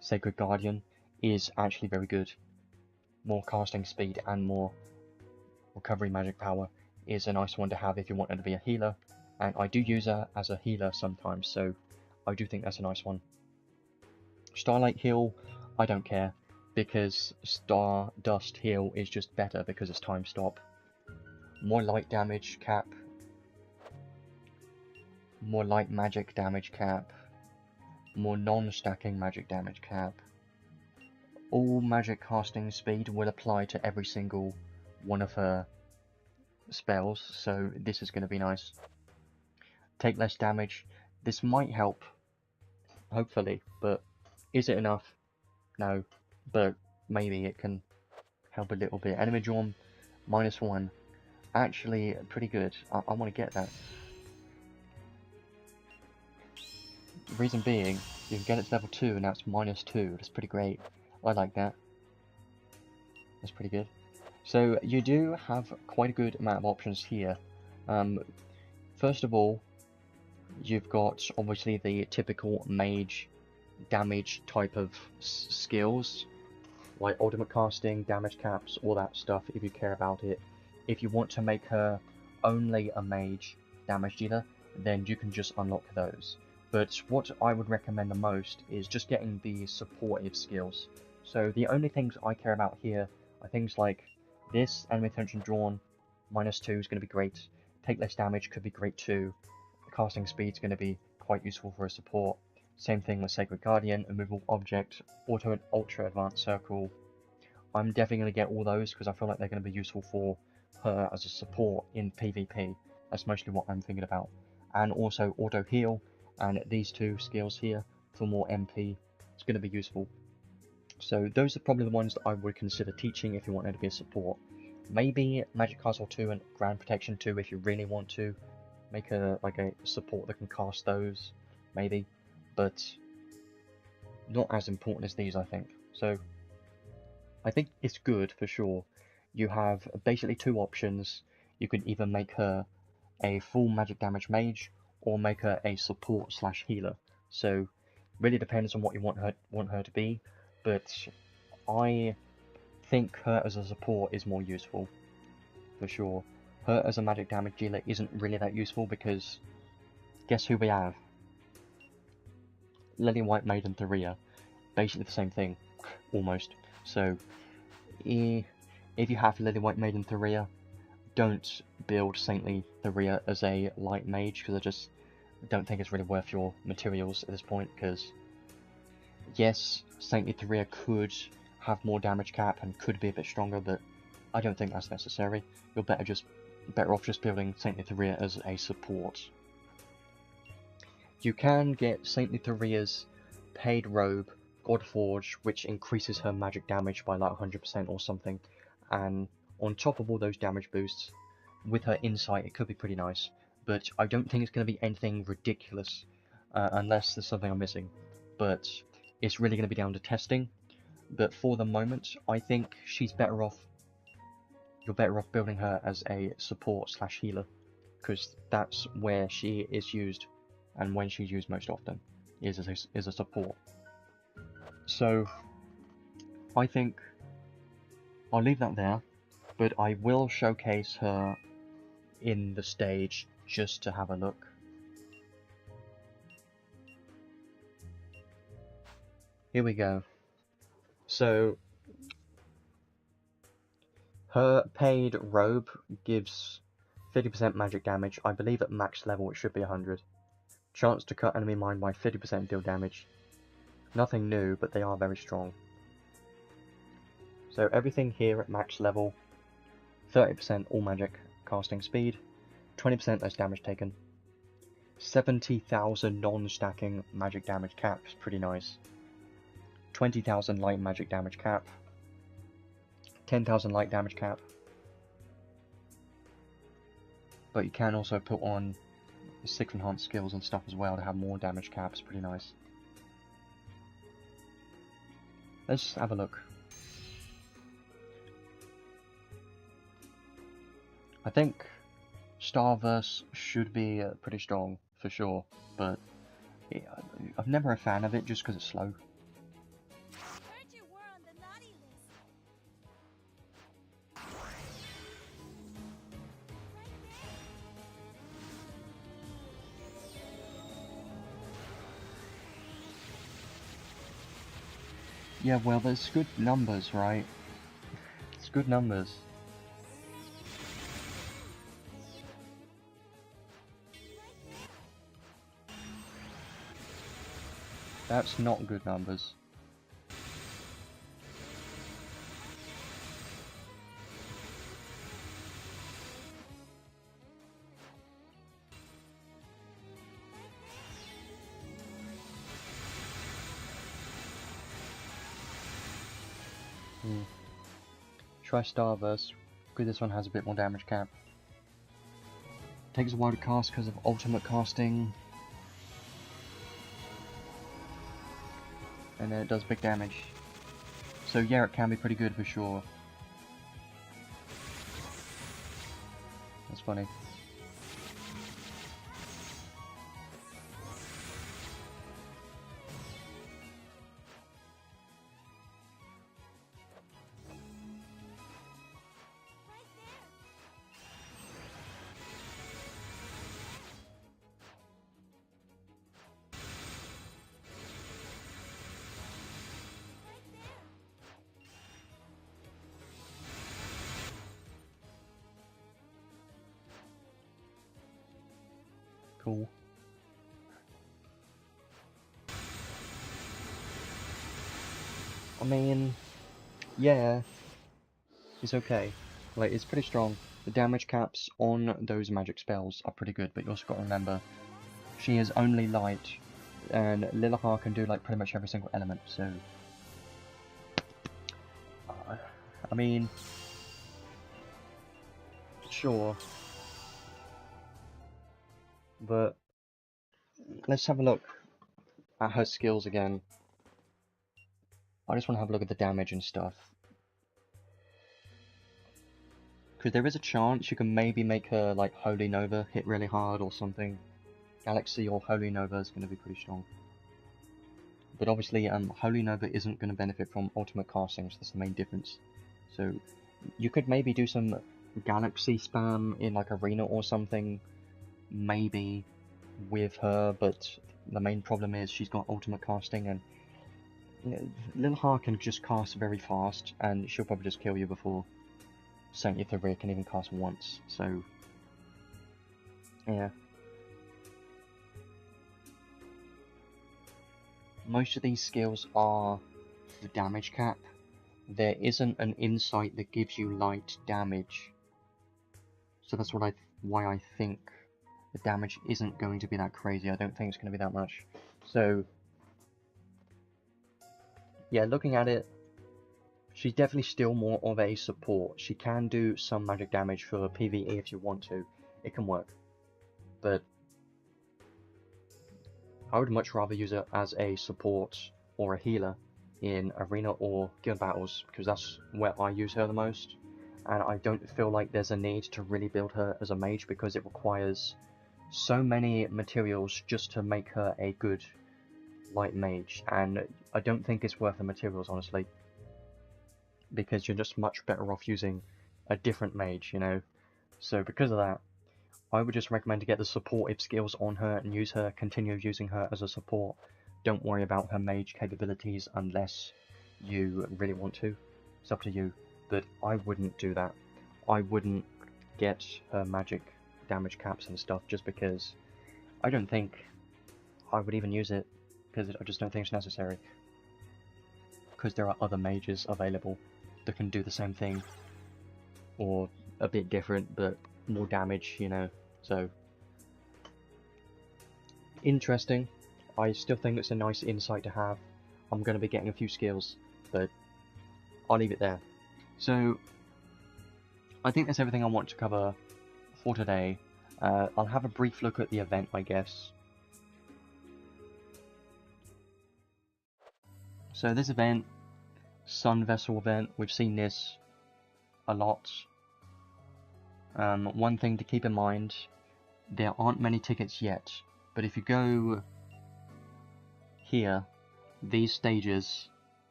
Sacred Guardian is actually very good. More casting speed and more recovery magic power is a nice one to have if you want her to be a healer. And I do use her as a healer sometimes, so I do think that's a nice one. Starlight Heal, I don't care, because Stardust Heal is just better because it's time stop. More light damage cap. More light magic damage cap. More non-stacking magic damage cap. All magic casting speed will apply to every single one of her spells, so this is going to be nice. Take less damage. This might help, hopefully, but is it enough? No, but maybe it can help a little bit. Enemy Drawn, -1. Actually, pretty good. I want to get that. Reason being, you can get it to level 2 and now it's -2. That's pretty great. I like that. That's pretty good. So you do have quite a good amount of options here. First of all, you've got obviously the typical mage damage type of skills, like ultimate casting, damage caps, all that stuff if you care about it. If you want to make her only a mage damage dealer, then you can just unlock those. But what I would recommend the most is just getting the supportive skills. So the only things I care about here are things like this, enemy attention drawn, -2 is going to be great. Take less damage could be great too. Casting speed is going to be quite useful for a support. Same thing with Sacred Guardian, Immovable Object, Auto and Ultra Advanced Circle. I'm definitely going to get all those because I feel like they're going to be useful for her as a support in PvP. That's mostly what I'm thinking about. And also Auto Heal, and these two skills here for more MP. It's going to be useful. So those are probably the ones that I would consider teaching if you want her to be a support. Maybe Magic Castle 2 and Grand Protection 2 if you really want to. Make her like a support that can cast those, maybe. But not as important as these, I think. So I think it's good for sure. You have basically two options. You can either make her a full magic damage mage or make her a support / healer. So really depends on what you want her to be, but I think her as a support is more useful for sure. Her as a magic damage dealer isn't really that useful because guess who we have? Lily White Maiden XTheria. Basically the same thing, almost. So if you have Lily White Maiden XTheria, don't build Saintly XTheria as a light mage, because I just don't think it's really worth your materials at this point, because yes, Saintly XTheria could have more damage cap and could be a bit stronger, but I don't think that's necessary. You're better off just building Saintly XTheria as a support. You can get Saintly XTheria's paid robe, Godforge, which increases her magic damage by like 100% or something, and on top of all those damage boosts, with her insight it could be pretty nice, but I don't think it's going to be anything ridiculous. unless there's something I'm missing. But it's really going to be down to testing. But for the moment, I think she's better off. You're better off building her as a support / healer, because that's where she is used, and when she's used most often is a support. So I think I'll leave that there, but I will showcase her in the stage just to have a look. Here we go. So her paid robe gives 50% magic damage. I believe at max level it should be 100. Chance to cut enemy mind by 50% deal damage. Nothing new, but they are very strong. So everything here at max level, 30% all magic casting speed, 20% less damage taken, 70,000 non-stacking magic damage cap, pretty nice, 20,000 light magic damage cap, 10,000 light damage cap, but you can also put on 6 enhanced skills and stuff as well to have more damage caps, pretty nice. Let's have a look. I think Starverse should be pretty strong, for sure, but I'm never a fan of it just because it's slow. Yeah, well, there's good numbers, right? It's good numbers. That's not good numbers. Try Starverse, because this one has a bit more damage cap. Takes a while to cast because of ultimate casting. And then it does big damage. So yeah, it can be pretty good for sure. That's funny. Cool. I mean, yeah, it's okay. Like, it's pretty strong. The damage caps on those magic spells are pretty good, but you also got to remember, she is only light, and Lilahar can do like pretty much every single element, so... I mean... Sure. But... let's have a look at her skills again. I just want to have a look at the damage and stuff. Because there is a chance you can maybe make her, like, Holy Nova hit really hard or something. Galaxy or Holy Nova is going to be pretty strong. But obviously, Holy Nova isn't going to benefit from ultimate casting, so that's the main difference. So, you could maybe do some Galaxy spam in, like, Arena or something, maybe, with her, but the main problem is she's got ultimate casting, and Lilahar can just cast very fast, and she'll probably just kill you before XTheria can even cast once, so... yeah. Most of these skills are the damage cap. There isn't an insight that gives you light damage. So that's why I think the damage isn't going to be that crazy. I don't think it's going to be that much. So, yeah, looking at it, she's definitely still more of a support. She can do some magic damage for PvE if you want to. It can work. But I would much rather use it as a support or a healer in arena or guild battles, because that's where I use her the most, and I don't feel like there's a need to really build her as a mage because it requires so many materials just to make her a good light mage, and I don't think it's worth the materials, honestly, because you're just much better off using a different mage, you know. So because of that, I would just recommend to get the supportive skills on her and use her, continue using her as a support. Don't worry about her mage capabilities unless you really want to. It's up to you, but I wouldn't do that. I wouldn't get her magic damage caps and stuff just because I don't think I would even use it, because I just don't think it's necessary. Because there are other mages available that can do the same thing, or a bit different, but more damage, you know. So, interesting. I still think it's a nice insight to have. I'm going to be getting a few skills, but I'll leave it there. So, I think that's everything I want to cover for today. I'll have a brief look at the event, I guess. So this event, Sun Vessel event, we've seen this a lot. One thing to keep in mind, there aren't many tickets yet, but if you go here, these stages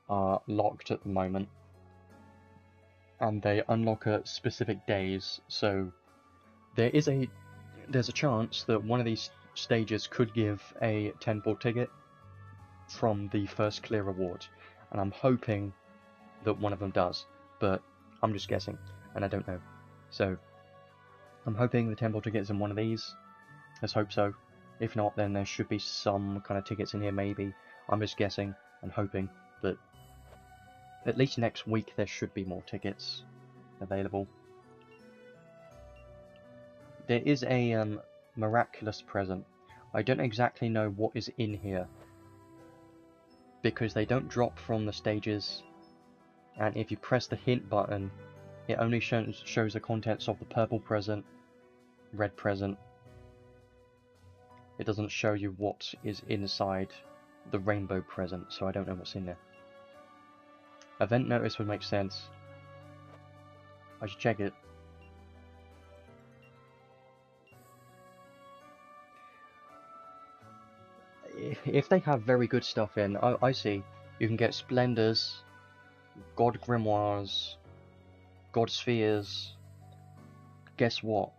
are locked at the moment, and they unlock at specific days, so there's a chance that one of these stages could give a 10-ball ticket from the first clear reward, and I'm hoping that one of them does, but I'm just guessing, and I don't know. So, I'm hoping the 10-ball ticket is in one of these. Let's hope so. If not, then there should be some kind of tickets in here, maybe. I'm just guessing and hoping, but at least next week there should be more tickets available. There is a miraculous present. I don't exactly know what is in here, because they don't drop from the stages, and if you press the hint button, it only shows the contents of the purple present, red present. It doesn't show you what is inside the rainbow present, so I don't know what's in there. Event notice would make sense. I should check it. If they have very good stuff in, I see. You can get Splendors, God Grimoires, God Spheres. Guess what?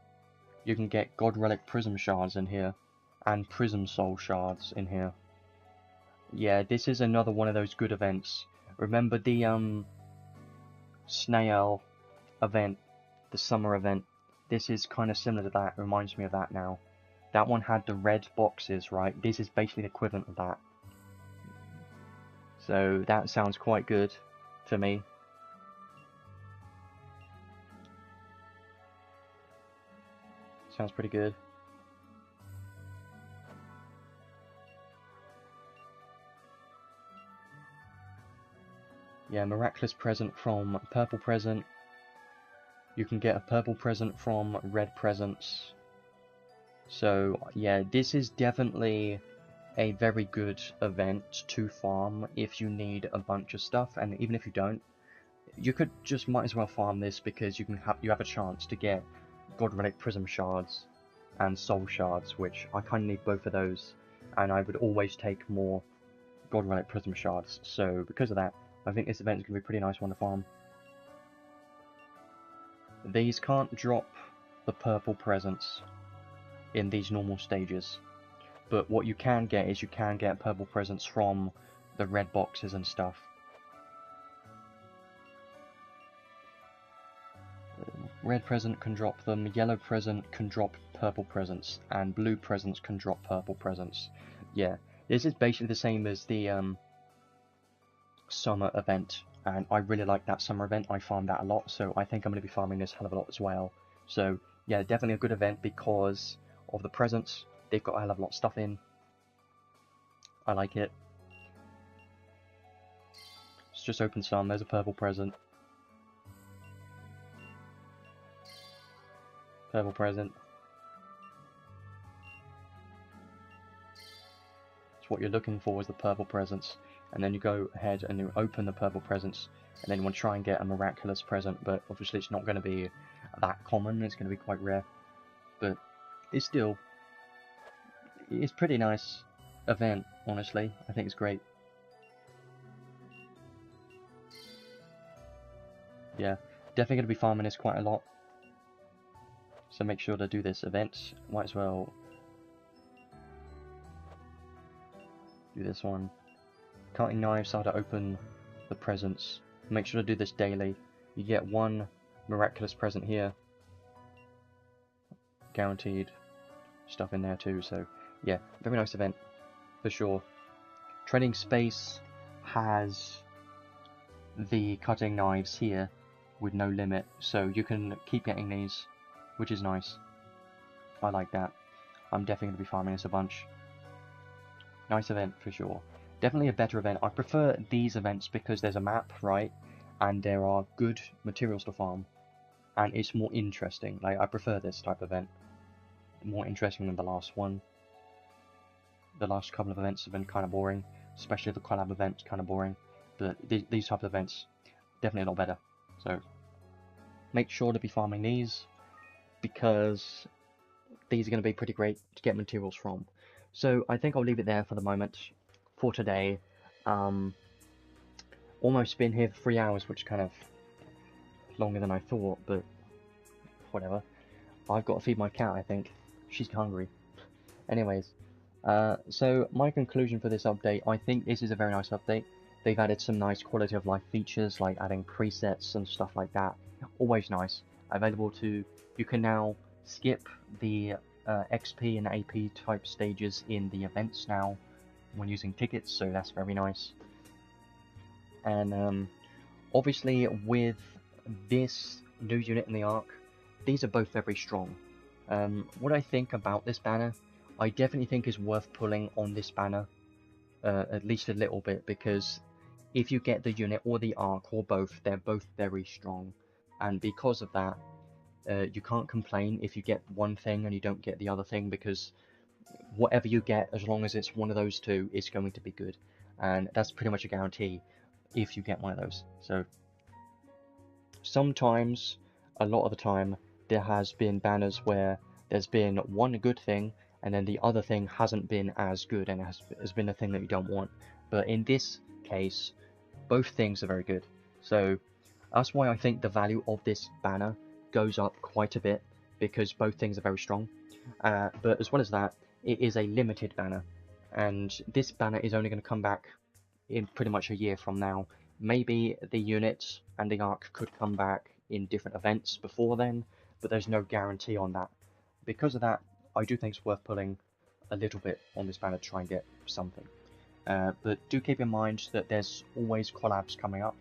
You can get God Relic Prism Shards in here, and Prism Soul Shards in here. Yeah, this is another one of those good events. Remember the Snail event, the summer event? This is kind of similar to that. It reminds me of that now. That one had the red boxes, right? This is basically the equivalent of that. So that sounds quite good to me. Sounds pretty good. Yeah, miraculous present from purple present. You can get a purple present from red presents. So yeah, this is definitely a very good event to farm if you need a bunch of stuff, and even if you don't, you could just might as well farm this because you have a chance to get God Relic Prism Shards and Soul Shards, which I kind of need both of those, and I would always take more God Relic Prism Shards. So because of that, I think this event is going to be a pretty nice one to farm. These can't drop the purple presents in these normal stages, but what you can get is you can get purple presents from the red boxes and stuff. Red present can drop them, yellow present can drop purple presents, and blue presents can drop purple presents. Yeah, this is basically the same as the summer event, and I really like that summer event. I farmed that a lot, so I think I'm going to be farming this hell of a lot as well. So yeah, definitely a good event because of the presents. They've got a hell of a lot of stuff in. I like it. Let's just open some. There's a purple present. Purple present. So what you're looking for is the purple presents, and then you go ahead and you open the purple presents, and then you want to try and get a miraculous present, but obviously it's not going to be that common, it's going to be quite rare, but it's pretty nice event, honestly. I think it's great. Yeah, definitely going to be farming this quite a lot, so make sure to do this event. Might as well do this one. Cutting knives, how to open the presents. Make sure to do this daily. You get one miraculous present here, guaranteed stuff in there too, so yeah, very nice event for sure. Trading Space has the cutting knives here with no limit, so you can keep getting these, which is nice. I like that. I'm definitely going to be farming this a bunch. Nice event for sure. Definitely a better event. I prefer these events because there's a map, right? And there are good materials to farm. And it's more interesting. Like, I prefer this type of event. More interesting than the last one. The last couple of events have been kind of boring. Especially the collab event, kind of boring. But these type of events, definitely a lot better. So, make sure to be farming these, because these are going to be pretty great to get materials from. So, I think I'll leave it there for the moment, for today. Almost been here for 3 hours, which is kind of longer than I thought, but whatever. I've got to feed my cat, I think. She's hungry. Anyways, so my conclusion for this update, I think this is a very nice update. They've added some nice quality of life features, like adding presets and stuff like that. Always nice. Available to, you can now skip the XP and AP type stages in the events now when using tickets, so that's very nice. And obviously with this new unit in the Ark, these are both very strong. What I think about this banner, I definitely think is worth pulling on this banner, at least a little bit, because if you get the unit or the Ark or both, they're both very strong, and because of that, you can't complain if you get one thing and you don't get the other thing, because whatever you get, as long as it's one of those two, it's going to be good, and that's pretty much a guarantee if you get one of those. So sometimes, a lot of the time, there has been banners where there's been one good thing and then the other thing hasn't been as good and has been a thing that you don't want. But in this case, both things are very good. So that's why I think the value of this banner goes up quite a bit, because both things are very strong. But as well as that, it is a limited banner, and this banner is only going to come back in pretty much a year from now. Maybe the units and the Ark could come back in different events before then, but there's no guarantee on that. Because of that, I do think it's worth pulling a little bit on this banner to try and get something. But do keep in mind that there's always collabs coming up,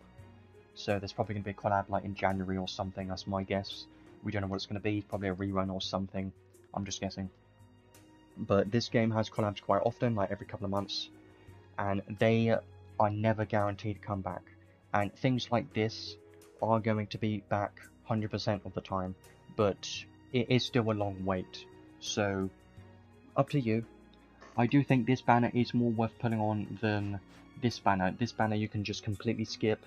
so there's probably going to be a collab like in January or something, that's my guess. We don't know what it's going to be, probably a rerun or something, I'm just guessing. But this game has collabs quite often, like every couple of months, and they are never guaranteed to come back. And things like this are going to be back 100% of the time, but it is still a long wait. So, up to you. I do think this banner is more worth putting on than this banner. This banner you can just completely skip,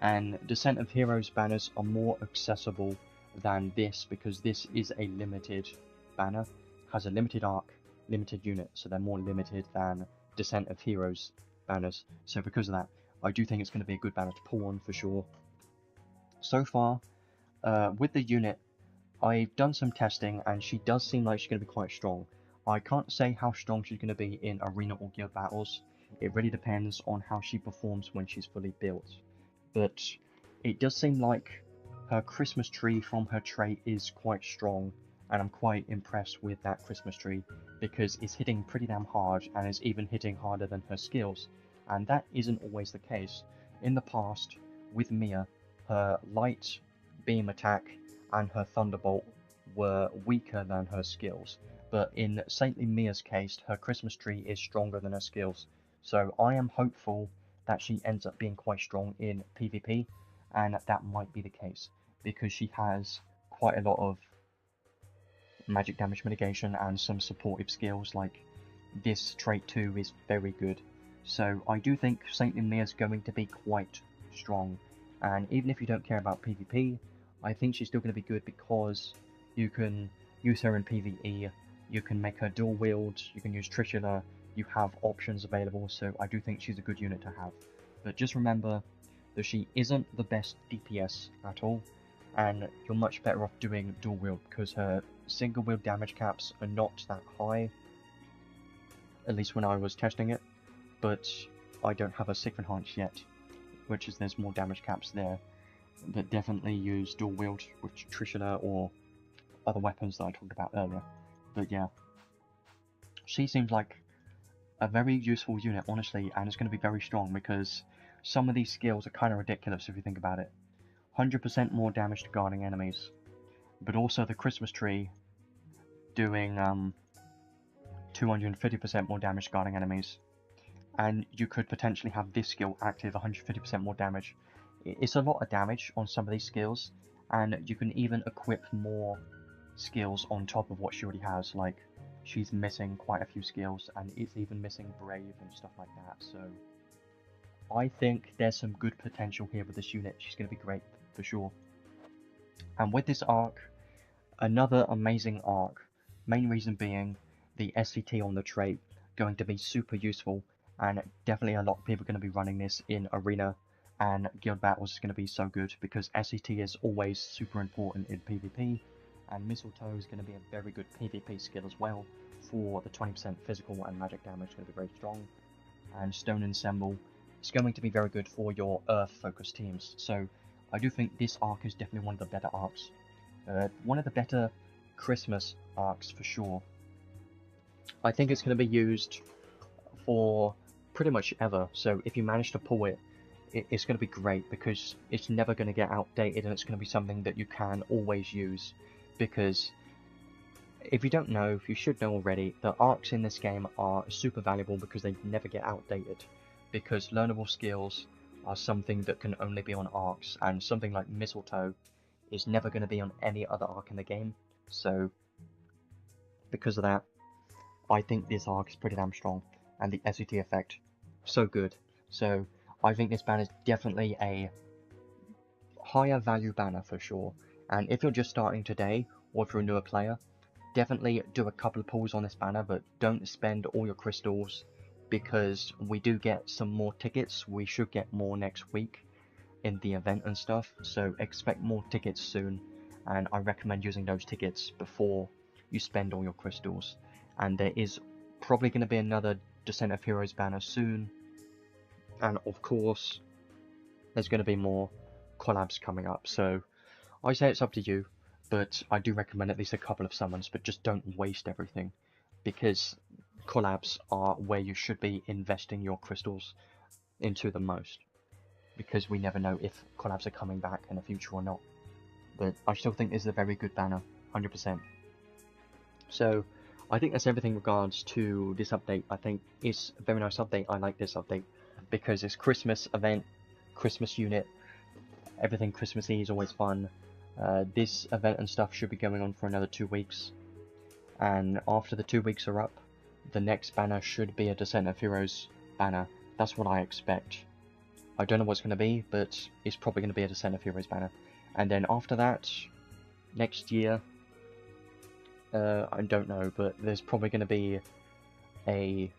and Descent of Heroes banners are more accessible than this, because this is a limited banner, has a limited arc, limited unit, so they're more limited than Descent of Heroes banners. So because of that, I do think it's going to be a good banner to pull on for sure. So far, with the unit, I've done some testing and she does seem like she's going to be quite strong. I can't say how strong she's going to be in arena or guild battles. It really depends on how she performs when she's fully built. But it does seem like her Christmas tree from her trait is quite strong, and I'm quite impressed with that Christmas tree, because it's hitting pretty damn hard and is even hitting harder than her skills, and that isn't always the case. In the past, with Mia, her light beam attack and her thunderbolt were weaker than her skills, but in Saintly Mia's case, her Christmas tree is stronger than her skills, so I am hopeful that she ends up being quite strong in PvP, and that might be the case, because she has quite a lot of magic damage mitigation and some supportive skills like this trait too is very good. So I do think Saint Mia is going to be quite strong, and even if you don't care about PvP, I think she's still going to be good because you can use her in PvE, you can make her dual wield, you can use Trishula, you have options available, so I do think she's a good unit to have. But just remember that she isn't the best DPS at all, and you're much better off doing dual wield because her single wield damage caps are not that high, at least when I was testing it, but I don't have a Sick Enhance yet, which is there's more damage caps there. But definitely use dual wield with Trishula or other weapons that I talked about earlier. But yeah, she seems like a very useful unit, honestly, and it's going to be very strong because some of these skills are kind of ridiculous if you think about it. 100% more damage to guarding enemies, but also the Christmas tree doing 250% more damage guarding enemies, and you could potentially have this skill active 150% more damage. It's a lot of damage on some of these skills, and you can even equip more skills on top of what she already has, like she's missing quite a few skills, and it's even missing Brave and stuff like that, so I think there's some good potential here with this unit. She's going to be great, for sure. And with this arc, another amazing arc, main reason being the SCT on the trait, going to be super useful, and definitely a lot of people are going to be running this in Arena, and Guild Battles is going to be so good, because SCT is always super important in PvP, and Mistletoe is going to be a very good PvP skill as well, for the 20% physical and magic damage, going to be very strong. And Stone Ensemble is going to be very good for your Earth-focused teams, so I do think this arc is definitely one of the better arcs. One of the better Christmas arcs for sure. I think it's going to be used for pretty much ever, so if you manage to pull it, it's going to be great because it's never going to get outdated, and it's going to be something that you can always use. Because if you don't know, you should know already, the arcs in this game are super valuable because they never get outdated. Because learnable skills are something that can only be on arcs, and something like Mistletoe is never going to be on any other arc in the game. So because of that, I think this arc is pretty damn strong, and the SCT effect, so good. So I think this banner is definitely a higher value banner for sure. And if you're just starting today, or if you're a newer player, definitely do a couple of pulls on this banner, but don't spend all your crystals, because we do get some more tickets. We should get more next week in the event and stuff, so expect more tickets soon, and I recommend using those tickets before you spend all your crystals. And there is probably going to be another Descent of Heroes banner soon, and of course there's going to be more collabs coming up, so I say it's up to you, but I do recommend at least a couple of summons, but just don't waste everything, because collabs are where you should be investing your crystals into the most, because we never know if collabs are coming back in the future or not. But I still think this is a very good banner, 100%. So I think that's everything in regards to this update. I think it's a very nice update. I like this update because it's Christmas event, Christmas unit, everything Christmassy is always fun. This event and stuff should be going on for another 2 weeks, and after the 2 weeks are up, the next banner should be a Descent of Heroes banner. That's what I expect. I don't know what's going to be, but it's probably going to be a Descent of Heroes banner. And then after that, next year, I don't know, but there's probably going to be a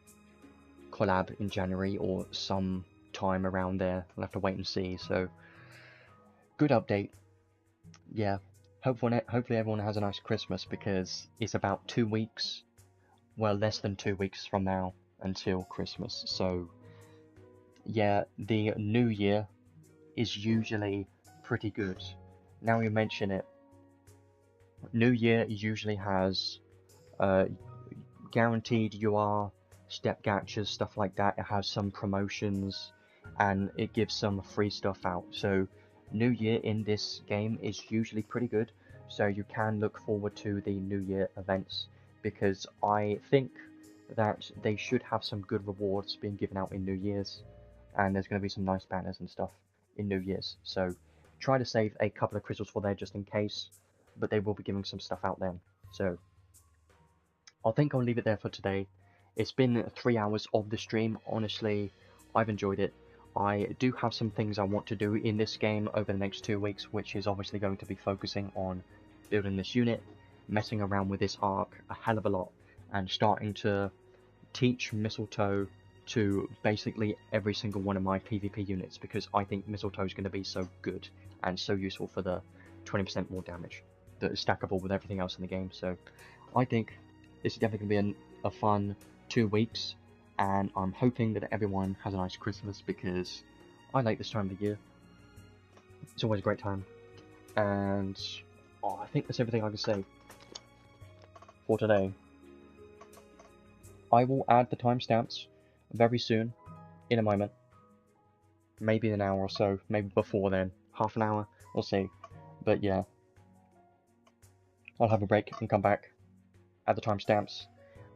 collab in January or some time around there. We'll have to wait and see. So, good update. Yeah, hopefully everyone has a nice Christmas, because it's about 2 weeks, well, less than 2 weeks from now until Christmas. So yeah, the new year is usually pretty good. Now you mention it, new year usually has guaranteed UR, step gachas, stuff like that. It has some promotions, and it gives some free stuff out. So New Year in this game is usually pretty good, so you can look forward to the New Year events, because I think that they should have some good rewards being given out in New Year's, and there's going to be some nice banners and stuff in New Year's, so try to save a couple of crystals for there just in case, but they will be giving some stuff out then. So I think I'll leave it there for today. It's been 3 hours of the stream. Honestly, I've enjoyed it. I do have some things I want to do in this game over the next 2 weeks, which is obviously going to be focusing on building this unit, messing around with this arc a hell of a lot, and starting to teach mistletoe to basically every single one of my PvP units, because I think mistletoe is going to be so good and so useful for the 20% more damage that is stackable with everything else in the game. So I think this is definitely going to be a fun 2 weeks, and I'm hoping that everyone has a nice Christmas, because I like this time of the year. It's always a great time. And I think that's everything I can say for today. I will add the timestamps very soon, in a moment. Maybe an hour or so, maybe before then. Half an hour, we'll see. But yeah, I'll have a break and come back, add the timestamps,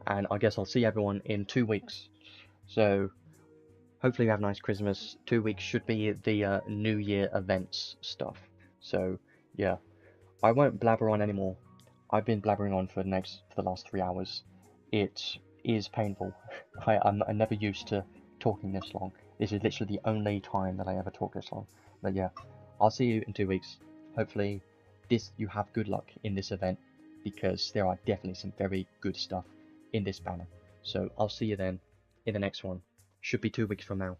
and I guess I'll see everyone in 2 weeks. So hopefully you have a nice Christmas. 2 weeks should be the New Year events stuff. So yeah, I won't blabber on anymore. I've been blabbering on for the last 3 hours. It is painful. I'm never used to talking this long. This is literally the only time that I ever talk this long. But yeah, I'll see you in 2 weeks. Hopefully you have good luck in this event, because there are definitely some very good stuff in this banner. So I'll see you then in the next one. Should be 2 weeks from now.